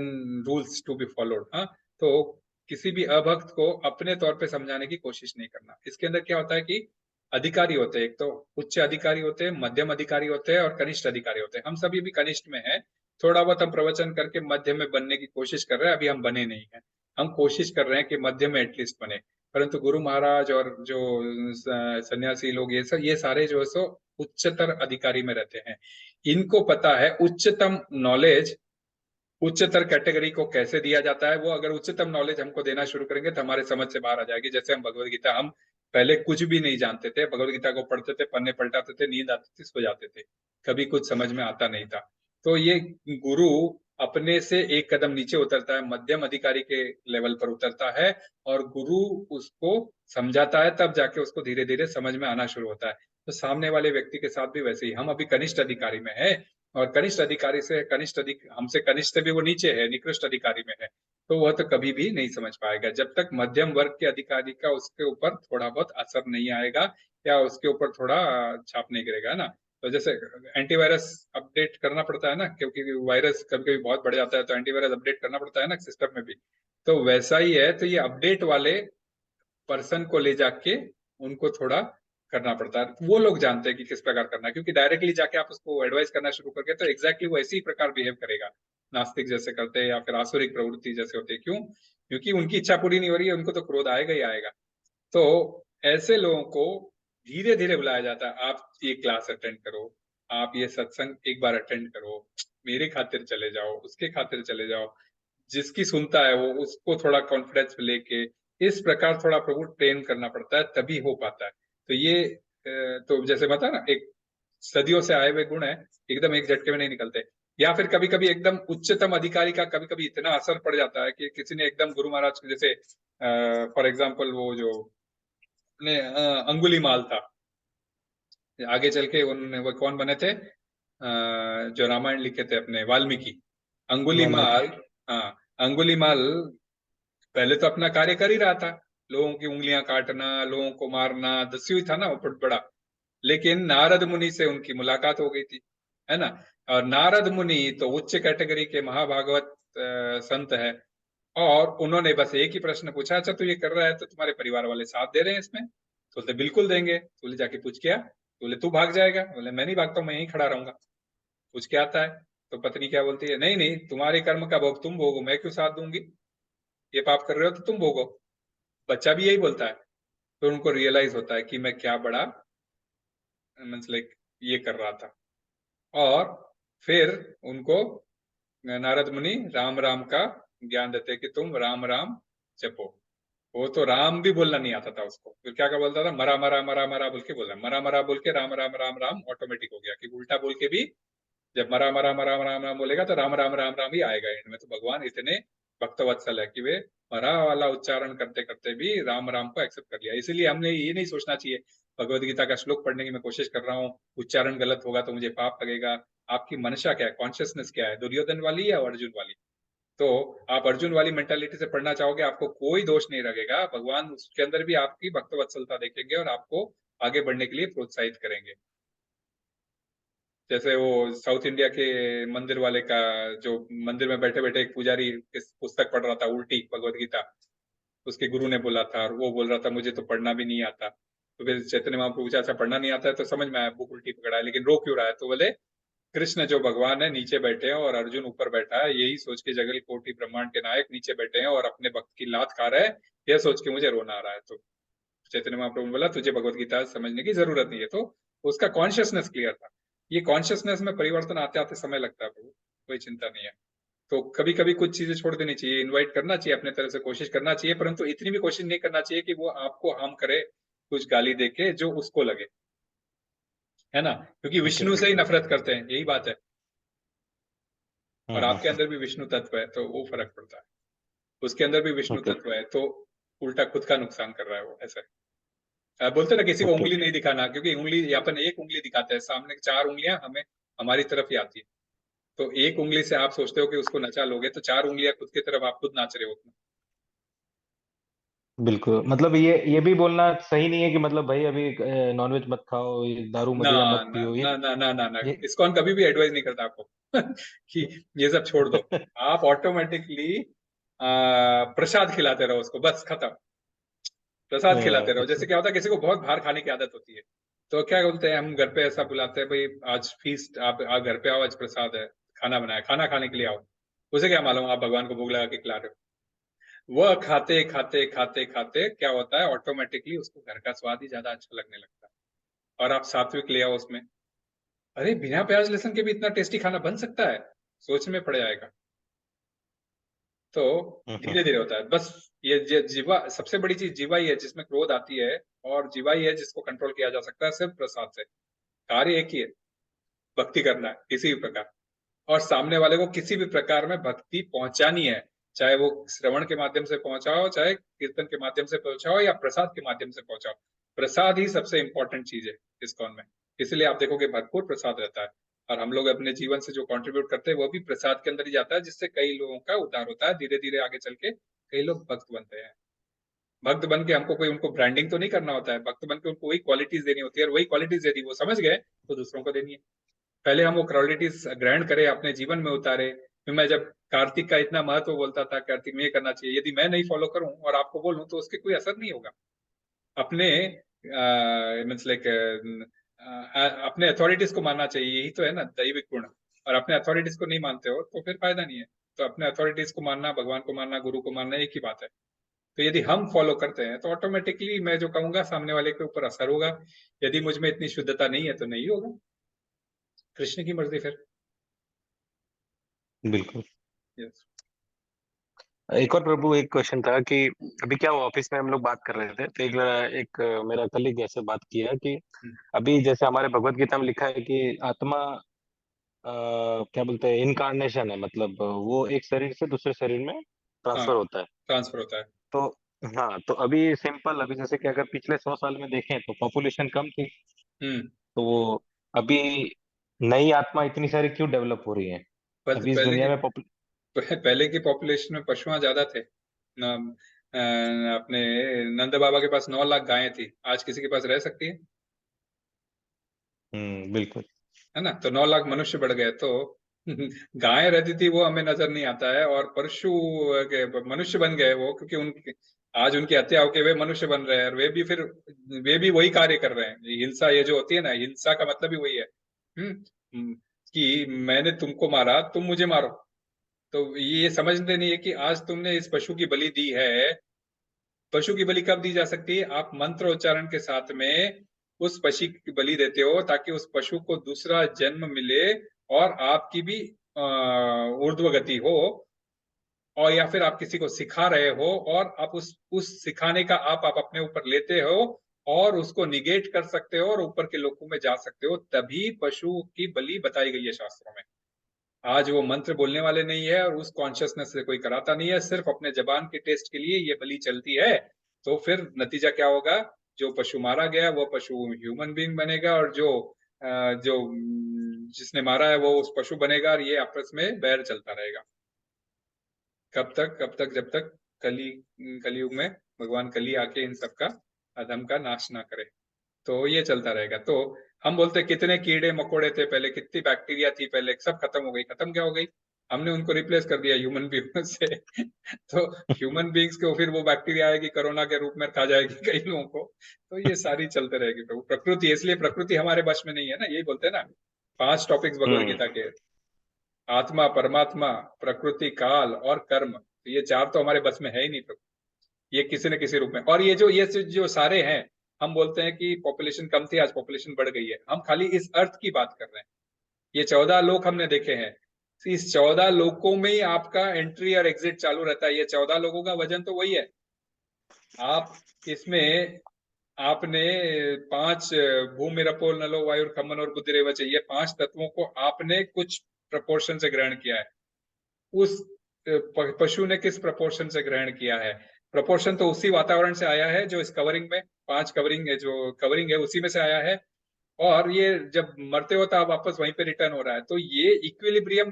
रूल्स टू बी फॉलोड। हाँ, तो किसी भी अभक्त को अपने तौर पे समझाने की कोशिश नहीं करना। इसके अंदर क्या होता है कि अधिकारी होते हैं, एक तो उच्च अधिकारी होते हैं, मध्यम अधिकारी होते हैं, और कनिष्ठ अधिकारी होते हैं। हम सभी भी कनिष्ठ में हैं। थोड़ा बहुत हम प्रवचन करके मध्य में बनने की कोशिश कर रहे हैं, अभी हम बने नहीं हैं। हम कोशिश कर रहे हैं कि मध्य में एटलीस्ट बने। परंतु गुरु महाराज और जो सन्यासी लोग, ये सारे जो है सो उच्चतर अधिकारी में रहते हैं। इनको पता है उच्चतम नॉलेज उच्चतर कैटेगरी को कैसे दिया जाता है। वो अगर उच्चतम नॉलेज हमको देना शुरू करेंगे तो हमारे समझ से बाहर आ जाएगी। जैसे हम भगवत गीता, हम पहले कुछ भी नहीं जानते थे, भगवत गीता को पढ़ते थे, पन्ने पलटाते थे, नींद आती थी, सो जाते थे, कभी कुछ समझ में आता नहीं था। तो ये गुरु अपने से एक कदम नीचे उतरता है, मध्यम अधिकारी के लेवल पर उतरता है, और गुरु उसको समझाता है, तब जाके उसको धीरे धीरे समझ में आना शुरू होता है। तो सामने वाले व्यक्ति के साथ भी वैसे ही, हम अभी कनिष्ठ अधिकारी में है, और कनिष्ठ अधिकारी से हमसे कनिष्ठ भी वो नीचे है, निकृष्ट अधिकारी में है, तो वह तो कभी भी नहीं समझ पाएगा जब तक मध्यम वर्ग के अधिकारी का उसके ऊपर थोड़ा बहुत असर नहीं आएगा, या उसके ऊपर थोड़ा छाप नहीं गिरेगा ना। तो जैसे एंटीवायरस अपडेट करना पड़ता है ना, क्योंकि वायरस कभी कभी बहुत बढ़ जाता है, तो एंटीवायरस अपडेट करना पड़ता है ना सिस्टम में भी। तो वैसा ही है। तो ये अपडेट वाले पर्सन को ले जाके उनको थोड़ा करना पड़ता है। वो लोग जानते हैं कि किस प्रकार करना है, क्योंकि डायरेक्टली जाके आप उसको एडवाइस करना शुरू करके तो एग्जैक्टली वो ऐसे ही प्रकार बिहेव करेगा, नास्तिक जैसे करते हैं या फिर आसुरिक प्रवृत्ति जैसे होते हैं। क्यों? क्योंकि उनकी इच्छा पूरी नहीं हो रही है, उनको तो क्रोध आएगा ही आएगा। तो ऐसे लोगों को धीरे धीरे बुलाया जाता है, आप ये क्लास अटेंड करो, आप ये सत्संग एक बार अटेंड करो, मेरे खातिर चले जाओ, उसके खातिर चले जाओ, जिसकी सुनता है वो उसको थोड़ा कॉन्फिडेंस लेके इस प्रकार थोड़ा प्रभु ट्रेन करना पड़ता है, तभी हो पाता है। तो ये तो जैसे बता ना, एक सदियों से आए हुए गुण है, एकदम एक झटके में नहीं निकलते। या फिर कभी कभी एकदम उच्चतम अधिकारी का कभी कभी इतना असर पड़ जाता है कि किसी ने एकदम गुरु महाराज के जैसे फॉर एग्जाम्पल वो जो अपने अंगुली माल था, आगे चल के उन्होंने वो कौन बने थे, जो रामायण लिखे थे अपने वाल्मीकि,
वाल्मीकि।
अंगुलीमाल। हाँ, अंगुलीमाल पहले तो अपना कार्य कर ही रहा था, लोगों की उंगलियां काटना, लोगों को मारना, दस्यु ही था ना वो बहुत बड़ा। लेकिन नारद मुनि से उनकी मुलाकात हो गई थी, है ना। और नारद मुनि तो उच्च कैटेगरी के महाभागवत संत है। और उन्होंने बस एक ही प्रश्न पूछा, अच्छा तू ये कर रहा है तो तुम्हारे परिवार वाले साथ दे रहे हैं इसमें? तो बोलते बिल्कुल देंगे। तो बोले जाके पूछ क्या? तो बोले तू भाग जाएगा? बोले मैं नहीं भागता हूँ, मैं यहीं खड़ा रहूंगा, पूछ के आता है। तो पत्नी क्या बोलती है, नहीं नहीं, तुम्हारे कर्म का भोग तुम भोगो, मैं क्यों साथ दूंगी, ये पाप कर रहे हो तो तुम भोगो। बच्चा भी यही बोलता है। तो उनको रियलाइज होता है कि मैं क्या बड़ा मीन्स लाइक ये कर रहा था। और फिर उनको नारद मुनि राम राम का ज्ञान देते हैं कि तुम राम राम जपो। वो तो राम भी बोलना नहीं आता था उसको, फिर क्या क्या बोलता था, मरा मरा मरा मरा बोल के बोला, मरा मरा बोल के राम राम राम राम ऑटोमेटिक हो गया कि उल्टा बोल के भी जब मरा मरा मरा राम राम बोलेगा तो राम राम राम राम ही आएगा एंड में। तो भगवान इतने भक्तवत्सल है कि वे मरा वाला उच्चारण करते करते भी राम राम को एक्सेप्ट कर लिया। इसीलिए हमने ये नहीं सोचना चाहिए भगवत गीता का श्लोक पढ़ने की मैं कोशिश कर रहा हूँ, उच्चारण गलत होगा तो मुझे पाप लगेगा। आपकी मनशा क्या है, कॉन्शियसनेस क्या है, दुर्योधन वाली या अर्जुन वाली? तो आप अर्जुन वाली मेंटालिटी से पढ़ना चाहोगे, आपको कोई दोष नहीं लगेगा, भगवान उसके अंदर भी आपकी भक्तवत्सलता देखेंगे और आपको आगे बढ़ने के लिए प्रोत्साहित करेंगे। जैसे वो साउथ इंडिया के मंदिर वाले का, जो मंदिर में बैठे बैठे एक पुजारी इस पुस्तक पढ़ रहा था उल्टी भगवत गीता, उसके गुरु ने बोला था और वो बोल रहा था मुझे तो पढ़ना भी नहीं आता। तो फिर चैतन्य महाप्रभु पूछा, अच्छा पढ़ना नहीं आता है तो समझ में आया बुक उल्टी पकड़ा है, लेकिन रो क्यों रहा है? तो बोले कृष्ण जो भगवान है नीचे बैठे हैं और अर्जुन ऊपर बैठा है, यही सोच के जगल कोटि ब्रह्मांड के नायक नीचे बैठे हैं और अपने भक्त की लात खा रहे हैं, यह सोच के मुझे रोना आ रहा है। तो चैतन्य महाप्रभु ने बोला तुझे भगवत गीता समझने की जरूरत नहीं है। तो उसका कॉन्शियसनेस क्लियर था। ये कॉन्शियसनेस में परिवर्तन आते आते समय लगता है प्रभु, कोई चिंता नहीं है। तो कभी कभी कुछ चीजें छोड़ देनी चाहिए, इनवाइट करना चाहिए, अपने तरफ से कोशिश करना चाहिए, परंतु इतनी भी कोशिश नहीं करना चाहिए कि वो आपको हार्म करे, कुछ गाली देके जो उसको लगे, है ना। क्योंकि
ओके।
विष्णु से ही नफरत करते हैं, यही बात है। और आपके
हम्म।
अंदर भी विष्णु तत्व है तो वो फर्क पड़ता है, उसके अंदर भी विष्णु
ओके।
तत्व है तो उल्टा खुद का नुकसान कर रहा है वो, ऐसा है। बोलते ना किसी को
ओके।
उंगली नहीं दिखाना, क्योंकि उंगली अपन एक उंगली दिखाते हैं, सामने चार उंगलियां हमें हमारी तरफ ही आती है। तो एक उंगली से आप सोचते हो कि उसको नचा लोगे तो चार उंगलियां खुद की तरफ आप खुद नाच रहे हो उसमें।
बिल्कुल, मतलब ये भी बोलना सही नहीं है कि मतलब भाई अभी नॉनवेज मत खाओ, ये दारू
ना
मदिरा मत
ना
पियो
ना ना ना ना ना,
ये
इस्कॉन कभी भी एडवाइस नहीं करता आपको कि ये सब छोड़ दो। आप ऑटोमेटिकली प्रसाद खिलाते रहो उसको, बस खत्म। प्रसाद खिलाते रहो।
अच्छा।
जैसे क्या होता है, किसी को बहुत बाहर खाने की आदत होती है, तो क्या बोलते हैं हम घर पे ऐसा बुलाते हैं, भाई आज फीस्ट, आप घर पे आओ, आज प्रसाद है, खाना बनाया, खाना खाने के लिए आओ। उसे क्या मालूम आप भगवान को भोग लगा के खिला रहे हो। वह खाते खाते खाते खाते क्या होता है, ऑटोमेटिकली उसको घर का स्वाद ही ज्यादा अच्छा लगने लगता है। और आप सात्विक ले आओ उसमें, अरे बिना प्याज लहसुन के भी इतना टेस्टी खाना बन सकता है, सोचने में पड़ जाएगा। तो
हम्म।
धीरे धीरे होता है बस। ये जीवा, सबसे बड़ी चीज जीवा ही है जिसमें क्रोध आती है, और जीवा ही है जिसको कंट्रोल किया जा सकता है सिर्फ प्रसाद से। कार्य एक ही है, भक्ति करना है किसी भी प्रकार, और सामने वाले को किसी भी प्रकार में भक्ति पहुंचानी है, चाहे वो श्रवण के माध्यम से पहुंचाओ, चाहे कीर्तन के माध्यम से पहुंचाओ, या प्रसाद के माध्यम से पहुंचाओ। प्रसाद ही सबसे इंपॉर्टेंट चीज है इस्कॉन में। इसलिए आप देखोगे भरपूर प्रसाद रहता है, और हम लोग अपने जीवन से जो कंट्रीब्यूट करते हैं वो भी प्रसाद के अंदर ही जाता है, जिससे कई लोगों का उद्धार होता है। धीरे धीरे आगे चल के कई लोग भक्त बनते हैं। भक्त बन के हमको कोई उनको ब्रांडिंग तो नहीं करना होता है, भक्त बन के उनको वही क्वालिटीज देनी होती है, और वही क्वालिटीज यदि वो समझ गए तो दूसरों को देनी है। पहले हम वो क्वालिटीज ग्रहण करें, अपने जीवन में उतारे। फिर मैं जब कार्तिक का इतना महत्व बोलता था, कार्तिक में ये करना चाहिए, यदि मैं नहीं फॉलो करूं और आपको बोलूं तो उसके कोई असर नहीं होगा। अपने मीन्स लाइक अपने अथॉरिटीज को मानना चाहिए, यही तो है ना दैविक गुण। और अपने अथॉरिटीज को नहीं मानते हो तो फिर फायदा नहीं है। तो अपने अथॉरिटीज को मानना, भगवान को मानना, गुरु को मानना एक ही बात है। तो यदि हम फॉलो करते हैं तो ऑटोमेटिकली मैं जो कहूंगा सामने वाले के ऊपर असर होगा। यदि मुझ में इतनी शुद्धता नहीं है तो नहीं होगा। कृष्ण की मर्जी फिर।
बिल्कुल।
यस।
एक और प्रभु, एक क्वेश्चन था कि अभी क्या हुआ, ऑफिस में हम लोग बात कर रहे थे तो एक मेरा कलीग ऐसे बात किया कि अभी जैसे हमारे भगवत गीता में लिखा है कि आत्मा क्या बोलते हैं, इनकारनेशन है, मतलब वो एक शरीर से दूसरे शरीर में
हाँ,
ट्रांसफर होता है।
ट्रांसफर होता है।
तो हाँ, तो अभी सिंपल, अभी जैसे कि अगर पिछले 100 साल में देखें तो पॉपुलेशन कम थी,
हम्म।
तो वो अभी नई आत्मा इतनी सारी क्यों डेवलप हो रही है
बस
अभी इस
पहले
दुनिया
की
में
पहले की पॉपुलेशन में पशुआं ज्यादा थे ना। अपने नंद बाबा के पास 9 लाख गायें थी, आज किसी के पास रह सकती है?
बिल्कुल।
है ना? तो 9 लाख मनुष्य बढ़ गए तो गायें रहती थी वो हमें नजर नहीं आता है, और परशु मनुष्य बन गए वो, क्योंकि उनकी आज उनकी हत्या होके वे मनुष्य बन रहे हैं, और वे भी वही कार्य कर रहे हैं। ये हिंसा, ये जो होती है ना, हिंसा का मतलब ही वही है। हम्म हम्म, कि मैंने तुमको मारा, तुम मुझे मारो। तो ये समझते नहीं है कि आज तुमने इस पशु की बलि दी है। पशु की बलि कब दी जा सकती है? आप मंत्र उच्चारण के साथ में उस पशु की बलि देते हो, ताकि उस पशु को दूसरा जन्म मिले और आपकी भी ऊर्ध्व गति हो। और या फिर आप किसी को सिखा रहे हो और आप उस सिखाने का आप अपने ऊपर लेते हो और उसको निगेट कर सकते हो और ऊपर के लोगों में जा सकते हो, तभी पशु की बलि बताई गई है शास्त्रों में। आज वो मंत्र बोलने वाले नहीं है और उस कॉन्शियसनेस से कोई कराता नहीं है, सिर्फ अपने जबान के टेस्ट के लिए ये बलि चलती है। तो फिर नतीजा क्या होगा? जो पशु मारा गया वो पशु ह्यूमन बीइंग बनेगा, और जिसने मारा है वो उस पशु बनेगा, और ये आपस में बैर चलता रहेगा। कब तक? कब तक? जब तक कलयुग में भगवान कली आके इन सबका अधम का नाश ना करे। तो ये चलता रहेगा। तो हम बोलते हैं कितने कीड़े मकोड़े थे पहले, कितनी बैक्टीरिया थी पहले, सब खत्म हो गई। खत्म क्या हो गई? हमने उनको रिप्लेस कर दिया ह्यूमन बींग से। तो ह्यूमन बींग्स को फिर वो बैक्टीरिया आएगी, कोरोना के रूप में खा जाएगी कई लोगों को। तो ये सारी चलते रहेगी प्रभु। प्रकृति, इसलिए प्रकृति हमारे वश में नहीं है ना, यही बोलते हैं ना। 5 टॉपिक्स भगवत
हम्म
गीता के: आत्मा, परमात्मा, प्रकृति, काल और कर्म। तो ये 4 तो हमारे बस में है ही नहीं प्रभु। ये किसी न किसी रूप में। और ये जो सारे हैं, हम बोलते हैं कि पॉपुलेशन कम थी, आज पॉपुलेशन बढ़ गई है। हम खाली इस अर्थ की बात कर रहे हैं। ये 14 लोक हमने देखे हैं। तो इस 14 लोकों में ही आपका एंट्री और एग्जिट चालू रहता है। ये 14 लोगों का वजन तो वही है। आप इसमें आपने 5 भूमि, रपो, नलो, वायु, खमन और बुद्धिरेव चाहिए, 5 तत्वों को आपने कुछ प्रपोर्शन से ग्रहण किया है। उस पशु ने किस प्रपोर्शन से ग्रहण किया है? प्रपोर्शन तो उसी वातावरण से आया है जो इस कवरिंग में, 5 कवरिंग है, जो कवरिंग है उसी में से आया है। और ये जब मरते हो तो आप वापस वहीं पे रिटर्न हो रहा है। तो ये इक्विलिब्रियम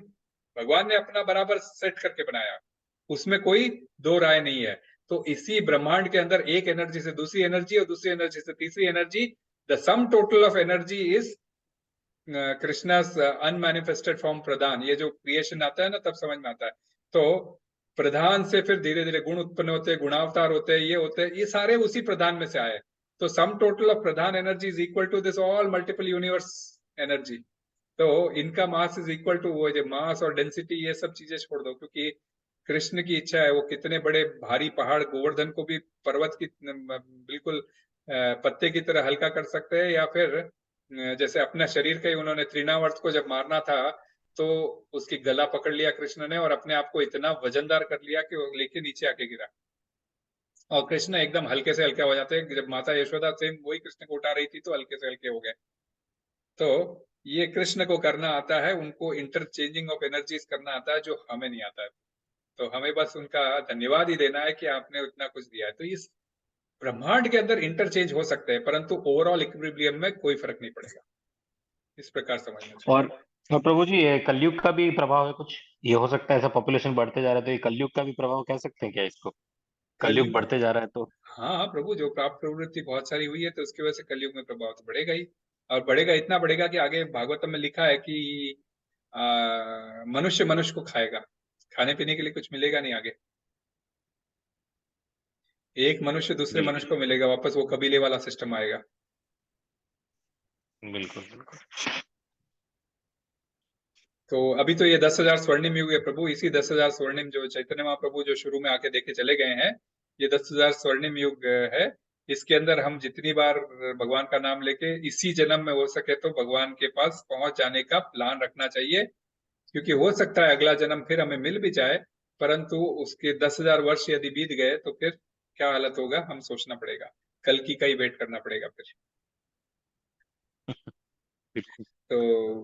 भगवान ने अपना बराबर सेट करके बनाया, उसमें कोई दो राय नहीं है। तो इसी ब्रह्मांड के अंदर एक एनर्जी से दूसरी एनर्जी और दूसरी एनर्जी से तीसरी energy, the sum total of energy is Krishna unmanifested form प्रधान। ये जो क्रिएशन आता है ना, तब समझ में आता है। तो प्रधान से फिर धीरे धीरे गुण उत्पन्न होते हैं, गुणावतार होते हैं, ये होते हैं, ये सारे उसी प्रधान में से आए। तो सम टोटल ऑफ प्रधान energy is equal to this all multiple universe energy. तो इनका मास इज इक्वल टू वो, जो मास और डेंसिटी ये सब चीजें छोड़ दो, क्योंकि कृष्ण की इच्छा है। वो कितने बड़े भारी पहाड़ गोवर्धन को भी पर्वत की बिल्कुल पत्ते की तरह हल्का कर सकते हैं, या फिर जैसे अपना शरीर का ही उन्होंने, तृणावर्त को जब मारना था तो उसकी गला पकड़ लिया कृष्ण ने, और अपने आप को इतना वजनदार कर लिया कि वो लेके नीचे आके गिरा। और कृष्ण एकदम हल्के से हल्के हो जाते हैं। जब माता यशोदा सेम वही कृष्ण को उठा रही थी तो हल्के से हल्के हो गए। तो ये कृष्ण को करना आता है, उनको इंटरचेंजिंग ऑफ एनर्जीज करना आता है, जो हमें नहीं आता है। तो हमें बस उनका धन्यवाद ही देना है कि आपने उतना कुछ दिया है। तो इस ब्रह्मांड के अंदर इंटरचेंज हो सकते हैं, परंतु ओवरऑल इक्विलिब्रियम में कोई फर्क नहीं पड़ेगा। इस प्रकार समझना चाहिए।
और और प्रभु जी, ये कलयुग का भी प्रभाव है कुछ? ये हो सकता है ऐसा पॉपुलेशन बढ़ते जा रहा है तो ये कलयुग का भी प्रभाव कह सकते हैं क्या इसको? कलयुग
कलयुग,
बढ़ते जा रहा है तो
हाँ प्रभु, जो प्राप्त प्रवृत्ति बहुत सारी हुई है तो उसकी वजह से कलयुग में प्रभाव तो बढ़ेगा ही। और बढ़ेगा, इतना बढ़ेगा कि आगे भागवतम में लिखा है कि मनुष्य मनुष्य को खाएगा। खाने पीने के लिए कुछ मिलेगा नहीं आगे। एक मनुष्य दूसरे मनुष्य
बिल्कुल
को मिलेगा, वापस वो कबीले वाला सिस्टम आएगा।
बिल्कुल बिल्कुल।
तो अभी तो ये 10,000 स्वर्णिम युग है प्रभु। इसी 10,000 स्वर्णिम, जो चैतन्य महाप्रभु जो शुरू में आके देके चले गए हैं, ये 10,000 स्वर्णिम युग है। इसके अंदर हम जितनी बार भगवान का नाम लेके इसी जन्म में हो सके तो भगवान के पास पहुंच जाने का प्लान रखना चाहिए, क्योंकि हो सकता है अगला जन्म फिर हमें मिल भी जाए, परंतु उसके 10,000 वर्ष यदि बीत गए तो फिर क्या हालत होगा, हम सोचना पड़ेगा, कल की का ही वेट करना पड़ेगा फिर।
बिल्कुल
तो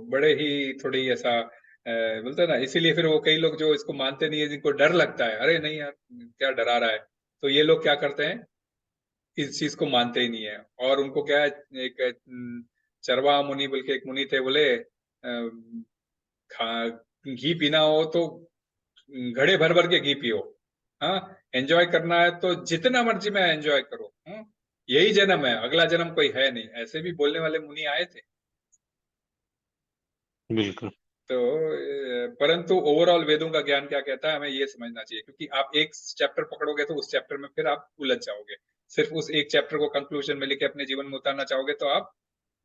बड़े ही थोड़ी ऐसा बोलते हैं ना, इसीलिए फिर वो कई लोग जो इसको मानते नहीं है, जिनको डर लगता है, अरे नहीं यार क्या डरा रहा है, तो ये लोग क्या करते हैं, इस चीज को मानते ही नहीं है। और उनको क्या है, एक चरवाहा मुनि बोल के एक मुनि थे, बोले खा घी पीना हो तो घड़े भर भर के घी पियो, हाँ, एंजॉय करना है तो जितना मर्जी में एंजॉय करो, यही जन्म है, अगला जन्म कोई है नहीं, ऐसे भी बोलने वाले मुनि आए थे।
बिल्कुल
तो परंतु ओवरऑल वेदों का ज्ञान क्या कहता है, हमें ये समझना चाहिए, क्योंकि आप एक चैप्टर पकड़ोगे तो उस चैप्टर में फिर आप उलझ जाओगे, सिर्फ उस एक चैप्टर को कंक्लूजन में लेके अपने जीवन में उतारना चाहोगे तो आप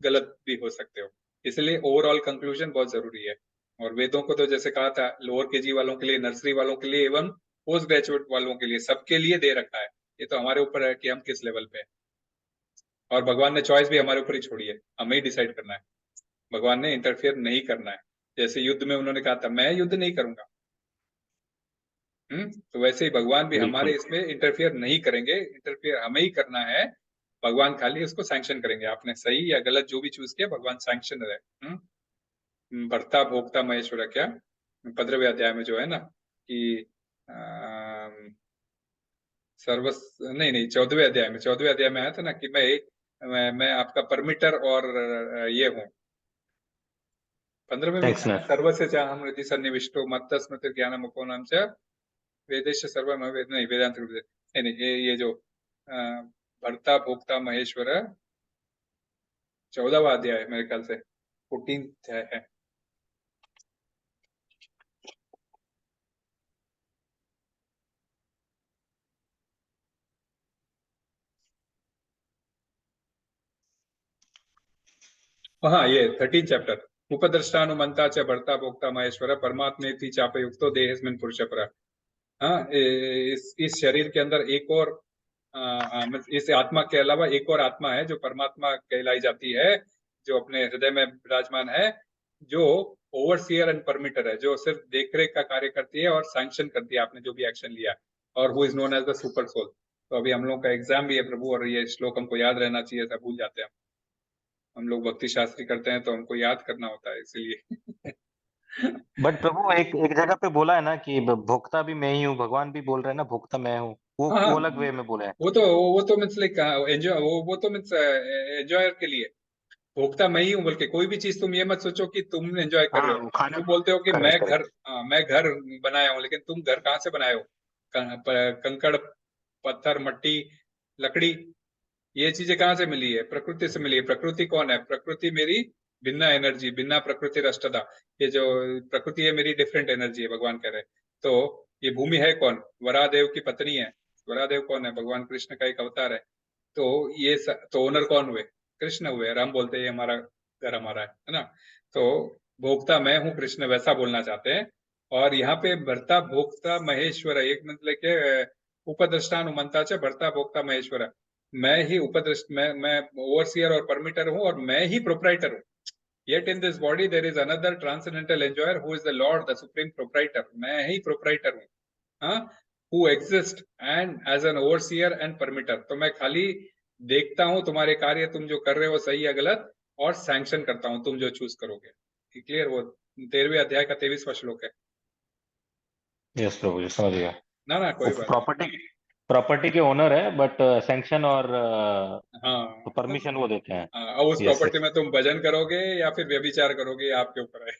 गलत भी हो सकते हो। इसलिए ओवरऑल कंक्लूजन बहुत जरूरी है। और वेदों को तो जैसे कहा था, लोअर केजी वालों के लिए, नर्सरी वालों के लिए एवं पोस्ट ग्रेजुएट वालों के लिए, सबके लिए दे रखा है। ये तो हमारे ऊपर है कि हम किस लेवल पे हैं। और भगवान ने चॉइस भी हमारे ऊपर ही छोड़ी है, हमें ही डिसाइड करना है। भगवान ने इंटरफेयर नहीं करना है। जैसे युद्ध में उन्होंने कहा था मैं युद्ध नहीं करूंगा, तो वैसे ही भगवान भी हमारे
बिल्कुल
इसमें इंटरफेयर नहीं करेंगे, इंटरफेयर हमें ही करना है। भगवान खाली उसको सैंक्शन करेंगे, आपने सही या गलत जो भी चूज किया, भगवान सैंक्शन है। भर्ता भोक्ता महेश्वर क्या, 15वें अध्याय में जो है ना कि सर्वस, नहीं नहीं, 14वें अध्याय में आया था ना कि मैं आपका परमिटर और ये हूँ। 15वें में
थैंक्स
था ना,
ना
सर्वस्य चाहम हृदि सन्निविष्टो मत्त स्मृति ज्ञानम उपो च वेदेश सर्व नहीं, वेदांत नहीं नहीं, ये जो भर्ता भोक्ता महेश्वर, 14वां अध्याय मेरे ख्याल से 14 है। हाँ, ये 13 चैप्टर। उपद्रष्टानुमंता च भर्ता भोक्ता महेश्वर परमात्मेति चापयुक्तो देहेस्मिन् पुरुष पर। हाँ, इस शरीर के अंदर एक और इस आत्मा के अलावा एक और आत्मा है जो परमात्मा कहलाई जाती है, जो अपने हृदय में विराजमान है, जो ओवरसियर एंड परमिटर है, जो सिर्फ देखरेख का कार्य करती है और सैंक्शन करती है आपने जो भी एक्शन लिया, और who is known as the super soul. तो अभी हम लोग का एग्जाम भी है प्रभु, और ये श्लोक हमको याद रहना चाहिए, ऐसा भूल जाते हैं हम लोग भक्ति शास्त्री करते हैं तो हमको याद करना होता है इसीलिए।
बट प्रभु एक एक जगह पे बोला है ना कि भोक्ता भी मैं ही हूँ, भगवान भी बोल रहे हैं ना भोक्ता मैं हूँ,
हाँ हाँ,
वो अलग वे में बोले हैं।
वो तो मीन्स लाइक एंजॉय, वो तो मीन्स एंजॉयर के लिए। भोक्ता मैं ही हूँ, बल्कि कोई भी चीज तुम ये मत सोचो कि तुम एंजॉय कर रहे
हाँ
हो।
वो खाना,
तुम बोलते हो कि
करेक्ट करेक्ट।
मैं घर बनाया हूँ, लेकिन तुम घर कहाँ से बनाए हो? कंकड़, पत्थर, मट्टी, लकड़ी, ये चीजें कहाँ से मिली है? प्रकृति से मिली है। प्रकृति कौन है? प्रकृति मेरी भिन्ना एनर्जी, भिन्ना प्रकृति रष्टदा। ये जो प्रकृति है मेरी डिफरेंट एनर्जी है, भगवान कह रहे हैं। तो ये भूमि है कौन? वरादेव की पत्नी है। वरादेव कौन है? भगवान कृष्ण का एक अवतार है। तो तो ओनर कौन हुए? कृष्ण हुए। राम बोलते हैं ये हमारा घर हमारा है ना। तो भोक्ता मैं हूँ, कृष्ण वैसा बोलना चाहते हैं। और यहाँ पे भर्ता भोक्ता महेश्वर है, एक मतलब के उपद्रष्टानुमंता च भर्ता भोक्ता महेश्वर। मैं ही उपद्रष्ट, मैं ओवरसियर और परमिटर हूँ, और मैं ही प्रोप्राइटर हूँ। Yet in this body there is another transcendental enjoyer who is the Lord, the supreme proprietor. मैं ही प्रोप्राइटर हूँ, हाँ, who exist and as an overseer and permitter। तो मैं खाली देखता हूँ तुम्हारे कार्य, तुम जो कर रहे हो सही या गलत, और सैंक्शन करता हूँ तुम जो चूज करोगे। क्लियर? वो 13वें अध्याय का 23वां श्लोक है।
यस प्रभु जी समझ गया।
ना ना,
वो
कोई बात
प्रॉपर्टी, प्रॉपर्टी के ओनर है बट सैंक्शन और
नहीं। हाँ
परमिशन वो देते हैं।
और उस
यस
प्रॉपर्टी
यस
में तुम भजन करोगे या फिर व्यभिचार करोगे, ये आपके ऊपर है।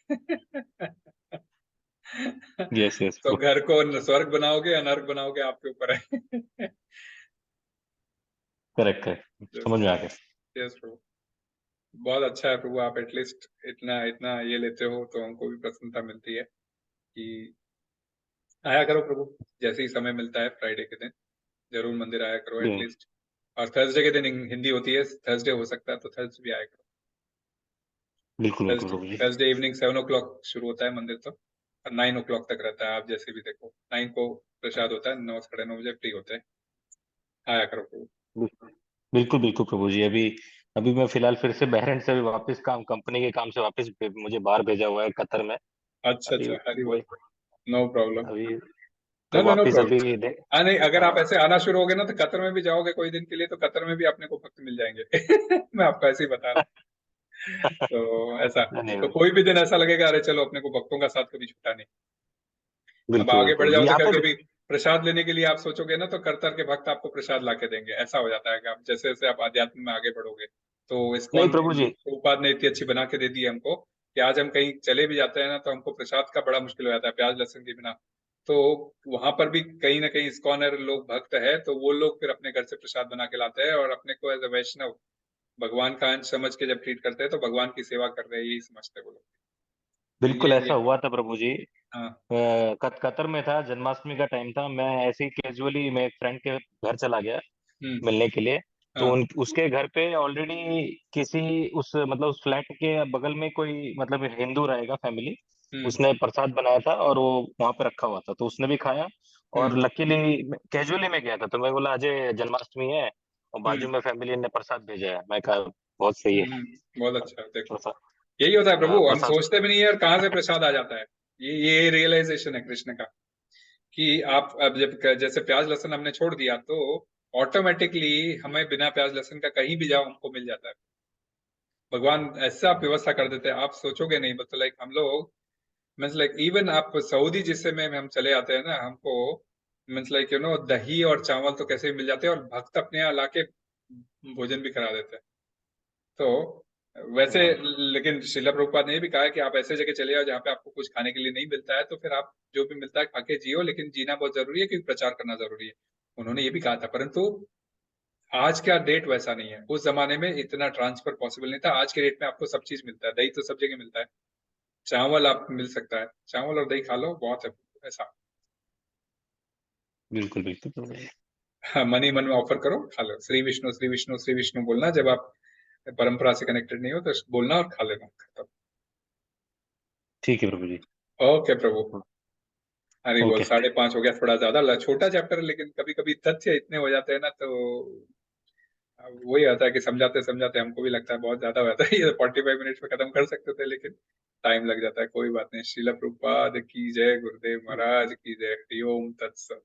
यस यस
तो घर को स्वर्ग बनाओगे या नर्क बनाओगे, आपके ऊपर है।
करेक्ट करेक्ट समझ में आ गया।
यस प्रभु, बहुत अच्छा है प्रभु, आप एटलीस्ट इतना इतना ये लेते हो तो हमको भी प्रसन्नता मिलती है कि आया करो प्रभु, जैसे ही समय मिलता है फ्राइडे के दिन जरूर मंदिर आया करो
जी,
एटलीस्ट। और थर्सडे के दिन हिंदी होती है, थर्सडे हो सकता है तो थर्सडे भी आया करो।
बिल्कुल बिल्कुल
थर्सडे
प्रभु जी।
थर्सडे इवनिंग 7 o'clock शुरू होता है मंदिर तो, और 9 o'clock तक रहता है। आप जैसे भी देखो, 9 को प्रसाद होता है, 9, 9:30 बजे फ्री होते हैं। आया करो प्रभु।
बिल्कुल बिल्कुल बिल्कुल प्रभु जी। अभी अभी मैं फिलहाल फिर से बहरीन से अभी वापस काम, कंपनी के काम से वापस मुझे बाहर भेजा हुआ है कतर में।
अच्छा
अभी
अच्छा, हरी बोल।
वही,
नो प्रॉब्लम।
अभी
नो
तो
नो नो
वापस
प्रॉब्लम।
अभी
हाँ नहीं, अगर आप
हाँ।
ऐसे आना शुरू होगे ना तो कतर में भी जाओगे कोई दिन के लिए, तो कतर में भी अपने को भक्त मिल जाएंगे। मैं आपको ऐसे ही बता रहा हूँ। तो ऐसा, तो
धन्यवाद।
कोई भी दिन ऐसा लगेगा अरे चलो अपने को भक्तों का साथ कभी छूटा नहीं। अब
बिल्कुल
आगे बढ़
बिल्कुल
जाओ
जी,
तो
यहाँ पे
कभी भी प्रसाद लेने के लिए आप सोचोगे ना, तो करतर के भक्त आपको प्रसाद ला के देंगे। ऐसा हो जाता है कि आप जैसे जैसे आप अध्यात्म में आगे बढ़ोगे। तो
नहीं
इस्कॉन
प्रभु जी।
प्रभुपाद ने इतनी अच्छी बना के दे दी है हमको कि आज हम कहीं चले भी जाते हैं ना, तो हमको प्रसाद का बड़ा मुश्किल हो जाता है प्याज लहसुन के बिना। तो वहां पर भी कहीं ना कहीं इस्कॉनर लोग भक्त है, तो वो लोग फिर अपने घर से प्रसाद बना के लाते हैं और अपने को एज अ वैष्णव भगवान का अंश समझ के जब ट्रीट करते हैं, तो भगवान की सेवा कर रहे हैं यही समझते हैं वो लोग। तो
बिल्कुल
ये
ऐसा हुआ था प्रभु जी।
हाँ।
कतर में था, जन्माष्टमी का टाइम था, मैं ऐसे ही कैजुअली मैं एक फ्रेंड के घर चला गया
हम्म।
मिलने के लिए। तो
हाँ।
उसके घर पे ऑलरेडी किसी उस मतलब उस फ्लैट के बगल में कोई मतलब हिंदू रहेगा फैमिली,
हम्म।
उसने प्रसाद बनाया था और वो वहां पे रखा हुआ था, तो उसने भी खाया। और
हम्म।
लकीली कैजुअली मैं गया था, तो मैं बोला अजय जन्माष्टमी है और बाजू
हम्म।
में फैमिली ने प्रसाद भेजा है, मैं कहा बहुत सही है।
बहुत अच्छा है, देखो
प्रसाद,
यही होता है प्रभु, हम
प्रसाद।
सोचते भी नहीं है और कहाँ से प्रसाद आ जाता है। ये रियलाइजेशन है कृष्ण का, कि आप अब जब जैसे प्याज लहसुन हमने छोड़ दिया, तो ऑटोमेटिकली हमें बिना प्याज लहसुन का कहीं भी जाओ हमको मिल जाता है। भगवान ऐसा व्यवस्था कर देते हैं, आप सोचोगे नहीं। मतलब लाइक हम लोग, मीन्स लाइक इवन आप सऊदी जिससे में हम चले आते हैं ना, हमको मीन्स लाइक दही और चावल तो कैसे भी मिल जाते हैं, और भक्त अपने यहाँ लाके भोजन भी करा देते हैं। तो वैसे,
हाँ,
लेकिन शिला प्रभुपाद ने ये भी कहा है कि आप ऐसे जगह चले जाओ जहाँ पे आपको कुछ खाने के लिए नहीं मिलता है, तो फिर आप जो भी मिलता है खा के जियो, लेकिन जीना बहुत जरूरी है क्योंकि प्रचार करना जरूरी है। उन्होंने ये भी कहा था, परंतु आज का डेट वैसा नहीं है। उस जमाने में इतना ट्रांसफर पॉसिबल नहीं था। आज के डेट में आपको सब चीज मिलता है, दही तो सब जगह मिलता है, चावल आप मिल सकता है, चावल और दही खा लो बहुत है। ऐसा,
बिल्कुल बिल्कुल प्रभु जी।
हाँ, मन ही मन में ऑफर करो, खा लो, श्री विष्णु श्री विष्णु श्री विष्णु बोलना, जब आप परंपरा से कनेक्टेड नहीं हो तो बोलना और खा लेना, खत्म।
ठीक है प्रभु जी।
ओके प्रभु। हरी बोल।
ओके।
5:30 हो गया, थोड़ा ज्यादा छोटा चैप्टर है, लेकिन कभी कभी तथ्य इतने हो जाते हैं ना, तो अब वही आता है कि समझाते समझाते हमको भी लगता है बहुत ज्यादा हो जाता है। ये 45 मिनट्स में खत्म कर सकते थे, लेकिन टाइम लग जाता है। कोई बात नहीं। श्रील प्रभुपाद की जय, गुरुदेव महाराज की जय, हरि ओम तत्सत।